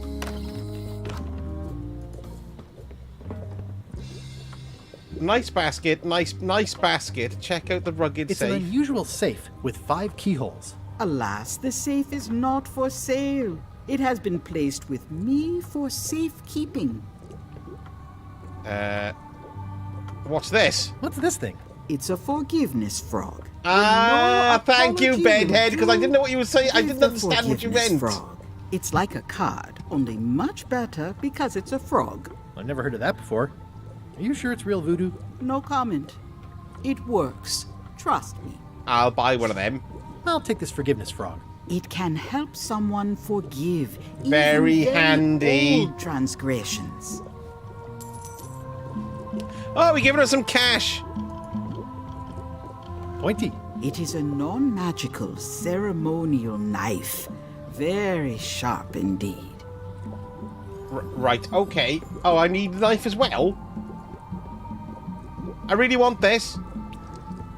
Nice basket, nice basket. Check out the rugged It's safe. an unusual safe with 5 keyholes. Alas, the safe is not for sale. It has been placed with me for safekeeping. What's this? What's this thing? It's a forgiveness frog. Thank you, apology bedhead, because I will didn't know what you were saying. I give didn't the understand what you forgiveness meant. Frog. It's like a card, only much better because it's a frog. I've never heard of that before. Are you sure it's real voodoo? No comment. It works. Trust me. I'll buy one of them. I'll take this forgiveness frog. It can help someone forgive Very even handy. old transgressions. Oh, we're giving her some cash. Pointy. It is a non-magical ceremonial knife. Very sharp indeed. Right, okay. Oh, I need a knife as well? I really want this.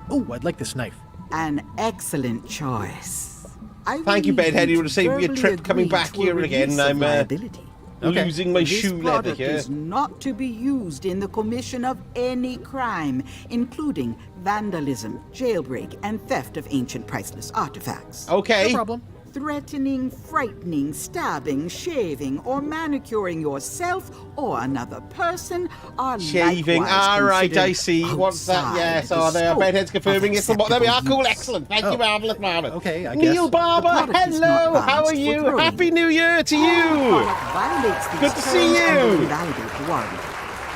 Oh, I'd like this knife. An excellent choice. Thank you, Bedhead. You would have saved me a verbally trip coming agree back to a here again. release of I'm liability. losing my This shoe leather product here. is not to be used in the commission of any crime, including vandalism, jailbreak, and theft of ancient priceless artifacts. Okay. No problem. Threatening, frightening, stabbing, shaving, or manicuring yourself or another person are Shaving. likewise All right, I considered see. What's that? outside Yes. the Oh, there. scope Bedhead's confirming of it's the There we are. acceptable Cool. use. Excellent. Thank you, marvelous, marvelous. Okay, I Neil guess. Barber. The product is not Hello. How are balanced you? for throwing. Happy New Year to you. Product violates these Good to see terms and will you. invalidate the warranty.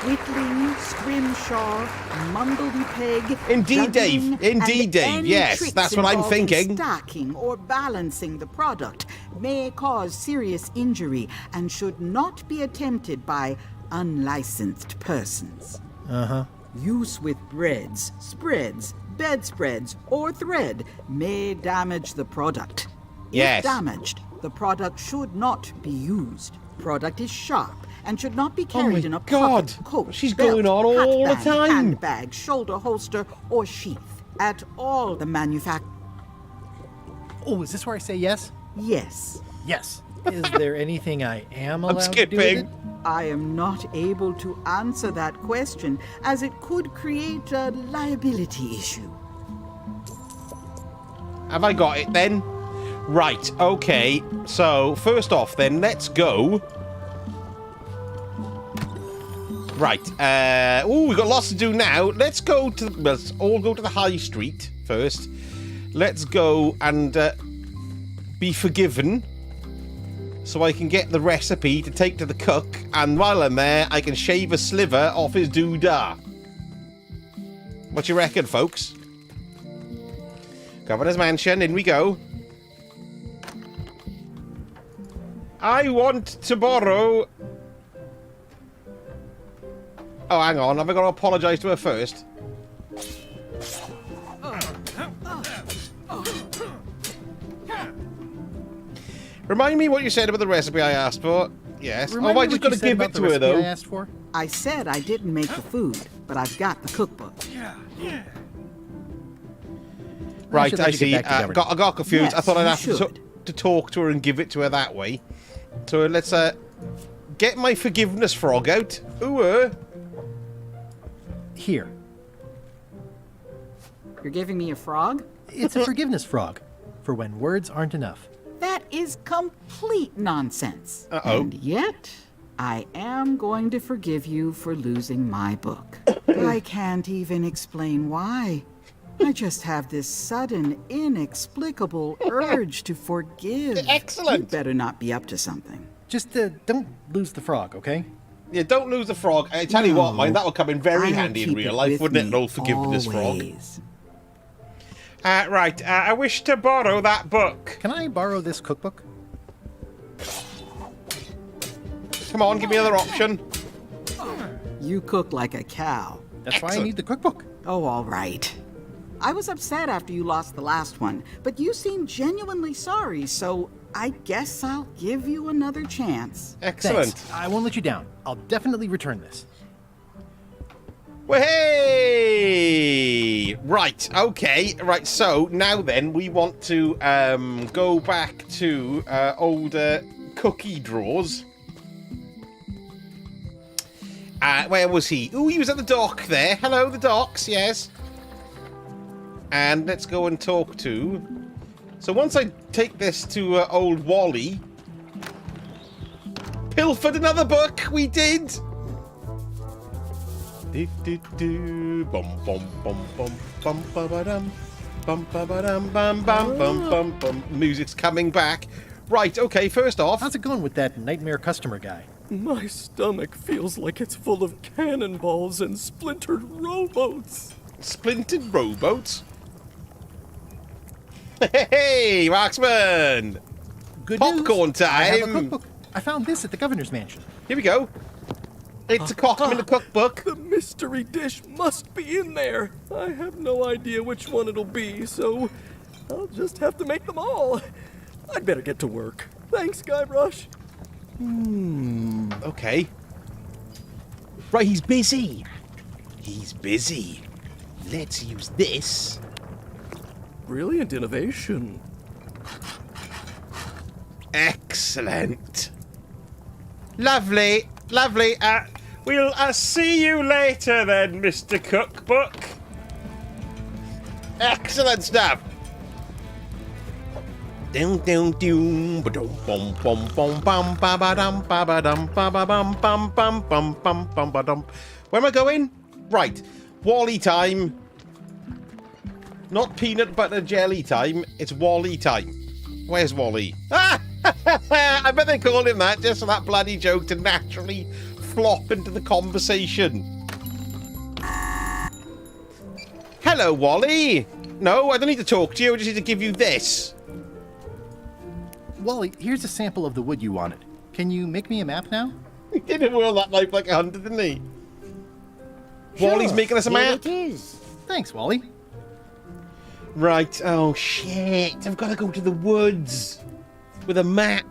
Whittling, scrimshaw, mumbledy-peg, Indeed, Dave. juggling, Indeed, and Dave. any Yes, tricks that's what I'm involving thinking. Stacking or balancing the product may cause serious injury and should not be attempted by unlicensed persons. Uh-huh. Use with breads, spreads, bedspreads, or thread may damage the product. Yes. If damaged, the product should not be used. Product is sharp and should not be carried in a God. pocket, coat, She's belt, going on all the hatband, time. handbag, shoulder holster, or sheath. At all the Oh, is this where I say yes? Yes. Yes. Is there anything I am allowed to do with it? I am not able to answer that question, as it could create a liability issue. Have I got it then? Right, okay. So, first off then, let's go. Right, we've got lots to do now. Let's go to, let's all go to the high street first. Let's go and be forgiven, so I can get the recipe to take to the cook, and while I'm there, I can shave a sliver off his doodah. What you reckon, folks? Governor's Mansion, in we go. I want to borrow... Oh, hang on. Have I got to apologise to her first? Remind me what you said about the recipe I asked for. Yes. Remind Oh, I me just what got you to said give about it the to her, recipe though. I asked for? I said I didn't make the food, but I've got the cookbook. Right, I see. I got confused. Yes, I thought I'd you have to talk to her and give it to her that way. So let's get my forgiveness frog out. Ooh. Here. You're giving me a frog? It's a forgiveness frog, for when words aren't enough. That is complete nonsense. Uh-oh. And yet, I am going to forgive you for losing my book. I can't even explain why. I just have this sudden, inexplicable urge to forgive. Excellent. You better not be up to something. Just don't lose the frog, okay? Yeah, don't lose the frog. I tell you what, mine, that will come in very I'll handy in keep real it life, with wouldn't it? An me old forgiveness always. frog. Right, I wish to borrow that book. Can I borrow this cookbook? Come on, give me another option. You cook like a cow. That's why I need the cookbook. Oh, all right. I was upset after you lost the last one, but you seemed genuinely sorry, so I guess I'll give you another chance. Excellent. Thanks. I won't let you down. I'll definitely return this. Well, hey! Right, okay. Right, so now then, we want to go back to older cookie drawers. Where was he? Oh, he was at the dock there. Hello, the docks, yes. And let's go and talk to... So once I take this to old Wally... Pilfered another book! We did! Do-do-do. Bum bum bum bum bum ba ba dum. Bum ba ba dum bum bum bum bum bum. Music's coming back. Right, okay, first off... How's it going with that nightmare customer guy? My stomach feels like it's full of cannonballs and splintered rowboats. Splintered rowboats? Hey, Marksman! Good Popcorn news. I have a time! cookbook. I found this at the governor's mansion. Here we go. It's a cockman in the cookbook. The mystery dish must be in there. I have no idea which one it'll be, so I'll just have to make them all. I'd better get to work. Thanks, Guybrush. Okay. Right, he's busy. He's busy. Let's use this. Brilliant innovation. Excellent. Lovely. Lovely. We'll see you later then, Mr. Cookbook. Excellent stuff. Down, down, down, ba-dum, bum, bum, bum, bum, ba-ba-dum, ba-ba-dum, ba-ba-bum, bum, bum, bum, bum, bum, ba-dum. Where am I going? Right. Wally time. Not peanut butter jelly time. It's Wally time. Where's Wally? Ah! I bet they called him that just for that bloody joke to naturally flop into the conversation. Hello, Wally. No, I don't need to talk to you. I just need to give you this. Wally, here's a sample of the wood you wanted. Can you make me a map now? He didn't whirl that knife like a hunter, didn't he? Sure, Wally's making us a here map. it is. Thanks, Wally. Right. Oh, shit. I've got to go to the woods with a map.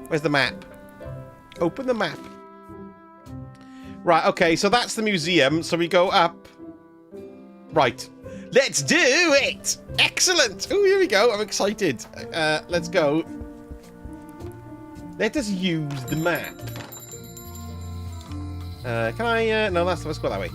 Where's the map? Open the map. Right, okay, so that's the museum. So we go up. Right. Let's do it! Excellent! Oh, here we go. I'm excited. Let's go. Let us use the map. Can I... no, let's go that way.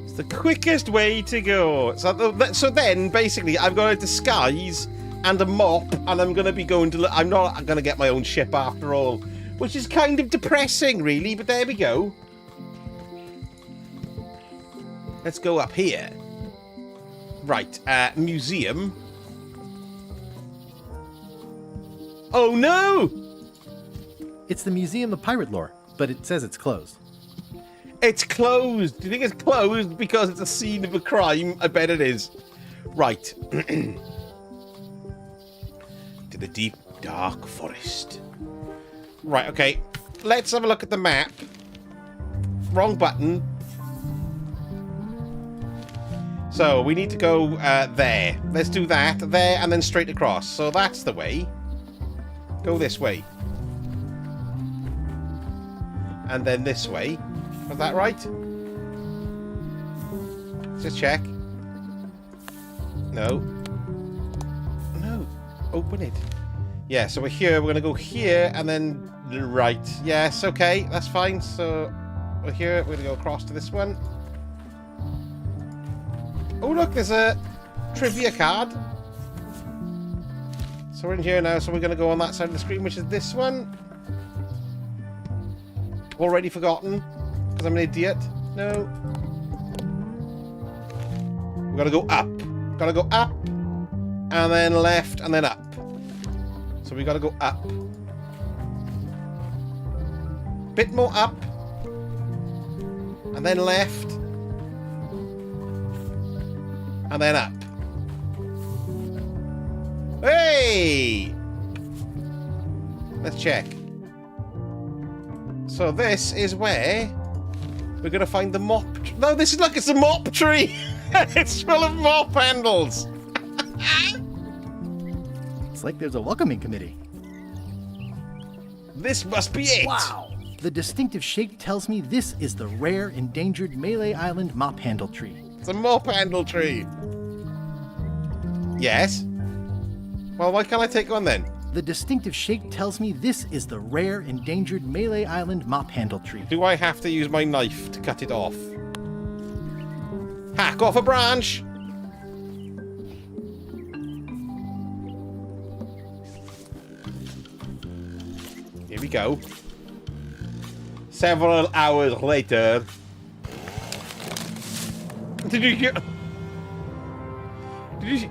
It's the quickest way to go. So then, basically, I've got a disguise and a mop, and I'm going to be going to... I'm not going to get my own ship after all, which is kind of depressing, really, but there we go. Let's go up here. Right, museum. Oh, no! It's the Museum of Pirate Lore, but it says it's closed. It's closed. Do you think it's closed because it's a scene of a crime? I bet it is. Right. To the deep, dark forest. Right, okay. Let's have a look at the map. Wrong button. So, we need to go there. Let's do that, there, and then straight across. So that's the way. Go this way. And then this way. Was that right? Just check. No. No. Open it. Yeah, so we're here. We're going to go here and then right. Yes, okay. That's fine. So we're here. We're going to go across to this one. Oh, look. There's a trivia card. So we're in here now. So we're going to go on that side of the screen, which is this one. Already forgotten. Because I'm an idiot. No. We've got to go up. Got to go up. And then left. And then up. So we got to go up. Bit more up. And then left. And then up. Hey! Let's check. So this is where we're going to find the mop. No, this is like it's a mop tree. It's full of mop handles. It's like there's a welcoming committee. This must be it. Wow. The distinctive shape tells me this is the rare endangered Malay Island mop handle tree. It's a mop handle tree. Yes. Well, why can't I take one then? The distinctive shape tells me this is the rare endangered Malay Island mop handle tree. Do I have to use my knife to cut it off? Hack off a branch. Here we go. Several hours later. Did you hear? Did you see?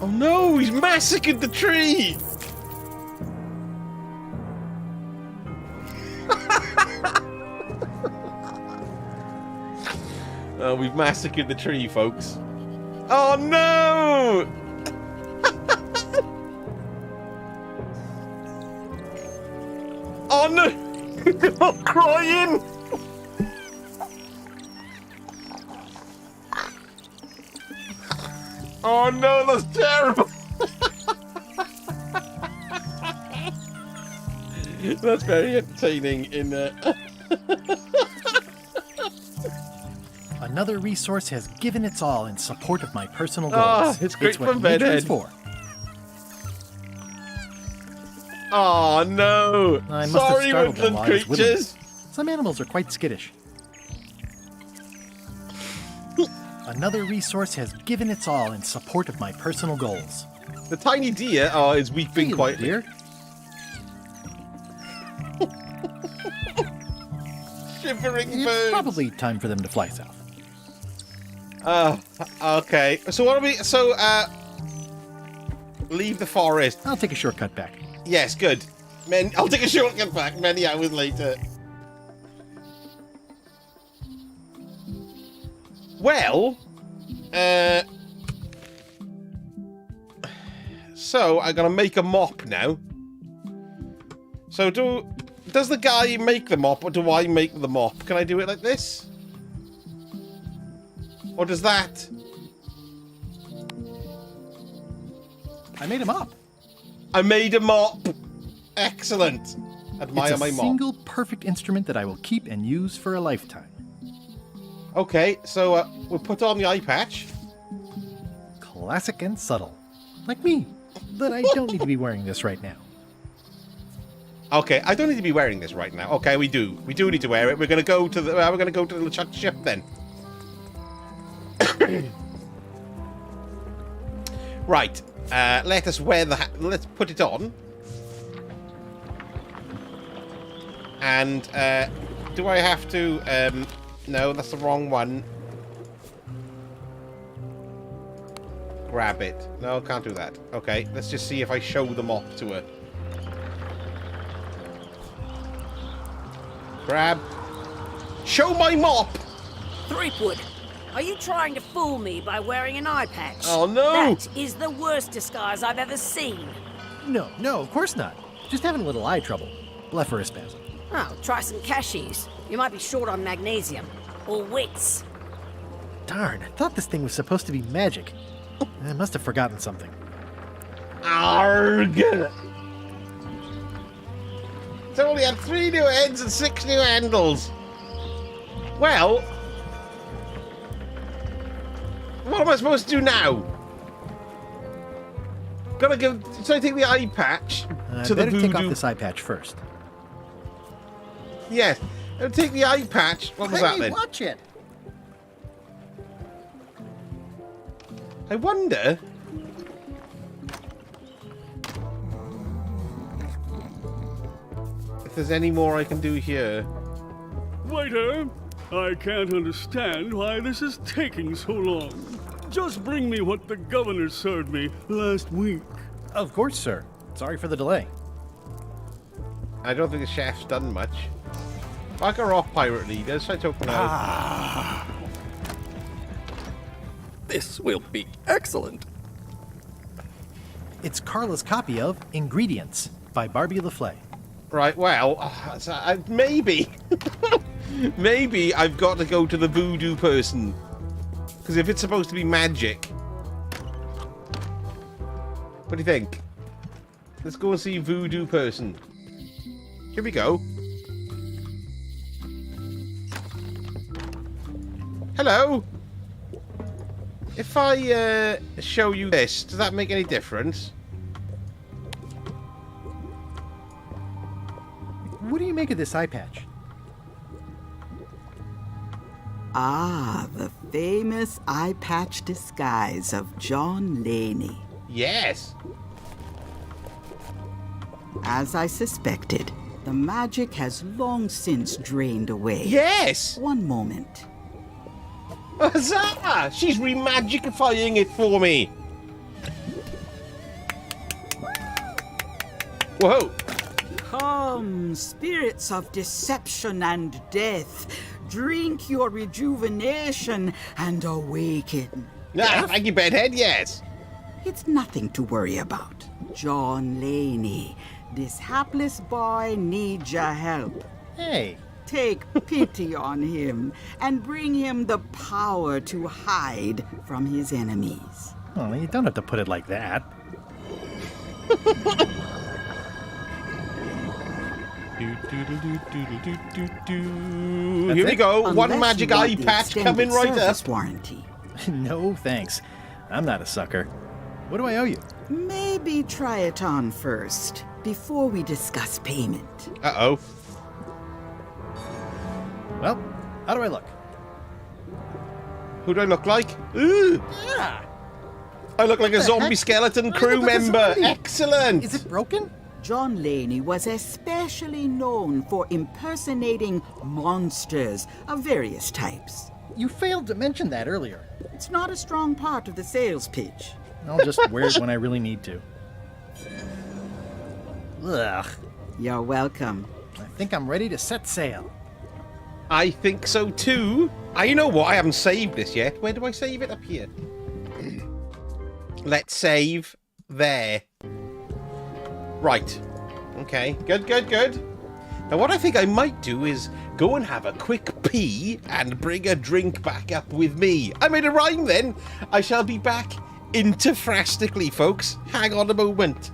Oh no, he's massacred the tree! Oh, we've massacred the tree, folks. Oh no! Oh no! I'm crying! Oh no, that's terrible! That's very entertaining in Another resource has given its all in support of my personal goals. Ah, it's great what for nature is Bedhead. for. Oh no! I must have Sorry, startled them woodland while I was whittling. creatures! Some animals are quite skittish. Another resource has given its all in support of my personal goals. The tiny deer is weeping quietly. Dear. Shivering It's birds. probably time for them to fly south. Okay. So what are we? So, leave the forest. I'll take a shortcut back. Yes, good. I'll take a shortcut back many hours later. Well, so I'm gonna make a mop now. So does the guy make the mop, or do I make the mop? Can I do it like this? Or does that? I made a mop. I made a mop. Excellent. Admire It's my a mop. single perfect instrument that I will keep and use for a lifetime. Okay, so we'll put on the eye patch. Classic and subtle. Like me. But I don't need to be wearing this right now. Okay, I don't need to be wearing this right now. Okay, we do. We do need to wear it. We're gonna go to the. We're gonna go to the LeChuck ship then. Right. Let us wear the. Let's put it on. And do I have to? No, that's the wrong one. Grab it. No, can't do that. Okay, let's just see if I show the mop to her. Grab. Show my mop! Threepwood, are you trying to fool me by wearing an eye patch? Oh, no! That is the worst disguise I've ever seen. No, of course not. Just having a little eye trouble. Blepharospasm. Oh, try some cashews. You might be short on magnesium. Or wits. Darn, I thought this thing was supposed to be magic. I must have forgotten something. Arg! It's only had 3 new heads and 6 new handles. Well, what am I supposed to do now? Gotta give. So I take the eye patch to the better voodoo. take off this eye patch first. Yes, I'll take the eye patch. What was that then? Watch it. I wonder. If there's any more I can do here. Waiter, I can't understand why this is taking so long. Just bring me what the governor served me last week. Of course, sir. Sorry for the delay. I don't think the chef's done much. Bugger off, pirate leaders. I don't know. This will be excellent. It's Carla's copy of Ingredients by Barbie LaFlay. Right, well, maybe. Maybe I've got to go to the voodoo person. Because if it's supposed to be magic. What do you think? Let's go and see voodoo person. Here we go. Hello. If I show you this, does that make any difference? What do you make of this eye patch? Ah, the famous eye patch disguise of John Laney. Yes. As I suspected, the magic has long since drained away. Yes! One moment. Huzzah! She's remagicifying it for me. Whoa. Come, spirits of deception and death, drink your rejuvenation and awaken. Ah, thank you, Bedhead, yes. It's nothing to worry about. John Laney, this hapless boy needs your help. Hey. Take pity on him and bring him the power to hide from his enemies. Oh, you don't have to put it like that. Here we go. Unless One magic you want eye the patch coming extended right up. service warranty. No, thanks. I'm not a sucker. What do I owe you? Maybe try it on first, before we discuss payment. Uh-oh. Well, how do I look? Who do I look like? Ooh. Yeah. I look like a zombie heck? skeleton I crew look like a member. zombie. Excellent. Is it broken? John Laney was especially known for impersonating monsters of various types. You failed to mention that earlier. It's not a strong part of the sales pitch. I'll just wear it when I really need to. Ugh. You're welcome. I think I'm ready to set sail. I think so too. You know what? I haven't saved this yet. Where do I save it? Up here. Let's save there. Right. Okay. Good, good, good. Now what I think I might do is go and have a quick pee and bring a drink back up with me. I made a rhyme then. I shall be back interfrastically, folks. Hang on a moment.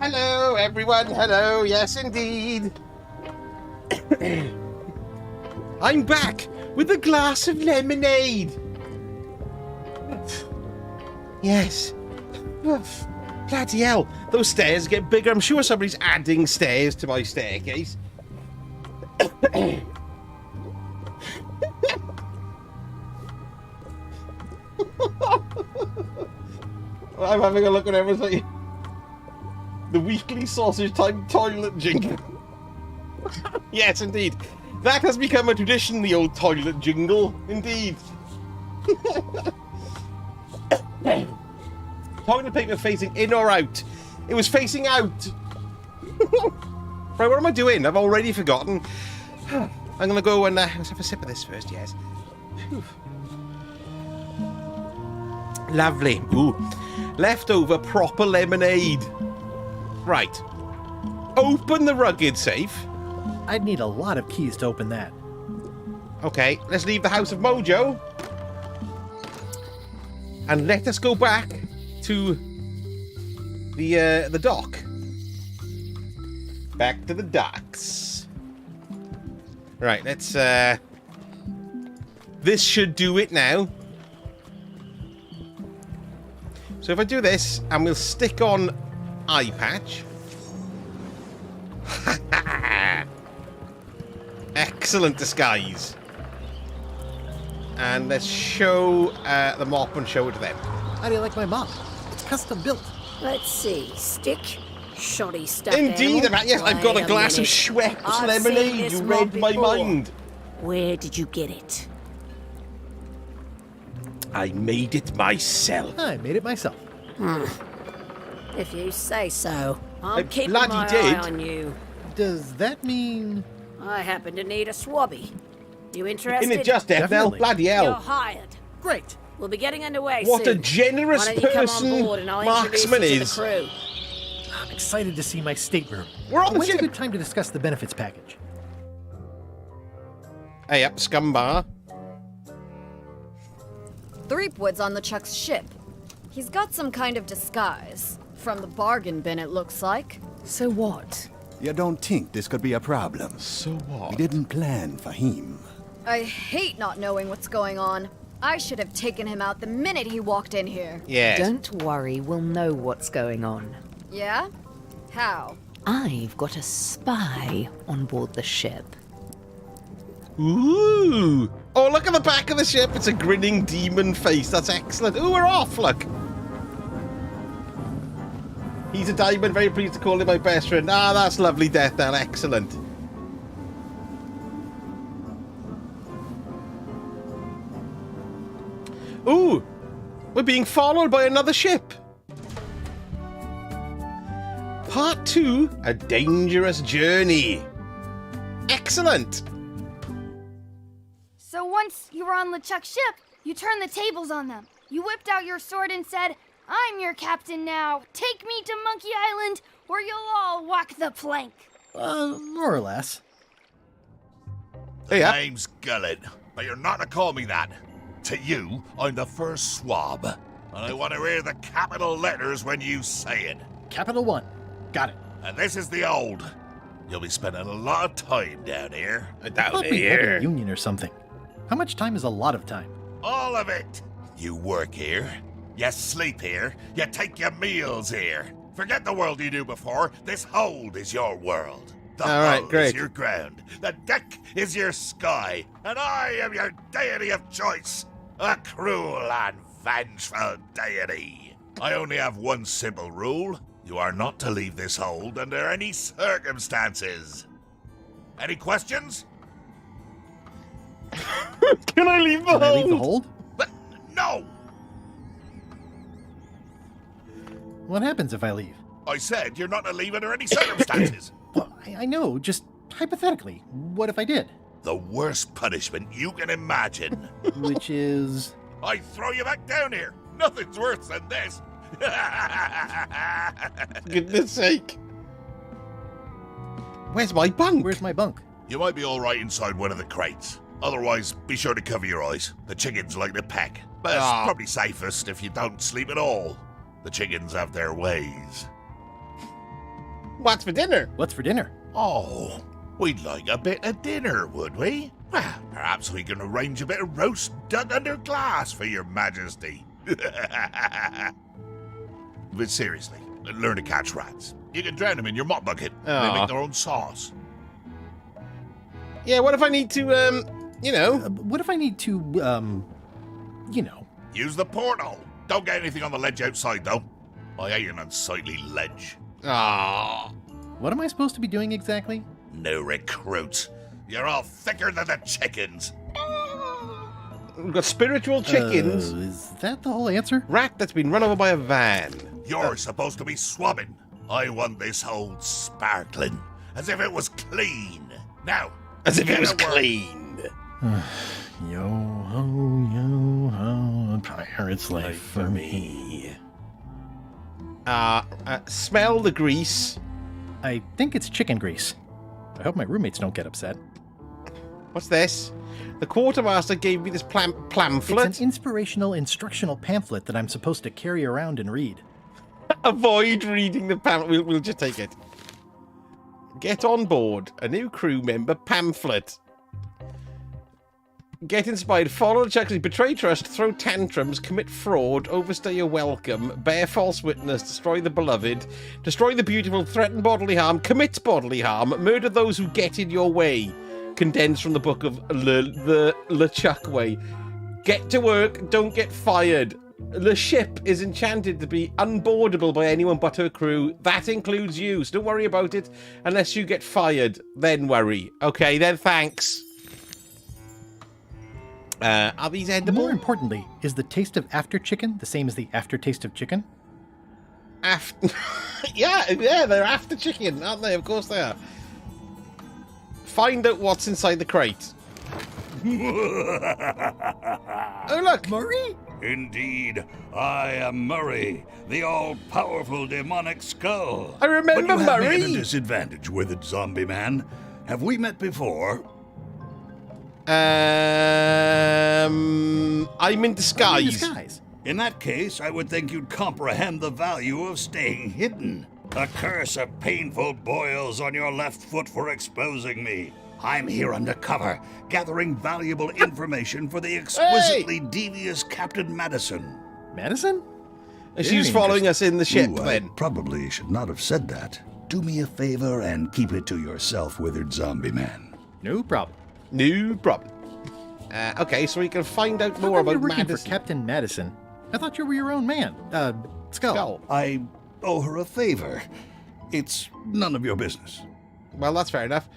Hello, everyone. Hello. Yes, indeed. I'm back with a glass of lemonade. Yes. Bloody hell, those stairs get bigger. I'm sure somebody's adding stairs to my staircase. I'm having a look at everything. The weekly sausage time toilet jingle. Yes, indeed. That has become a tradition, the old toilet jingle. Indeed. Toilet paper facing in or out? It was facing out. Right, what am I doing? I've already forgotten. I'm going to go and let's have a sip of this first, yes. Whew. Lovely. Ooh. Leftover proper lemonade. Right. Open the rugged safe. I'd need a lot of keys to open that. Okay, let's leave the House of Mojo. And let us go back to the dock. Back to the docks. Right, let's this should do it now. So if I do this, and we'll stick on eye patch. Excellent disguise. And let's show the mop and show it to them. How do you like my mop? It's custom built. Let's see. Stick, shoddy stuff. Indeed, yes, I've got a glass of Schweppes lemonade. You read my mind. Where did you get it? I made it myself. I made it myself. If you say so. I'm keeping bloody my did. eye on you. Does that mean... I happen to need a swabby. You interested? Isn't it just Ethel? Bloody hell. You're hired. Great. We'll be getting underway What soon. a generous Why don't you come on person board and I'll Marksman introduce you to is. the crew. I'm excited to see my stateroom. We're on the When's ship. a good time to discuss the benefits package? Hey up, scumbar. Threepwood's on the Chuck's ship. He's got some kind of disguise. From the bargain bin, it looks like. So what? You don't think this could be a problem? So what? We didn't plan for him. I hate not knowing what's going on. I should have taken him out the minute he walked in here. Yes. Don't worry, we'll know what's going on. Yeah? How? I've got a spy on board the ship. Ooh. Oh, look at the back of the ship. It's a grinning demon face. That's excellent. Ooh, we're off, look. He's a diamond. Very pleased to call him my best friend. Ah, that's lovely, Death Knell. Excellent. Ooh. We're being followed by another ship. Part 2, A Dangerous Journey. Excellent. So once you were on LeChuck's ship, you turned the tables on them. You whipped out your sword and said, "I'm your captain now. Take me to Monkey Island, or you'll all walk the plank." More or less. Hey, yeah. Name's Gullet, but you're not to call me that. To you, I'm the first swab, and I want to hear the capital letters when you say it. Capital 1. Got it. And this is the old. You'll be spending a lot of time down here. Thought we had a union or something. How much time is a lot of time? All of it. You work here. You sleep here. You take your meals here. Forget the world you knew before. This hold is your world. The All right, hull great. is your ground. The deck is your sky. And I am your deity of choice. A cruel and vengeful deity. I only have one simple rule. You are not to leave this hold under any circumstances. Any questions? Can I leave the Can hold? I leave the hold? But no! What happens if I leave? I said you're not to leave under any circumstances. Well, I know, just hypothetically. What if I did? The worst punishment you can imagine. Which is... I throw you back down here. Nothing's worse than this. Goodness sake. Where's my bunk? Where's my bunk? You might be all right inside one of the crates. Otherwise, be sure to cover your eyes. The chickens like to peck. But it's probably safest if you don't sleep at all. The chickens have their ways. What's for dinner? What's for dinner? Oh, we'd like a bit of dinner, would we? Well, perhaps we can arrange a bit of roast duck under glass for your majesty. But seriously, Learn to catch rats. You can drown them in your mop bucket. They Aw. make their own sauce. Yeah, what if I need to, you know? What if I need to, you know? Use the portal. Don't get anything on the ledge outside, though. I hate an unsightly ledge. Ah. What am I supposed to be doing exactly? No recruits. You're all thicker than the chickens. We've got spiritual chickens. Is that the whole answer? Rat that's been run over by a van. You're supposed to be swabbing. I want this hold sparkling, as if it was clean. Now, As if it get was to work. clean. Yo ho, a pirate's life for me. Smell the grease. I think it's chicken grease. I hope my roommates don't get upset. What's this? The quartermaster gave me this pamphlet. It's an inspirational instructional pamphlet that I'm supposed to carry around and read. Avoid reading the pamphlet. We'll just take it. Get on board. A new crew member pamphlet. Get inspired. Follow the checklist. Betray trust. Throw tantrums. Commit fraud. Overstay your welcome. Bear false witness. Destroy the beloved. Destroy the beautiful. Threaten bodily harm. Commit bodily harm. Murder those who get in your way. Condensed from the book of the LeChuck Way. Get to work. Don't get fired. The ship is enchanted to be unboardable by anyone but her crew. That includes you, so don't worry about it unless you get fired. Then worry. Okay, then thanks. Are these edible? More importantly, is the taste of after chicken the same as the aftertaste of chicken? After... yeah, they're after chicken, aren't they? Of course they are. Find out what's inside the crate. Oh, look! Murray? Indeed, I am Murray, the all-powerful demonic skull. I remember but you have me Murray. at a disadvantage with it, zombie man. Have we met before? I'm in disguise. In that case, I would think you'd comprehend the value of staying hidden. A curse of painful boils on your left foot for exposing me. I'm here undercover, gathering valuable information for the exquisitely devious Captain Madison. Madison? She's following us in the ship, Ooh, then. I probably should not have said that. Do me a favor and keep it to yourself, withered zombie man. No problem. No problem. Okay, so we can find out more about You're working Madison. for Captain Madison. I thought you were your own man. Skull. I owe her a favor. It's none of your business. Well, that's fair enough.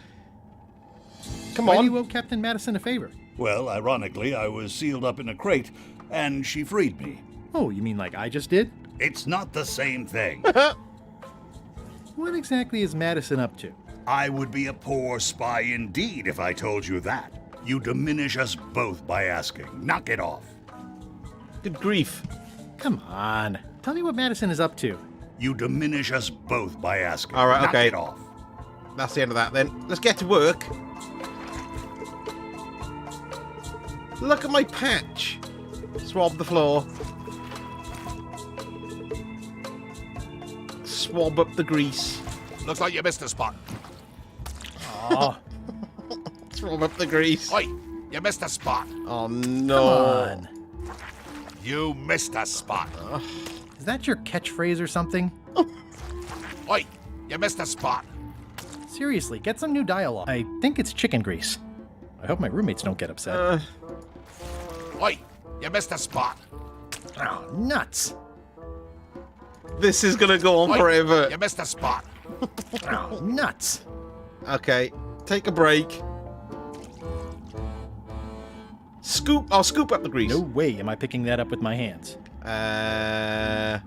Come Why on. do you owe Captain Madison a favor? Well, ironically, I was sealed up in a crate, and she freed me. Oh, you mean like I just did? It's not the same thing. What exactly is Madison up to? I would be a poor spy indeed if I told you that. You diminish us both by asking. Knock it off. Good grief. Come on. Tell me what Madison is up to. You diminish us both by asking. All right, Knock okay. it off. That's the end of that then. Let's get to work. Look at my patch. Swab the floor. Swab up the grease. Looks like you missed a spot. Oh. Swab up the grease. Oi, you missed a spot. Oh no. Come on. You missed a spot. Is that your catchphrase or something? Oi, you missed a spot. Seriously, get some new dialogue. I think it's chicken grease. I hope my roommates don't get upset. Oi, you missed a spot. Oh, nuts. This is gonna go on Oi, forever. You missed a spot. Oh, nuts. Okay, take a break. I'll scoop up the grease. No way am I picking that up with my hands. The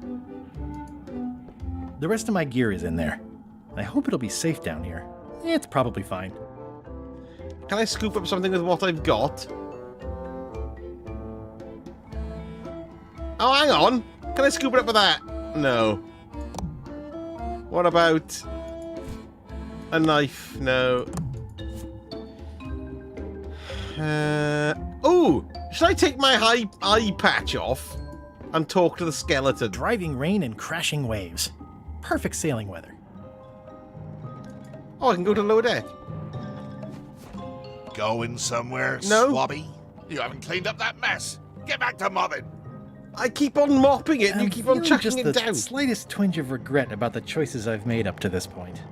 rest of my gear is in there. I hope it'll be safe down here. It's probably fine. Can I scoop up something with what I've got? Oh, hang on. Can I scoop it up with that? No. What about a knife? No. Oh, should I take my eye patch off and talk to the skeleton? Driving rain and crashing waves. Perfect sailing weather. Oh, I can go to lower deck. Going somewhere, No. Swabby? You haven't cleaned up that mess. Get back to mobbing. I keep on mopping it and you keep on feeling chucking just it the down. slightest twinge of regret about the choices I've made up to this point.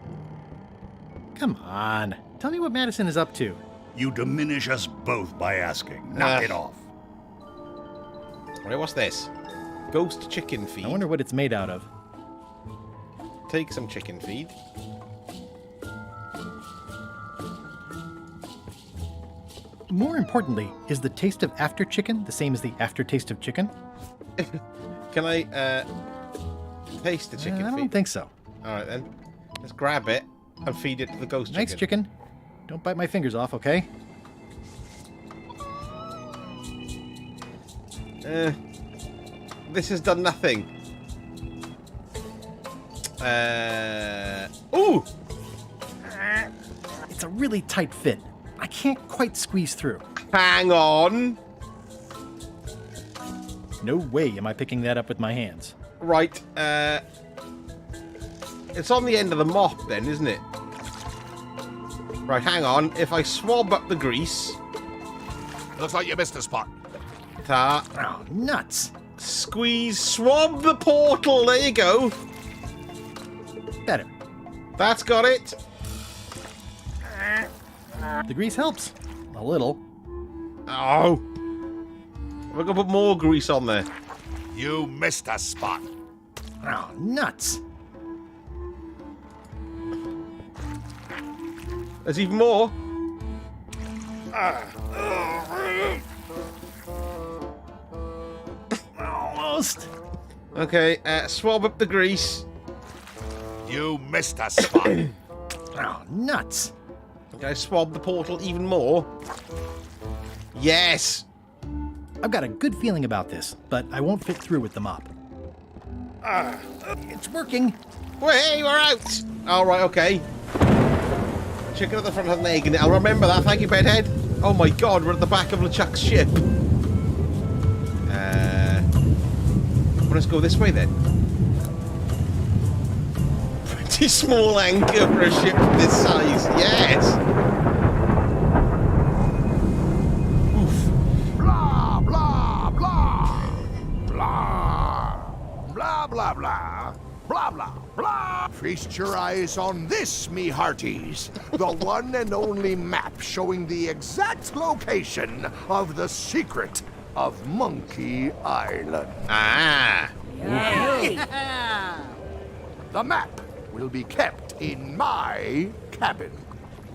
Come on. Tell me what Madison is up to. You diminish us both by asking. Knock it off. Right, what's this? Ghost chicken feed. I wonder what it's made out of. Take some chicken feed. More importantly, is the taste of after chicken the same as the aftertaste of chicken? Can I taste the chicken feed? I don't think so. Alright then. Let's grab it and feed it to the ghost chicken. Thanks, chicken. Don't bite my fingers off, okay? This has done nothing. Ooh! It's a really tight fit. I can't quite squeeze through. Hang on. No way am I picking that up with my hands. Right, it's on the end of the mop then, isn't it? Right, hang on. If I swab up the grease... Looks like you missed a spot. Ta. Oh, nuts. Squeeze, swab the portal. There you go. Better. That's got it. The grease helps. A little. Oh. We're going to put more grease on there. You missed a spot. Oh, nuts. There's even more. Almost. Okay, swab up the grease. You missed a spot. Oh, nuts. Okay, swab the portal even more. Yes. I've got a good feeling about this, but I won't fit through with the mop. It's working. Hey, we're out. All right, okay. Chicken at the front has an egg in it. I'll remember that. Thank you, Bedhead. Oh my God, we're at the back of LeChuck's ship. Well, let's go this way then. Pretty small anchor for a ship of this size. Yes. Blah, blah, blah. Blah. Blah, blah, blah. Blah, blah, blah. Feast your eyes on this, me hearties. The one and only map showing the exact location of the secret of Monkey Island. Ah. The map will be kept in my cabin.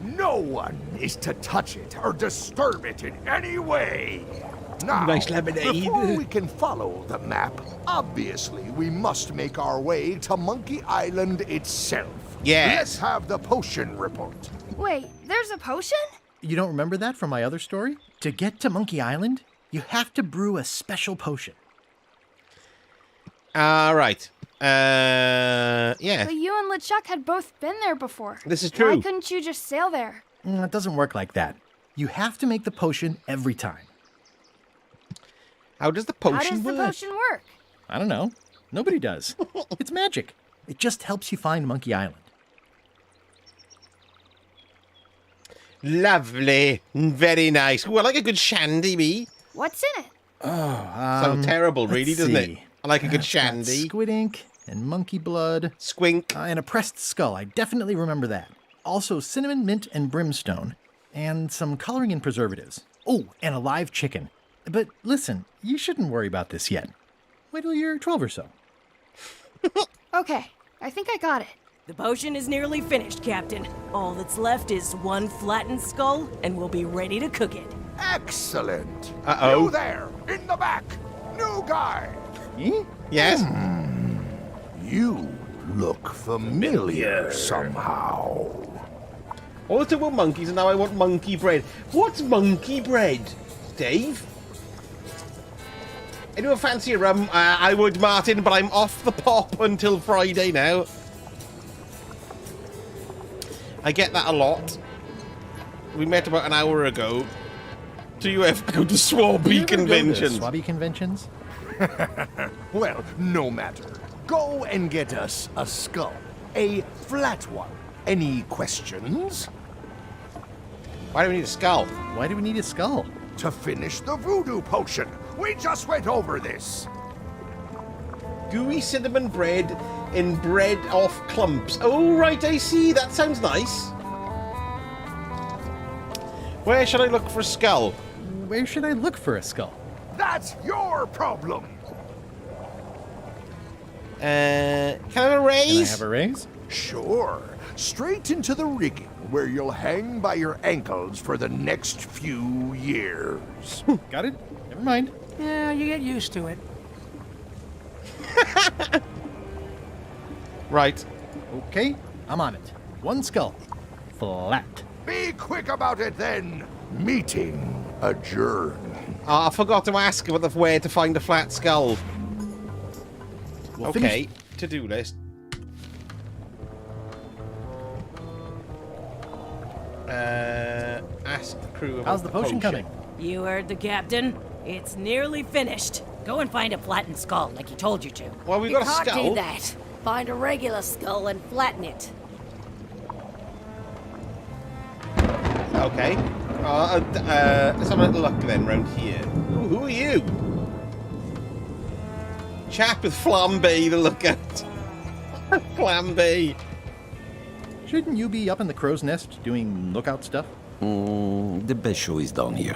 No one is to touch it or disturb it in any way. Now, Nice lemonade. before we can follow the map, obviously we must make our way to Monkey Island itself. Yes. Let's have the potion report. Wait, there's a potion? You don't remember that from my other story? To get to Monkey Island, you have to brew a special potion. All right. Yeah. But you and LeChuck had both been there before. This is true. Why couldn't you just sail there? It doesn't work like that. You have to make the potion every time. How does the potion How does the work? potion work? I don't know. Nobody does. It's magic. It just helps you find Monkey Island. Lovely. Very nice. Ooh, I like a good shandy, me. What's in it? Sounds terrible, really, doesn't it? I like a good It's got shandy. Squid ink and monkey blood. Squink. And a pressed skull. I definitely remember that. Also cinnamon, mint, and brimstone. And some coloring and preservatives. Oh, and a live chicken. But listen, you shouldn't worry about this yet. Wait till you're 12 or so. Okay, I think I got it. The potion is nearly finished, Captain. All that's left is one flattened skull, and we'll be ready to cook it. Excellent. Uh-oh. You there, in the back. New guy. Me? Yes. You look familiar somehow. All the talk about monkeys, and now I want monkey bread. What's monkey bread, Dave? Anyone fancy a rum? I would, Martin, but I'm off the pop until Friday now. I get that a lot. We met about an hour ago. Do you ever go to Swabby conventions? Swabby conventions? Well, no matter. Go and get us a skull. A flat one. Any questions? Why do we need a skull? Why do we need a skull? To finish the voodoo potion. We just went over this. gooey cinnamon bread in bread off clumps. Oh, right, I see. That sounds nice. Where should I look for a skull? Where should I look for a skull? That's your problem. Can I have a raise? Can I have a raise? Sure. Straight into the rigging, where you'll hang by your ankles for the next few years. Got it? Never mind. Yeah, you get used to it. Right. Okay, I'm on it. One skull. Flat. Be quick about it then. Meeting adjourned. I forgot to ask about where to find a flat skull. We'll okay, finish. to-do list. Ask the crew about How's the potion coming? You heard the captain. It's nearly finished. Go and find a flattened skull like he told you to. Well, we You got a can't skull. do that. Find a regular skull and flatten it. Okay. Let's have a little look then round here. Ooh, who are you? Chap with flambe to look at. Flambe. Shouldn't you be up in the crow's nest doing lookout stuff? The best show is down here.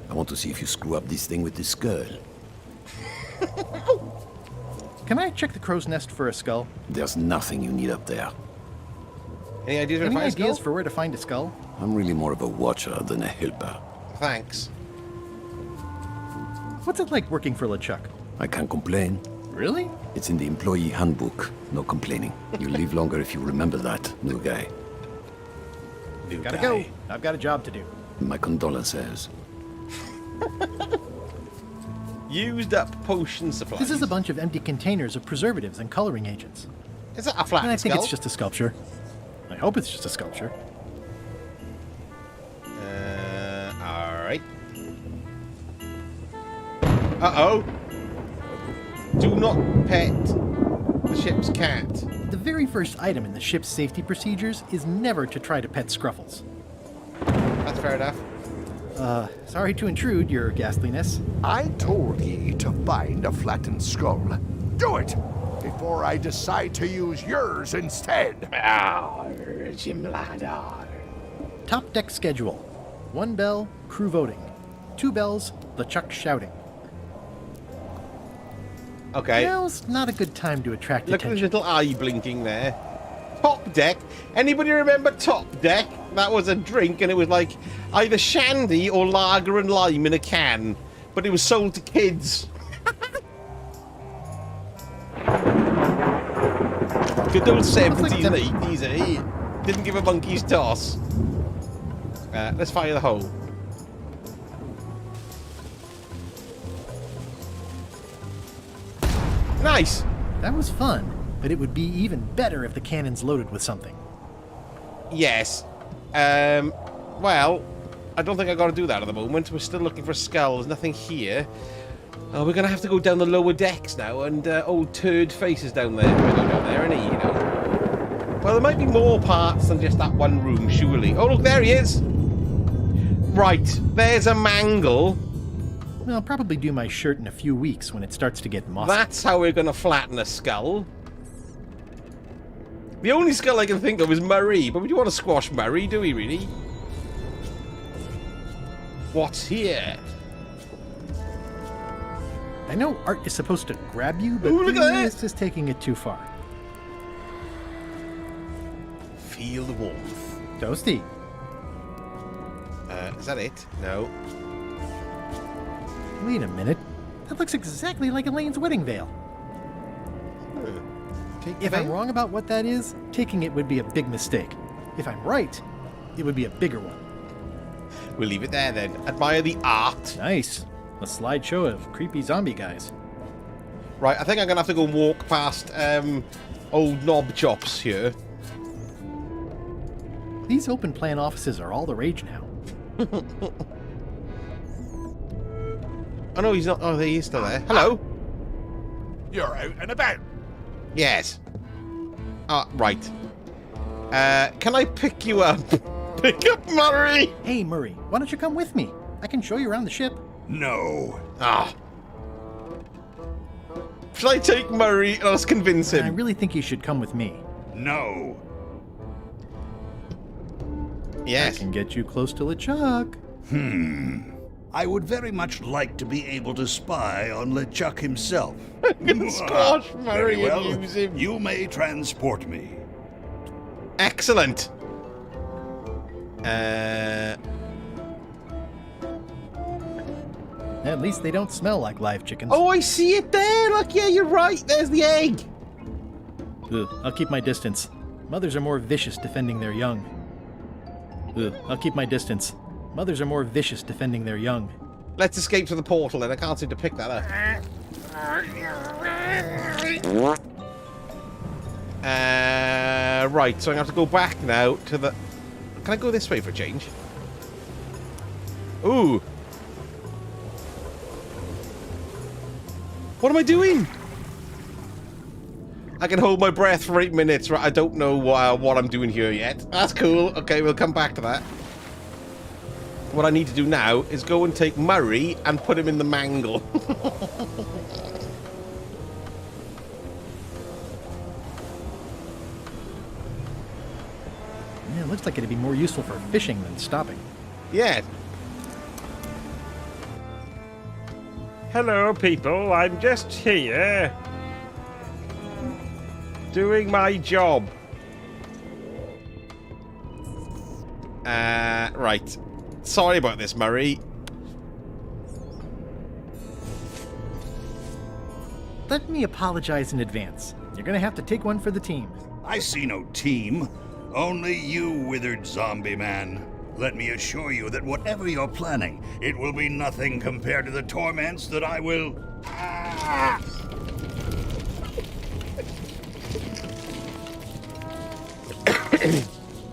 I want to see if you screw up this thing with this girl. Can I check the crow's nest for a skull? There's nothing you need up there. Any ideas where to Any find a ideas skull? for where to find a skull? I'm really more of a watcher than a helper. Thanks. What's it like working for LeChuck? I can't complain. Really? It's in the employee handbook. No complaining. You live longer if you remember that, new guy. Gotta go. I've got a job to do. My condolences. Used up potion supplies. This is a bunch of empty containers of preservatives and coloring agents. Is that a And I flattened think skull? it's just a sculpture. I hope it's just a sculpture. Alright. Uh-oh. Do not pet the ship's cat. The very first item in the ship's safety procedures is never to try to pet Scruffles. That's fair enough. Sorry to intrude, your ghastliness. I told ye to find a flattened skull. Do it! Before I decide to use yours instead. Jim Ladder. Top deck schedule. 1 bell, crew voting. 2 bells, LeChuck shouting. Okay. Now's not a good time to attract Look at attention. the little eye blinking there. Top deck. Anybody remember Top Deck? That was a drink, and it was like either shandy or lager and lime in a can, but it was sold to kids. Good old 70s and 80s, eh? Didn't give a monkey's toss. Let's fire the hole. Nice. That was fun, but it would be even better if the cannon's loaded with something. Yes. Well, I don't think I got to do that at the moment. We're still looking for skulls. Nothing here. We're going to have to go down the lower decks now, and old turd faces down there. We'll go down there, isn't he, you know? Well, there might be more parts than just that one room, surely. Oh, look, there he is. Right, there's a mangle. I'll probably do my shirt in a few weeks when it starts to get mossy. That's how we're going to flatten a skull. The only skull I can think of is Murray, but we don't want to squash Murray, do we, really? What's here? I know art is supposed to grab you, but Ooh, look at that. this is taking it too far. Feel the warmth. Toasty. Is that it? No. Wait a minute. That looks exactly like Elaine's wedding veil. If I'm wrong about what that is, taking it would be a big mistake. If I'm right, it would be a bigger one. We'll leave it there then. Admire the art. Nice. A slideshow of creepy zombie guys. Right, I think I'm going to have to go and walk past old knob chops here. These open plan offices are all the rage now. Oh no, he's not. Oh, he is still there. Hello. You're out and about. Yes. Right. Can I pick you up? Pick up Murray. Hey, Murray, why don't you come with me? I can show you around the ship. No. Should I take Murray and let's convince him? I really think you should come with me. No. Yes. I can get you close to LeChuck. I would very much like to be able to spy on LeChuck himself. I'm gonna squash Murray Very well. and use him. You may transport me. Excellent. At least they don't smell like live chickens. Oh, I see it there. Look, yeah, you're right. There's the egg. Ugh, I'll keep my distance. Mothers are more vicious defending their young. Ugh, I'll keep my distance. Mothers are more vicious defending their young. Let's escape to the portal, then. I can't seem to pick that up. Right, so I'm going to have to go back now to the... Can I go this way for a change? Ooh. What am I doing? I can hold my breath for 8 minutes. Right, I don't know what I'm doing here yet. That's cool. Okay, we'll come back to that. What I need to do now is go and take Murray and put him in the mangle. Yeah, it looks like it'd be more useful for fishing than stopping. Yeah. Hello, people. I'm just here. Doing my job. Right. Sorry about this, Murray. Let me apologize in advance. You're gonna have to take one for the team. I see no team. Only you, withered zombie man. Let me assure you that whatever you're planning, it will be nothing compared to the torments that I will...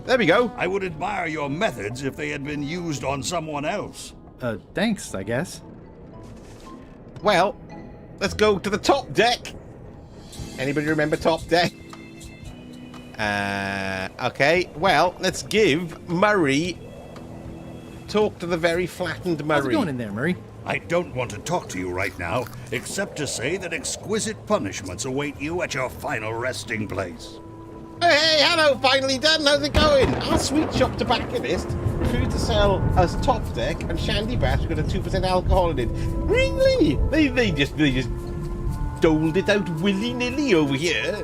There we go. I would admire your methods if they had been used on someone else. Thanks, I guess. Well, let's go to the top deck. Anybody remember top deck? Okay. Well, let's give Murray... Talk to the very flattened Murray. How's it going in there, Murray? I don't want to talk to you right now, except to say that exquisite punishments await you at your final resting place. Hey, hello, finally done. How's it going? Our sweet shop tobacconist refused to sell us top deck, and Shandy Bash got a 2% alcohol in it. Really? They just doled it out willy-nilly over here.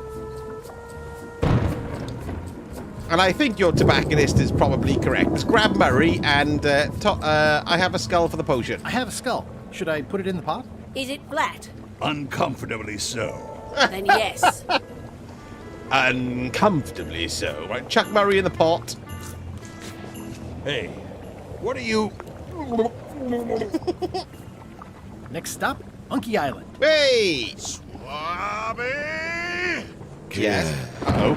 And I think your tobacconist is probably correct. Let's grab Murray, and I have a skull for the potion. I have a skull. Should I put it in the pot? Is it flat? Uncomfortably so. Then yes. Uncomfortably so. Right, chuck Murray in the pot. Hey, what are you... Next stop, Monkey Island. Hey! Swabby! Yes. Uh-oh.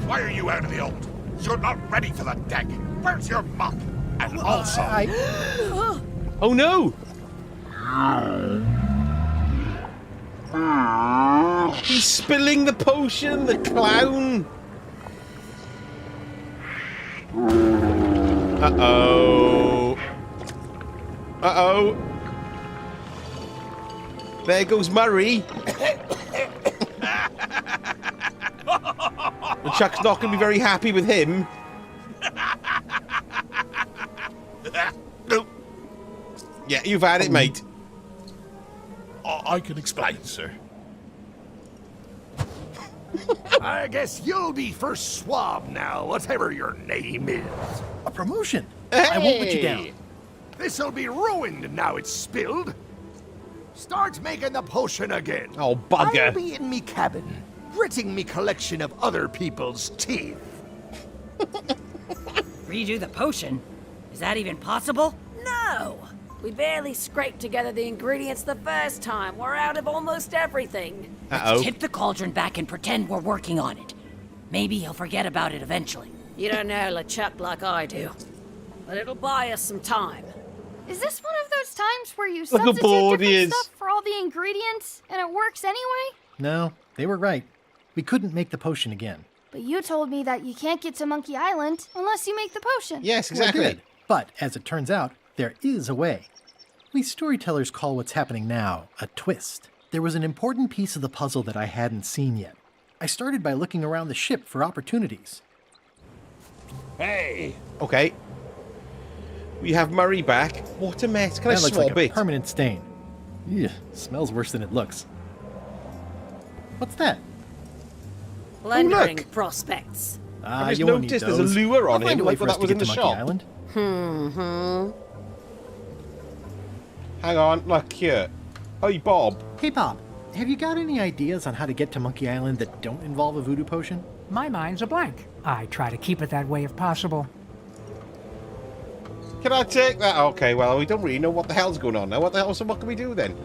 Why are you out of the old? You're not ready for the deck. Where's your mop? And also... Oh no! He's spilling the potion, the clown. Uh-oh. Uh-oh. There goes Murray. Chuck's not going to be very happy with him. Yeah, you've had it, mate. I can explain, sir. I guess you'll be first swab now, whatever your name is. A promotion. I won't let you down. This'll be ruined now it's spilled. Start making the potion again. Oh, bugger. I'll be in me cabin, gritting me collection of other people's teeth. Redo the potion? Is that even possible? No! We barely scraped together the ingredients the first time. We're out of almost everything. Let's tip the cauldron back and pretend we're working on it. Maybe he'll forget about it eventually. You don't know LeChuck like I do. But it'll buy us some time. Is this one of those times where you Look how substitute bored he different is. stuff for all the ingredients and it works anyway? No, they were right. We couldn't make the potion again. But you told me that you can't get to Monkey Island unless you make the potion. Yes, Well, I exactly. did. But as it turns out, there is a way. We storytellers call what's happening now a twist. There was an important piece of the puzzle that I hadn't seen yet. I started by looking around the ship for opportunities. Hey! Okay. We have Murray back. What a mess. Can I That looks swab like a it? permanent stain. Ew, smells worse than it looks. What's that? Plundering prospects. I just you won't need noticed there's a those. lure on I'll find him, a way like for when us that was to in the get to shop. Monkey Island. Hang on, look here. Hey, Bob. Hey, Bob. Have you got any ideas on how to get to Monkey Island that don't involve a voodoo potion? My mind's a blank. I try to keep it that way if possible. Can I take that? Okay, well, we don't really know what the hell's going on now. So what can we do then?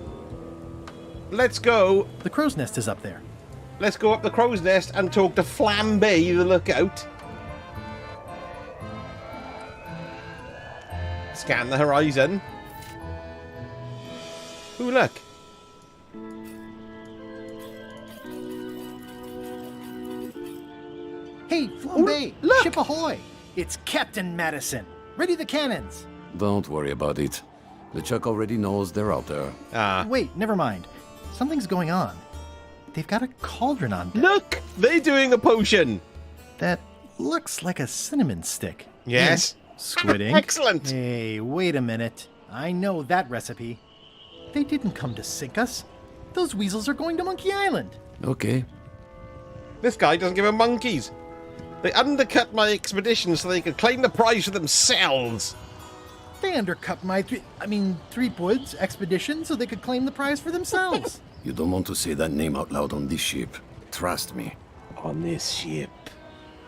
Let's go. The crow's nest is up there. Let's go up the crow's nest and talk to Flambe, the lookout. Scan the horizon. Ooh, look. Hey, Flambe! Ship ahoy! It's Captain Madison. Ready the cannons. Don't worry about it. LeChuck already knows they're out there. Wait, never mind. Something's going on. They've got a cauldron on deck. Look! They're doing a potion! That looks like a cinnamon stick. Yes. Squid ink. Excellent. Hey, wait a minute. I know that recipe. They didn't come to sink us. Those weasels are going to Monkey Island. Okay. This guy doesn't give a monkeys. They undercut my expedition so they could claim the prize for themselves. They undercut my Threepwood's expedition so they could claim the prize for themselves. You don't want to say that name out loud on this ship. Trust me. On this ship.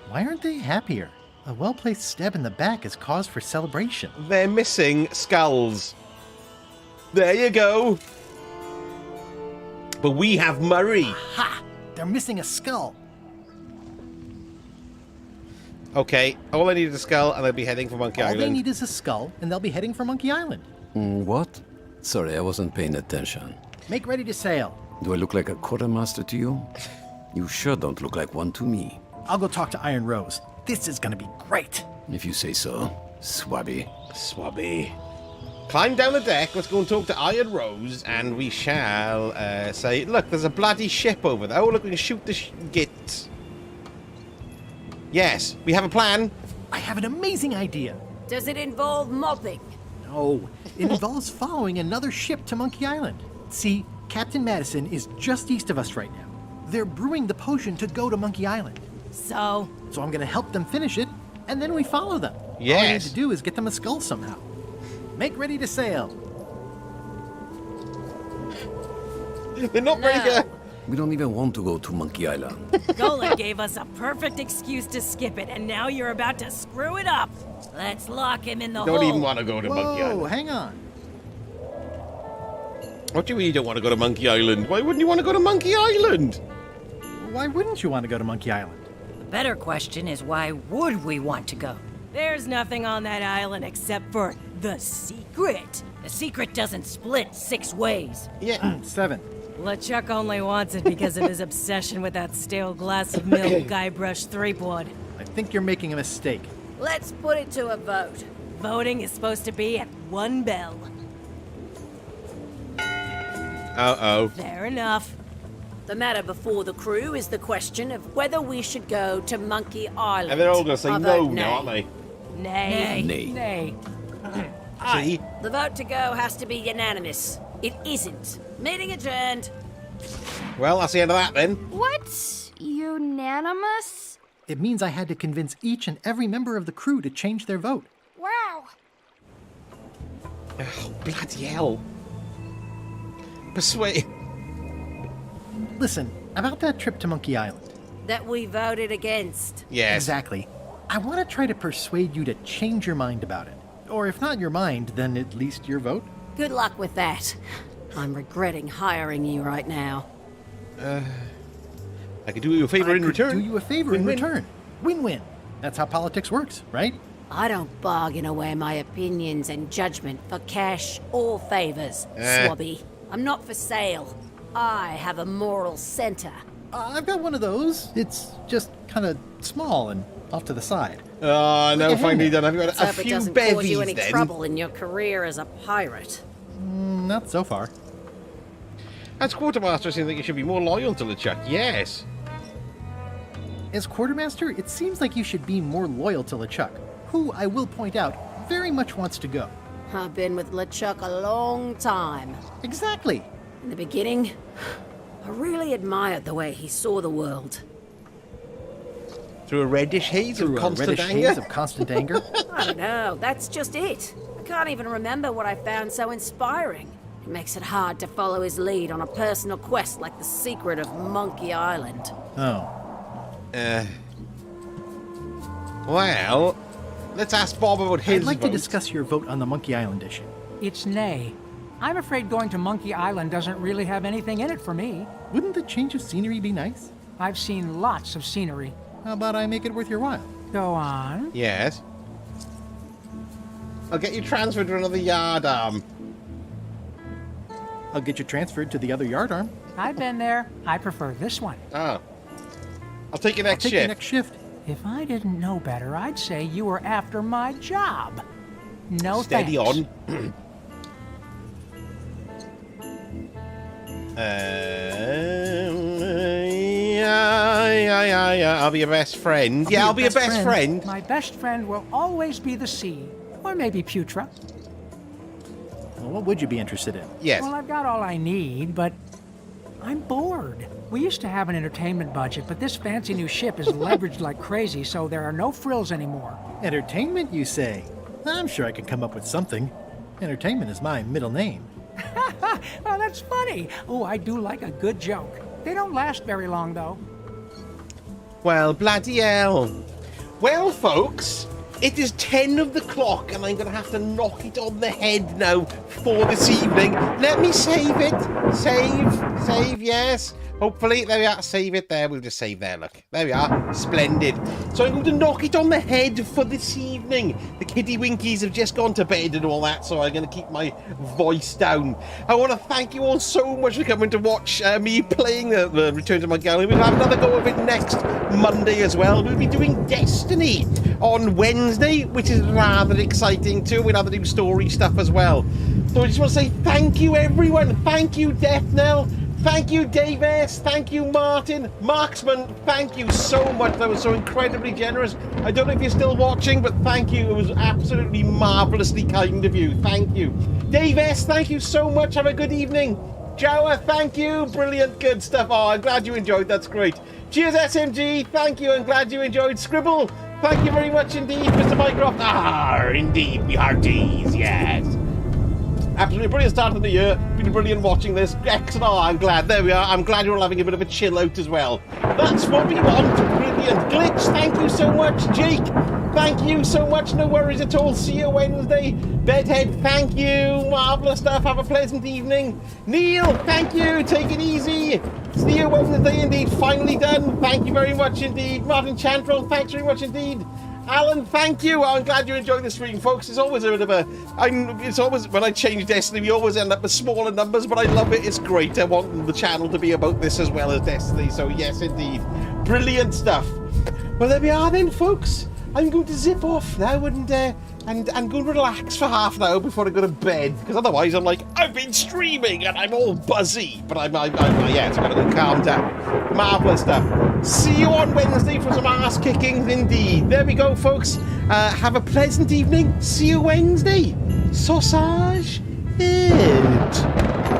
Why aren't they happier? A well-placed stab in the back is cause for celebration. They're missing skulls. There you go. But we have Murray. Ha! They're missing a skull. Okay, all I need is a skull and they'll be heading for Monkey All Island. they need is a skull, and they'll be heading for Monkey Island. What? Sorry, I wasn't paying attention. Make ready to sail. Do I look like a quartermaster to you? You sure don't look like one to me. I'll go talk to Iron Rose. This is gonna be great. If you say so, Swabby. Swabby. Climb down the deck, let's go and talk to Iron Rose, and we shall say, look, there's a bloody ship over there. Oh, look, we can shoot the git. Yes, we have a plan. I have an amazing idea. Does it involve mopping? No, it involves following another ship to Monkey Island. See, Captain Madison is just east of us right now. They're brewing the potion to go to Monkey Island. So I'm gonna help them finish it, and then we follow them. Yes. All I need to do is get them a skull somehow. Make ready to sail. They're not very good. We don't even want to go to Monkey Island. Golan gave us a perfect excuse to skip it, and now you're about to screw it up. Let's lock him in the hole. Don't even want to go to Monkey Whoa, Island. hang on. What do you mean you don't want to go to Monkey Island? Why wouldn't you want to go to Monkey Island? Why wouldn't you want to go to Monkey Island? The better question is, why would we want to go? There's nothing on that island except for the secret. The secret doesn't split 6 ways. Yeah. 7. LeChuck only wants it because of his obsession with that stale glass of milk Guybrush Threepwood. I think you're making a mistake. Let's put it to a vote. Voting is supposed to be at 1 bell. Uh-oh. Fair enough. The matter before the crew is the question of whether we should go to Monkey Island. And they're all going to say I no vote now, aren't they? Nay. Nay. Nay. See? The vote to go has to be unanimous. It isn't. Meeting adjourned. Well, that's the end of that then. What? Unanimous? It means I had to convince each and every member of the crew to change their vote. Wow. Oh, bloody hell. Persuade. Listen, about that trip to Monkey Island. That we voted against. Yes. Exactly. I want to try to persuade you to change your mind about it. Or if not your mind, then at least your vote. Good luck with that. I'm regretting hiring you right now. I could do you a favor in return. Do you a favor in return. Win-win. That's how politics works, right? I don't bargain away my opinions and judgment for cash or favors, Swabby. I'm not for sale. I have a moral center. I've got one of those. It's just kind of small and off to the side. Oh, no, finally done. I've got Let's a hope it few doesn't cause you any bevies then. trouble in your career as a pirate. Not so far. As quartermaster, I seem like you should be more loyal to LeChuck. Yes. As quartermaster, it seems like you should be more loyal to LeChuck, who, I will point out, very much wants to go. I've been with LeChuck a long time. Exactly. In the beginning, I really admired the way he saw the world. Through a reddish haze of constant anger? I don't know, that's just it. I can't even remember what I found so inspiring. It makes it hard to follow his lead on a personal quest like the secret of Monkey Island. Oh. Well, let's ask Bob about his I'd like vote. to discuss your vote on the Monkey Island issue. It's nay. I'm afraid going to Monkey Island doesn't really have anything in it for me. Wouldn't the change of scenery be nice? I've seen lots of scenery. How about I make it worth your while? Go on. Yes. I'll get you transferred to another yardarm. I'll get you transferred to the other yardarm. I've been there. I prefer this one. Oh. I'll take your next Take shift. your next shift. If I didn't know better, I'd say you were after my job. No Steady thanks. on. Yeah. I'll be your best friend. I'll be your best friend. My best friend will always be the sea. Or maybe Putra. Well, what would you be interested in? Yes. Well, I've got all I need, but I'm bored. We used to have an entertainment budget, but this fancy new ship is leveraged like crazy, so there are no frills anymore. Entertainment, you say? I'm sure I could come up with something. Entertainment is my middle name. Well, that's funny. Oh, I do like a good joke. They don't last very long, though. Well, bloody hell. Well, folks, it is 10 of the clock, and I'm going to have to knock it on the head now for this evening. Let me save it. Save, yes. Hopefully, there we are. Save it there. We'll just save there, look. There we are. Splendid. So I'm going to knock it on the head for this evening. The Kitty Winkies have just gone to bed and all that, so I'm going to keep my voice down. I want to thank you all so much for coming to watch me playing the Return to Monkey Island. We'll have another go of it next Monday as well. We'll be doing Destiny on Wednesday, which is rather exciting too. We'll have to do story stuff as well. So I just want to say thank you, everyone. Thank you, Death Knell. Thank you, Dave S. Thank you, Martin. Marksman, thank you so much. That was so incredibly generous. I don't know if you're still watching, but thank you. It was absolutely marvellously kind of you. Thank you. Dave S., thank you so much. Have a good evening. Jawa, thank you. Brilliant, good stuff. Oh, I'm glad you enjoyed. That's great. Cheers, SMG. Thank you. I'm glad you enjoyed. Scribble, thank you very much indeed. Mr. Mycroft. Indeed, we hearties, yes. Absolutely brilliant start of the year. Been brilliant watching this. Excellent. Oh, I'm glad. There we are. I'm glad you're all having a bit of a chill out as well. That's what we want. Brilliant. Glitch, thank you so much. Jake, thank you so much. No worries at all. See you Wednesday. Bedhead, thank you. Marvellous stuff. Have a pleasant evening. Neil, thank you. Take it easy. See you Wednesday indeed. Finally done. Thank you very much indeed. Martin Chantrell, thanks very much indeed. Alan, thank you. I'm glad you enjoyed the stream, folks. It's always a bit of a... it's always... When I change Destiny, we always end up with smaller numbers, but I love it. It's great. I want the channel to be about this as well as Destiny, so yes, indeed. Brilliant stuff. Well, there we are then, folks. I'm going to zip off now and go and relax for half an hour before I go to bed, because otherwise I'm like, I've been streaming and I'm all buzzy, but I'm yeah, it's got to go calm down. Marvellous stuff. See you on Wednesday for some ass kickings indeed. There we go, folks. Have a pleasant evening. See you Wednesday. Sausage it.